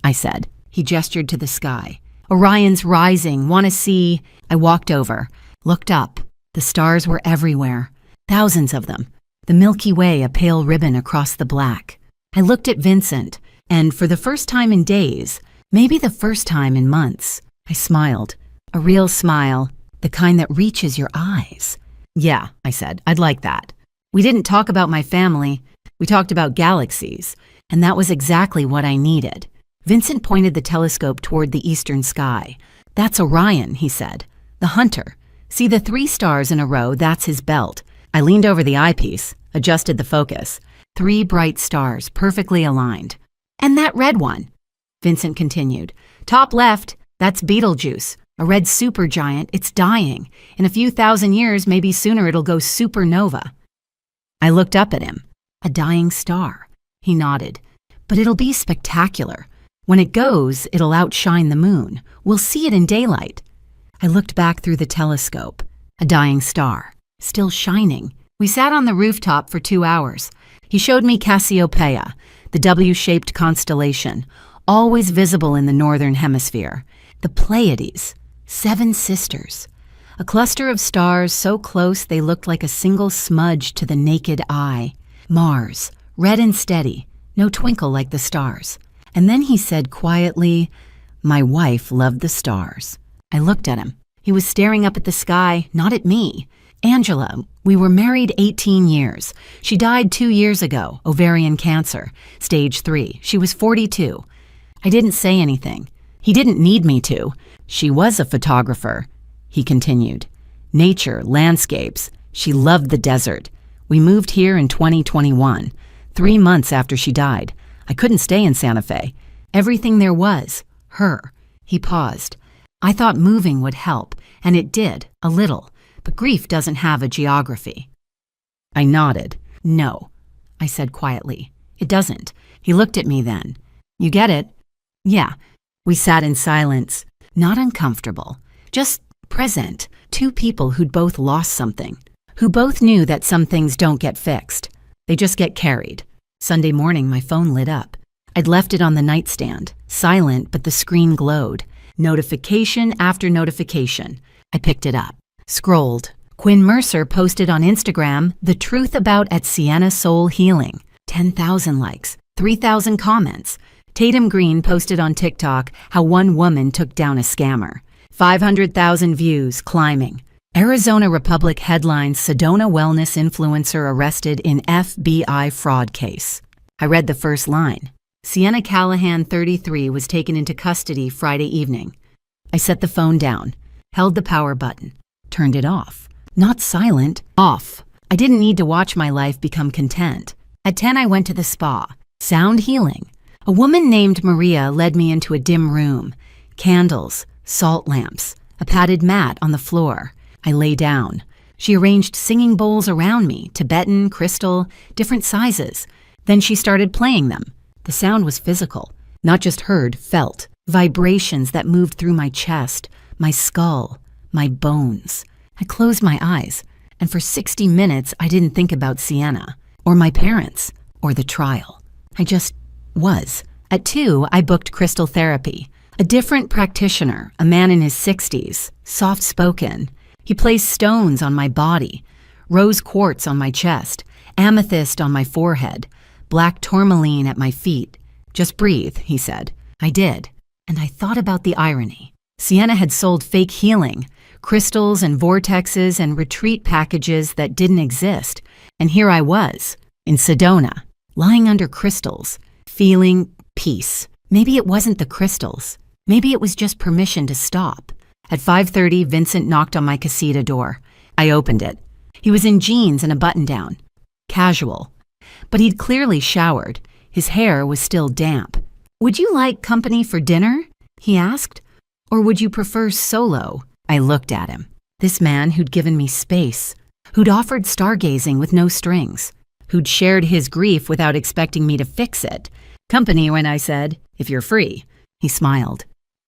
I said. He gestured to the sky. "Orion's rising, want to see?" I walked over, looked up. The stars were everywhere, thousands of them. The Milky Way, a pale ribbon across the black. I looked at Vincent, and for the first time in days, maybe the first time in months, I smiled. A real smile, the kind that reaches your eyes. "Yeah," I said, "I'd like that." We didn't talk about my family. We talked about galaxies, and that was exactly what I needed. Vincent pointed the telescope toward the eastern sky. "That's Orion," he said. "The hunter. See the 3 stars in a row, that's his belt." I leaned over the eyepiece, adjusted the focus. 3 bright stars, perfectly aligned. "And that red one," Vincent continued. "Top left, that's Betelgeuse, a red supergiant. It's dying. In a few thousand years, maybe sooner, it'll go supernova." I looked up at him. "A dying star." He nodded. "But it'll be spectacular. When it goes, it'll outshine the moon. We'll see it in daylight." I looked back through the telescope. A dying star, still shining. We sat on the rooftop for 2 hours. He showed me Cassiopeia, the W-shaped constellation, always visible in the northern hemisphere. The Pleiades, 7 sisters. A cluster of stars so close they looked like a single smudge to the naked eye. Mars, red and steady, no twinkle like the stars. And then he said quietly, "My wife loved the stars." I looked at him. He was staring up at the sky, not at me. "Angela, we were married 18 years. She died 2 years ago, ovarian cancer, stage 3. She was 42. I didn't say anything. He didn't need me to. She was a photographer," he continued. "Nature, landscapes. She loved the desert. We moved here in 2021, 3 months after she died. I couldn't stay in Santa Fe. Everything there was, her." He paused. I thought moving would help, and it did, a little, but grief doesn't have a geography. I nodded. "No," I said quietly. "It doesn't." He looked at me then. "You get it?" "Yeah." We sat in silence, not uncomfortable, just present, 2 people who'd both lost something. who both knew that some things don't get fixed. They just get carried. Sunday morning, my phone lit up. I'd left it on the nightstand, silent, but the screen glowed. Notification after notification. I picked it up, scrolled. Quinn Mercer posted on Instagram the truth about at Sienna Soul Healing. 10,000 likes, 3,000 comments. Tatum Green posted on TikTok how one woman took down a scammer. 500,000 views, climbing. Arizona Republic headlines Sedona wellness influencer arrested in FBI fraud case. I read the first line. Sienna Callahan, 33, was taken into custody Friday evening. I set the phone down, held the power button, turned it off. Not silent, off. I didn't need to watch my life become content. At 10, I went to the spa. Sound healing. A woman named Maria led me into a dim room. Candles, salt lamps, a padded mat on the floor. I lay down. She arranged singing bowls around me, Tibetan, crystal, different sizes. Then she started playing them. The sound was physical, not just heard, felt. Vibrations that moved through my chest, my skull, my bones. I closed my eyes, and for 60 minutes I didn't think about Sienna, or my parents, or the trial. I just was. At 2, I booked crystal therapy. A different practitioner, a man in his 60s, soft-spoken. He placed stones on my body, rose quartz on my chest, amethyst on my forehead, black tourmaline at my feet. Just breathe, he said. I did. And I thought about the irony. Sienna had sold fake healing, crystals and vortexes and retreat packages that didn't exist. And here I was, in Sedona, lying under crystals, feeling peace. Maybe it wasn't the crystals. Maybe it was just permission to stop. At 5:30, Vincent knocked on my casita door. I opened it. He was in jeans and a button-down. Casual. But he'd clearly showered. His hair was still damp. "Would you like company for dinner?" he asked. "Or would you prefer solo?" I looked at him. This man who'd given me space, who'd offered stargazing with no strings, who'd shared his grief without expecting me to fix it. Company when I said, "If you're free." He smiled.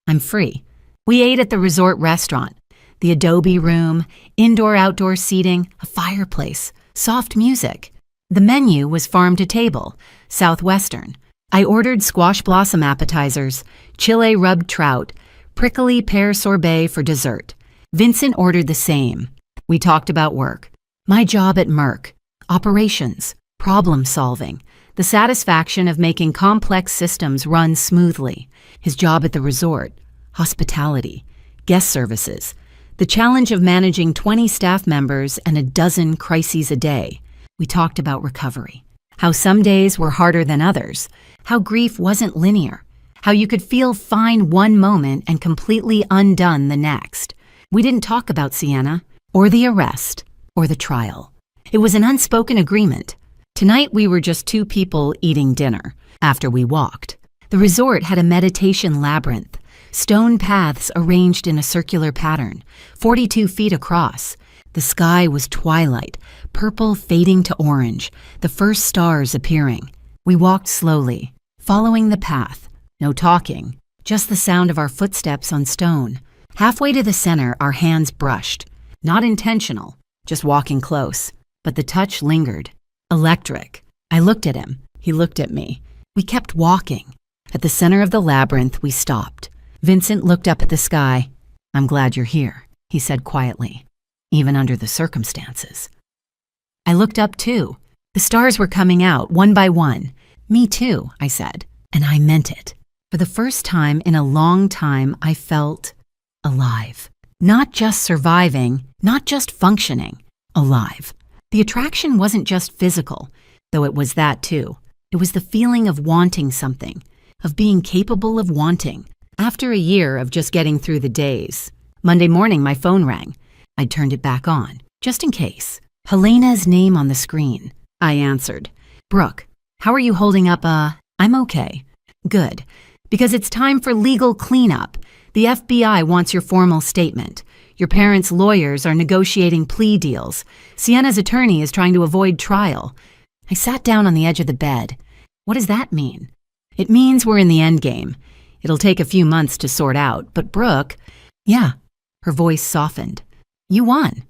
"I'm free." We ate at the resort restaurant. The adobe room, indoor-outdoor seating, a fireplace, soft music. The menu was farm to table, Southwestern. I ordered squash blossom appetizers, Chile rubbed trout, prickly pear sorbet for dessert. Vincent ordered the same. We talked about work. My job at Merck, operations, problem solving, the satisfaction of making complex systems run smoothly. His job at the resort, hospitality, guest services, the challenge of managing 20 staff members and a dozen crises a day. We talked about recovery, how some days were harder than others, how grief wasn't linear, how you could feel fine one moment and completely undone the next. We didn't talk about Sienna, or the arrest, or the trial. It was an unspoken agreement. Tonight we were just 2 people eating dinner, after we walked. The resort had a meditation labyrinth, stone paths arranged in a circular pattern, 42 feet across. The sky was twilight, purple fading to orange, the first stars appearing. We walked slowly, following the path. No talking, just the sound of our footsteps on stone. Halfway to the center, our hands brushed. Not intentional, just walking close. But the touch lingered. Electric. I looked at him. He looked at me. We kept walking. At the center of the labyrinth, we stopped. Vincent looked up at the sky. "I'm glad you're here," he said quietly, "even under the circumstances." I looked up too. The stars were coming out, one by one. "Me too," I said, and I meant it. For the first time in a long time, I felt alive. Not just surviving, not just functioning, alive. The attraction wasn't just physical, though it was that too. It was the feeling of wanting something, of being capable of wanting. After a year of just getting through the days, Monday morning my phone rang. I turned it back on, just in case. Helena's name on the screen. I answered. "Brooke, how are you holding up? I'm okay." "Good, because it's time for legal cleanup. The FBI wants your formal statement. Your parents' lawyers are negotiating plea deals. Sienna's attorney is trying to avoid trial." I sat down on the edge of the bed. What does that mean? It means we're in the end game. It'll take a few months to sort out, but Brooke, yeah, her voice softened. You won.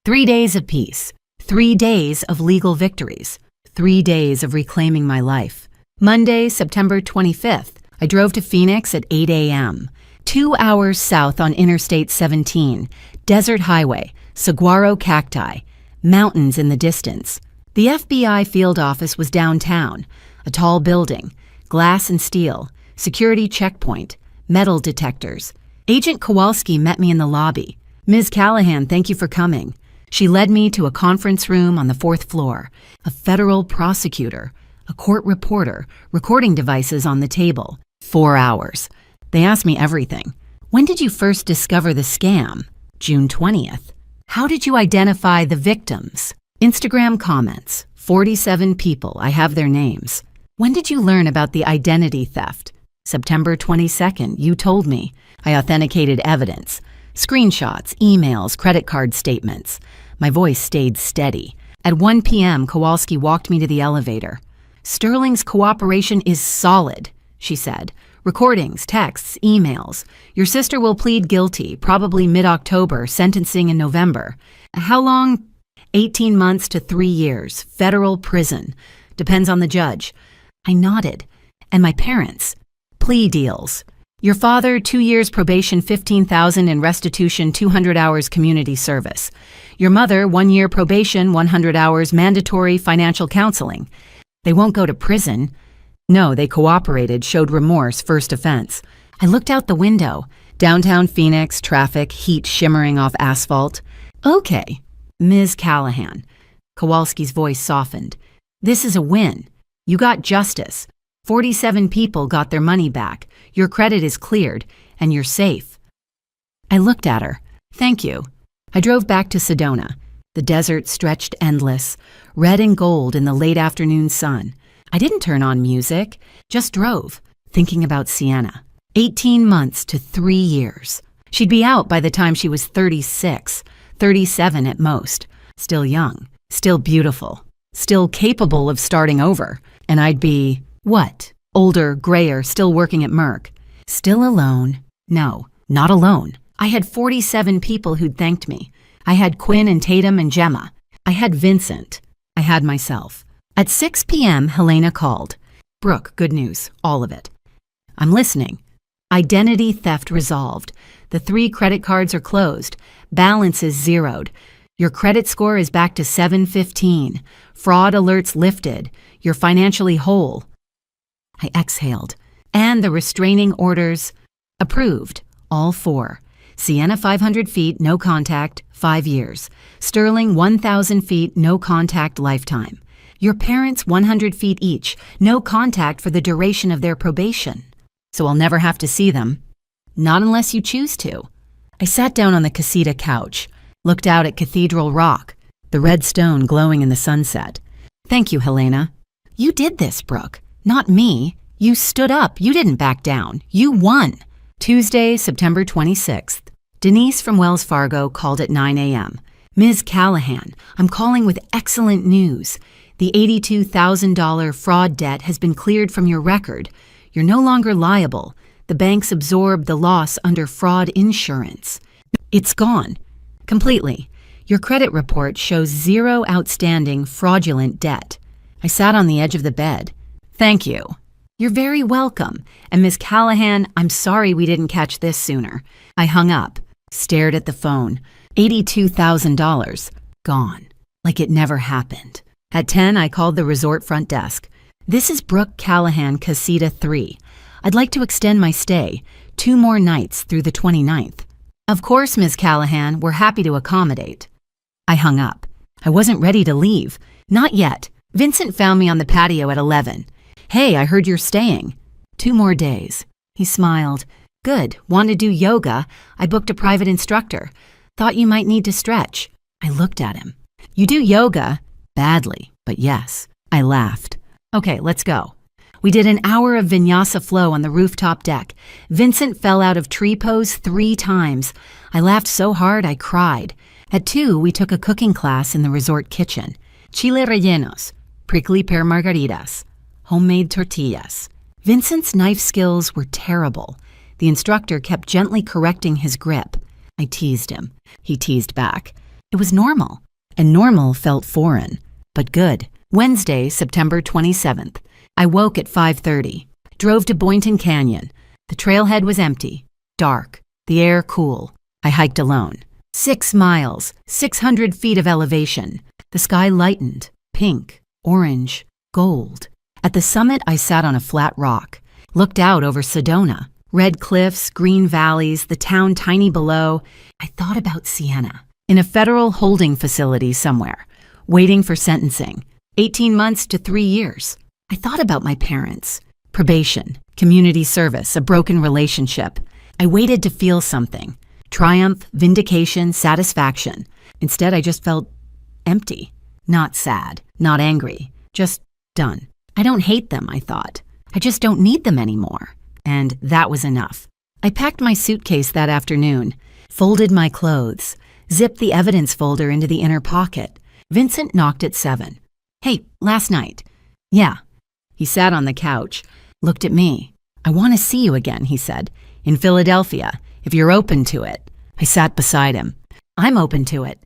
3 days of peace. 3 days of legal victories. 3 days of reclaiming my life. Monday, September 25th, I drove to Phoenix at 8 a.m. 2 hours south on Interstate 17, desert highway, saguaro cacti, mountains in the distance. The FBI field office was downtown, a tall building, glass and steel, security checkpoint, metal detectors. Agent Kowalski met me in the lobby. "Ms. Callahan, thank you for coming." She led me to a conference room on the 4th floor, a federal prosecutor, a court reporter, recording devices on the table. 4 hours. They asked me everything. "When did you first discover the scam?" "June 20th. "How did you identify the victims?" "Instagram comments. 47 people. I have their names." "When did you learn about the identity theft?" "September 22nd. You told me." I authenticated evidence. Screenshots, emails, credit card statements. My voice stayed steady. At 1 p.m., Kowalski walked me to the elevator. "Sterling's cooperation is solid," she said. "Recordings, texts, emails. Your sister will plead guilty, probably mid-October, sentencing in November. How long? 18 months to 3 years. Federal prison. Depends on the judge." I nodded. "And my parents?" "Plea deals. Your father, 2 years probation, 15,000 in restitution, 200 hours community service. Your mother, 1 year probation, 100 hours mandatory financial counseling. They won't go to prison." "No, they cooperated, showed remorse, first offense." I looked out the window. Downtown Phoenix, traffic, heat shimmering off asphalt. "Okay, Ms. Callahan." Kowalski's voice softened. "This is a win. You got justice. 47 people got their money back. Your credit is cleared, and you're safe." I looked at her. "Thank you." I drove back to Sedona. The desert stretched endless, red and gold in the late afternoon sun. I didn't turn on music, just drove, thinking about Sienna. 18 months to 3 years. She'd be out by the time she was 36, 37 at most. Still young, still beautiful, still capable of starting over. And I'd be, what? Older, grayer, still working at Merck. Still alone. No, not alone. I had 47 people who'd thanked me. I had Quinn and Tatum and Gemma. I had Vincent. I had myself. At 6 p.m., Helena called. "Brooke, good news, all of it." "I'm listening." "Identity theft resolved. The 3 credit cards are closed. Balance is zeroed. Your credit score is back to 715. Fraud alerts lifted. You're financially whole." I exhaled. "And the restraining orders approved. All 4. Sienna 500 feet, no contact, 5 years. Sterling 1,000 feet, no contact, lifetime. Your parents 100 feet each, no contact for the duration of their probation. So I'll never have to see them." "Not unless you choose to." I sat down on the casita couch, looked out at Cathedral Rock, the red stone glowing in the sunset. "Thank you, Helena." "You did this, Brooke. Not me. You stood up. You didn't back down. You won." Tuesday, September 26th. Denise from Wells Fargo called at 9 a.m. "Ms. Callahan, I'm calling with excellent news. The $82,000 fraud debt has been cleared from your record. You're no longer liable. The banks absorbed the loss under fraud insurance. It's gone. Completely. Your credit report shows 0 outstanding fraudulent debt." I sat on the edge of the bed. "Thank you." "You're very welcome. And Ms. Callahan, I'm sorry we didn't catch this sooner." I hung up, stared at the phone. $82,000. Gone. Like it never happened. At 10, I called the resort front desk. "This is Brooke Callahan, Casita 3. I'd like to extend my stay, 2 more nights through the 29th. "Of course, Ms. Callahan, we're happy to accommodate." I hung up. I wasn't ready to leave. Not yet. Vincent found me on the patio at 11. "Hey, I heard you're staying." 2 more days. He smiled. "Good. Want to do yoga? I booked a private instructor. Thought you might need to stretch." I looked at him. "You do yoga?" "Badly, but yes." I laughed. "Okay, let's go." We did an hour of vinyasa flow on the rooftop deck. Vincent fell out of tree pose 3 times. I laughed so hard I cried. At 2, we took a cooking class in the resort kitchen. Chile rellenos, prickly pear margaritas, homemade tortillas. Vincent's knife skills were terrible. The instructor kept gently correcting his grip. I teased him. He teased back. It was normal. and normal felt foreign, but good. Wednesday, September 27th. I woke at 5:30, drove to Boynton Canyon. The trailhead was empty, dark, the air cool. I hiked alone. 6 miles, 600 feet of elevation. The sky lightened, pink, orange, gold. At the summit, I sat on a flat rock, looked out over Sedona. Red cliffs, green valleys, the town tiny below. I thought about Sienna, in a federal holding facility somewhere, waiting for sentencing, 18 months to 3 years. I thought about my parents, probation, community service, a broken relationship. I waited to feel something, triumph, vindication, satisfaction. Instead, I just felt empty, not sad, not angry, just done. I don't hate them, I thought. I just don't need them anymore. And that was enough. I packed my suitcase that afternoon, folded my clothes, zipped the evidence folder into the inner pocket. Vincent knocked at 7. "Hey, last night." "Yeah." He sat on the couch, looked at me. "I want to see you again," he said. "In Philadelphia, if you're open to it." I sat beside him. "I'm open to it."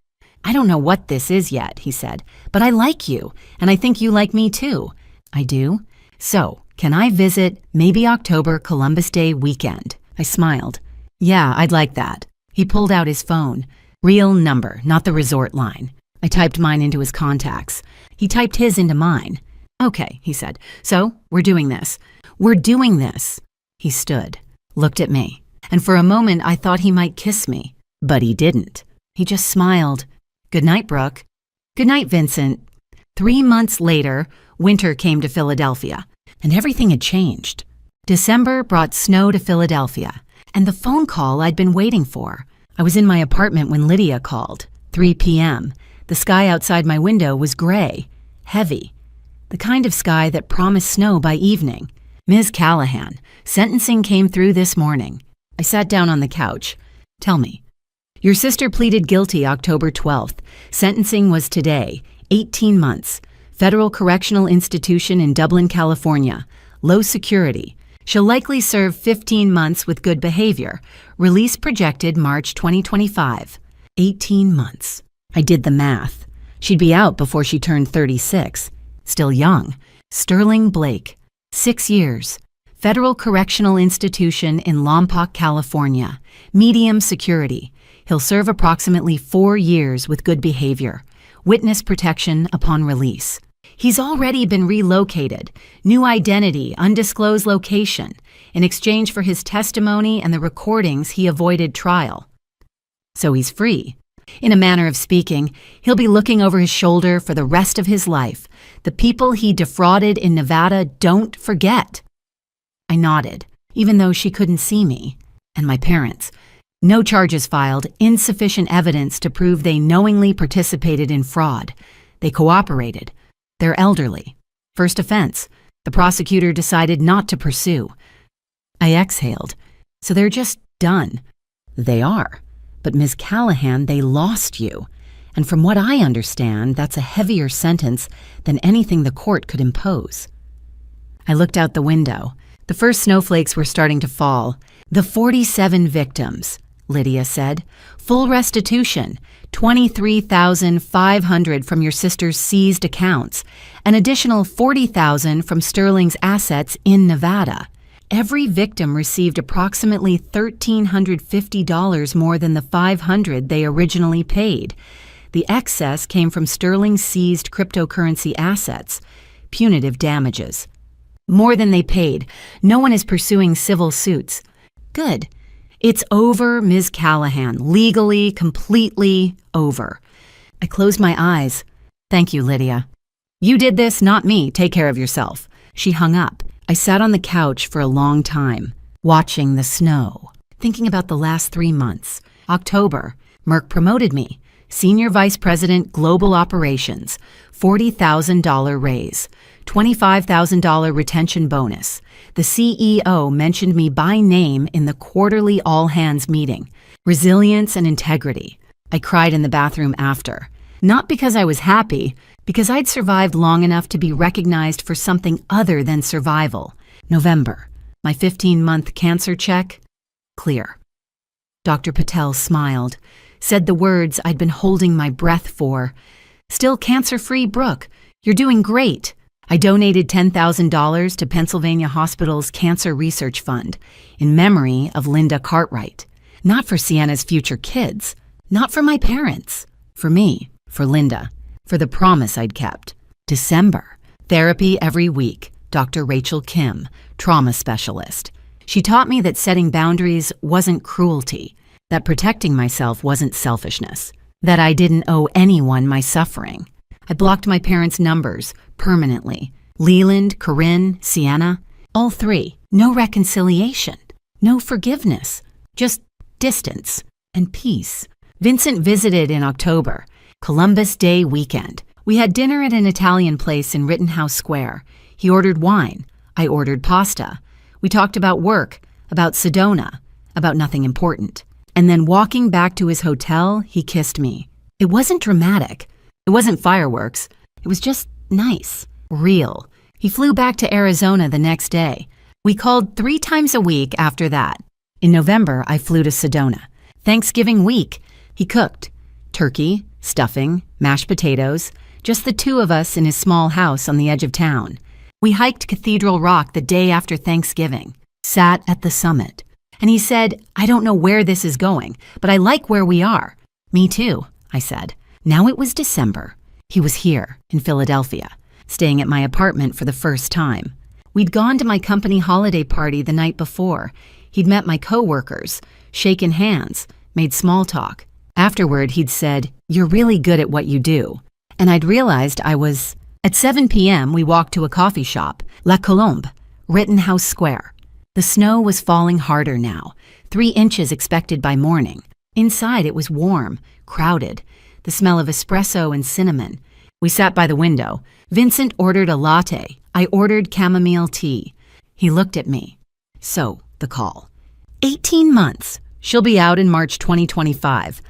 "I don't know what this is yet," he said, "but I like you, and I think you like me too." "I do? So, can I visit maybe October Columbus Day weekend?" I smiled. "Yeah, I'd like that." He pulled out his phone. Real number, not the resort line. I typed mine into his contacts. He typed his into mine. "Okay," he said. "So, we're doing this." "We're doing this." He stood, looked at me, and for a moment I thought he might kiss me, but he didn't. He just smiled. "Good night, Brooke." "Good night, Vincent." 3 months later, winter came to Philadelphia, and everything had changed. December brought snow to Philadelphia, and the phone call I'd been waiting for. I was in my apartment when Lydia called, 3 p.m. The sky outside my window was gray, heavy, the kind of sky that promised snow by evening. "Ms. Callahan, sentencing came through this morning." I sat down on the couch. "Tell me." "Your sister pleaded guilty October 12th. Sentencing was today, 18 months. Federal Correctional Institution in Dublin, California. Low security. She'll likely serve 15 months with good behavior. Release projected March 2025. 18 months. I did the math. She'd be out before she turned 36. Still young. Sterling Blake. 6 years. Federal Correctional Institution in Lompoc, California. Medium security. He'll serve approximately 4 years with good behavior. Witness protection upon release. He's already been relocated. New identity, undisclosed location, in exchange for his testimony and the recordings he avoided trial. So he's free. In a manner of speaking, he'll be looking over his shoulder for the rest of his life. The people he defrauded in Nevada don't forget. I nodded, even though she couldn't see me. And my parents. No charges filed, insufficient evidence to prove they knowingly participated in fraud. They cooperated. They're elderly. First offense. The prosecutor decided not to pursue. I exhaled. So they're just done. They are. But Ms. Callahan, they lost you. And from what I understand, that's a heavier sentence than anything the court could impose. I looked out the window. The first snowflakes were starting to fall. "The 47 victims," Lydia said. "Full restitution, $23,500 from your sister's seized accounts, an additional $40,000 from Sterling's assets in Nevada. Every victim received approximately $1,350 more than the $500 they originally paid. The excess came from Sterling's seized cryptocurrency assets, punitive damages. More than they paid. No one is pursuing civil suits. Good. It's over, Ms. Callahan. Legally, completely over." I closed my eyes. "Thank you, Lydia." "You did this, not me. Take care of yourself." She hung up. I sat on the couch for a long time, watching the snow, thinking about the last 3 months. October, Merck promoted me. Senior Vice President, Global Operations, $40,000 raise, $25,000 retention bonus. The CEO mentioned me by name in the quarterly all-hands meeting. Resilience and integrity. I cried in the bathroom after. Not because I was happy, because I'd survived long enough to be recognized for something other than survival. November, my 15-month cancer check, clear. Dr. Patel smiled. said the words I'd been holding my breath for. "Still cancer-free, Brooke. You're doing great." I donated $10,000 to Pennsylvania Hospital's Cancer Research Fund in memory of Linda Cartwright. Not for Sienna's future kids, not for my parents, for me, for Linda, for the promise I'd kept. December, therapy every week, Dr. Rachel Kim, trauma specialist. She taught me that setting boundaries wasn't cruelty, that protecting myself wasn't selfishness, that I didn't owe anyone my suffering. I blocked my parents' numbers permanently. Leland, Corinne, Sienna, all three. No reconciliation, no forgiveness, just distance and peace. Vincent visited in October, Columbus Day weekend. We had dinner at an Italian place in Rittenhouse Square. He ordered wine. I ordered pasta. We talked about work, about Sedona, about nothing important. And then walking back to his hotel, he kissed me. It wasn't dramatic. It wasn't fireworks. It was just nice, real. He flew back to Arizona the next day. We called 3 times a week after that. In November, I flew to Sedona. Thanksgiving week, he cooked. Turkey, stuffing, mashed potatoes, just the 2 of us in his small house on the edge of town. We hiked Cathedral Rock the day after Thanksgiving, sat at the summit. And he said, "I don't know where this is going, but I like where we are." "Me too," I said. Now it was December. He was here, in Philadelphia, staying at my apartment for the first time. We'd gone to my company holiday party the night before. He'd met my coworkers, shaken hands, made small talk. Afterward, he'd said, "You're really good at what you do." And I'd realized I was. At 7 p.m., we walked to a coffee shop, La Colombe, Rittenhouse Square. The snow was falling harder now, 3 inches expected by morning. Inside, it was warm, crowded, the smell of espresso and cinnamon. We sat by the window. Vincent ordered a latte. I ordered chamomile tea. He looked at me. So, the call. 18 months. She'll be out in March 2025.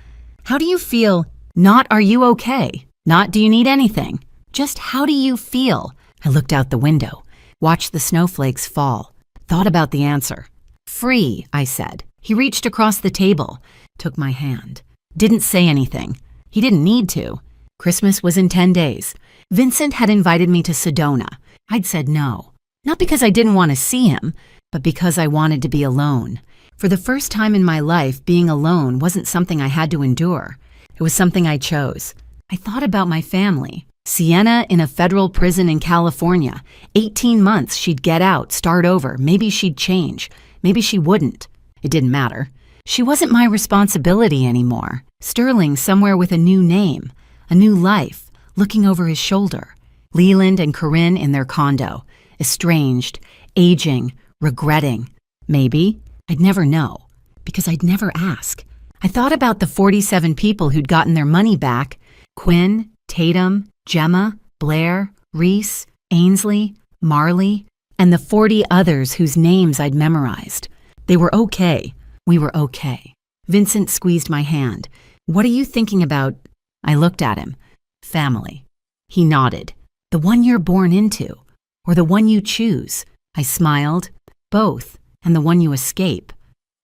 How do you feel? Not "Are you okay?" Not "Do you need anything?" Just "How do you feel?" I looked out the window, watched the snowflakes fall, thought about the answer. "Free," I said. He reached across the table, took my hand. Didn't say anything. He didn't need to. Christmas was in 10 days. Vincent had invited me to Sedona. I'd said no. Not because I didn't want to see him, but because I wanted to be alone. For the first time in my life, being alone wasn't something I had to endure. It was something I chose. I thought about my family. Sienna in a federal prison in California. 18 months she'd get out, start over. Maybe she'd change. Maybe she wouldn't. It didn't matter. She wasn't my responsibility anymore. Sterling somewhere with a new name, a new life, looking over his shoulder. Leland and Corinne in their condo, estranged, aging, regretting. Maybe. I'd never know, because I'd never ask. I thought about the 47 people who'd gotten their money back. Quinn, Tatum, Gemma, Blair, Reese, Ainsley, Marley, and the 40 others whose names I'd memorized. They were okay. We were okay. Vincent squeezed my hand. "What are you thinking about?" I looked at him. "Family." He nodded. "The one you're born into, or the one you choose?" I smiled. "Both, and the one you escape."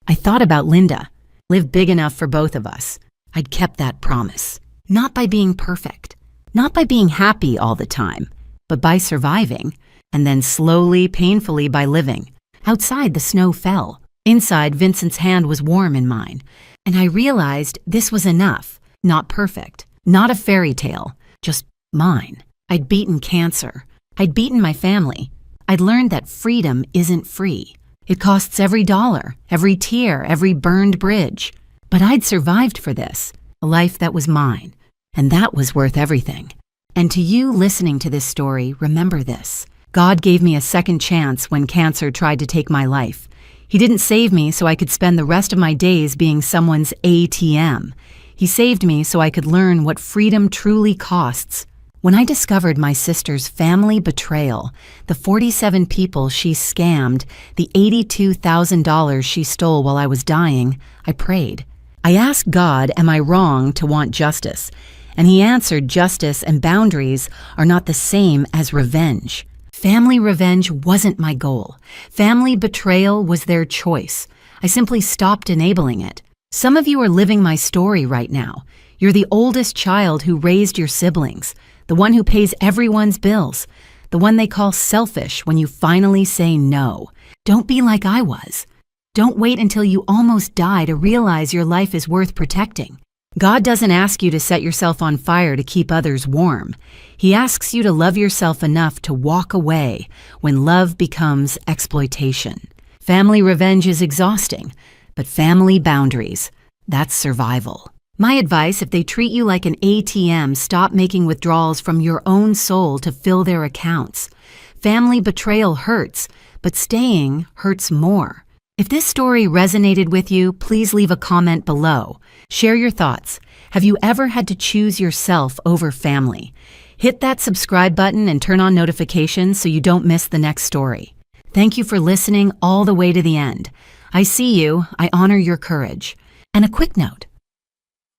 I thought about Linda. Live big enough for both of us. I'd kept that promise. Not by being perfect. Not by being happy all the time, but by surviving, and then slowly, painfully by living. Outside, the snow fell. Inside, Vincent's hand was warm in mine, and I realized this was enough. Not perfect, not a fairy tale, just mine. I'd beaten cancer. I'd beaten my family. I'd learned that freedom isn't free. It costs every dollar, every tear, every burned bridge. But I'd survived for this, a life that was mine, and that was worth everything. And to you listening to this story, remember this. God gave me a second chance when cancer tried to take my life. He didn't save me so I could spend the rest of my days being someone's ATM. He saved me so I could learn what freedom truly costs. When I discovered my sister's family betrayal, the 47 people she scammed, the $82,000 she stole while I was dying, I prayed. I asked God, am I wrong to want justice? And he answered, justice and boundaries are not the same as revenge. Family revenge wasn't my goal. Family betrayal was their choice. I simply stopped enabling it. Some of you are living my story right now. You're the oldest child who raised your siblings, the one who pays everyone's bills, the one they call selfish when you finally say no. Don't be like I was. Don't wait until you almost die to realize your life is worth protecting. God doesn't ask you to set yourself on fire to keep others warm. He asks you to love yourself enough to walk away when love becomes exploitation. Family revenge is exhausting, but family boundaries, that's survival. My advice, if they treat you like an ATM, stop making withdrawals from your own soul to fill their accounts. Family betrayal hurts, but staying hurts more. If this story resonated with you, please leave a comment below. Share your thoughts. Have you ever had to choose yourself over family? Hit that subscribe button and turn on notifications so you don't miss the next story. Thank you for listening all the way to the end. I see you. I honor your courage. And a quick note.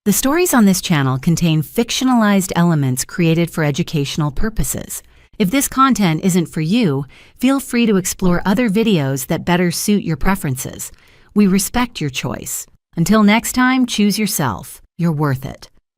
The stories on this channel contain fictionalized elements created for educational purposes. If this content isn't for you, feel free to explore other videos that better suit your preferences. We respect your choice. Until next time, choose yourself. You're worth it.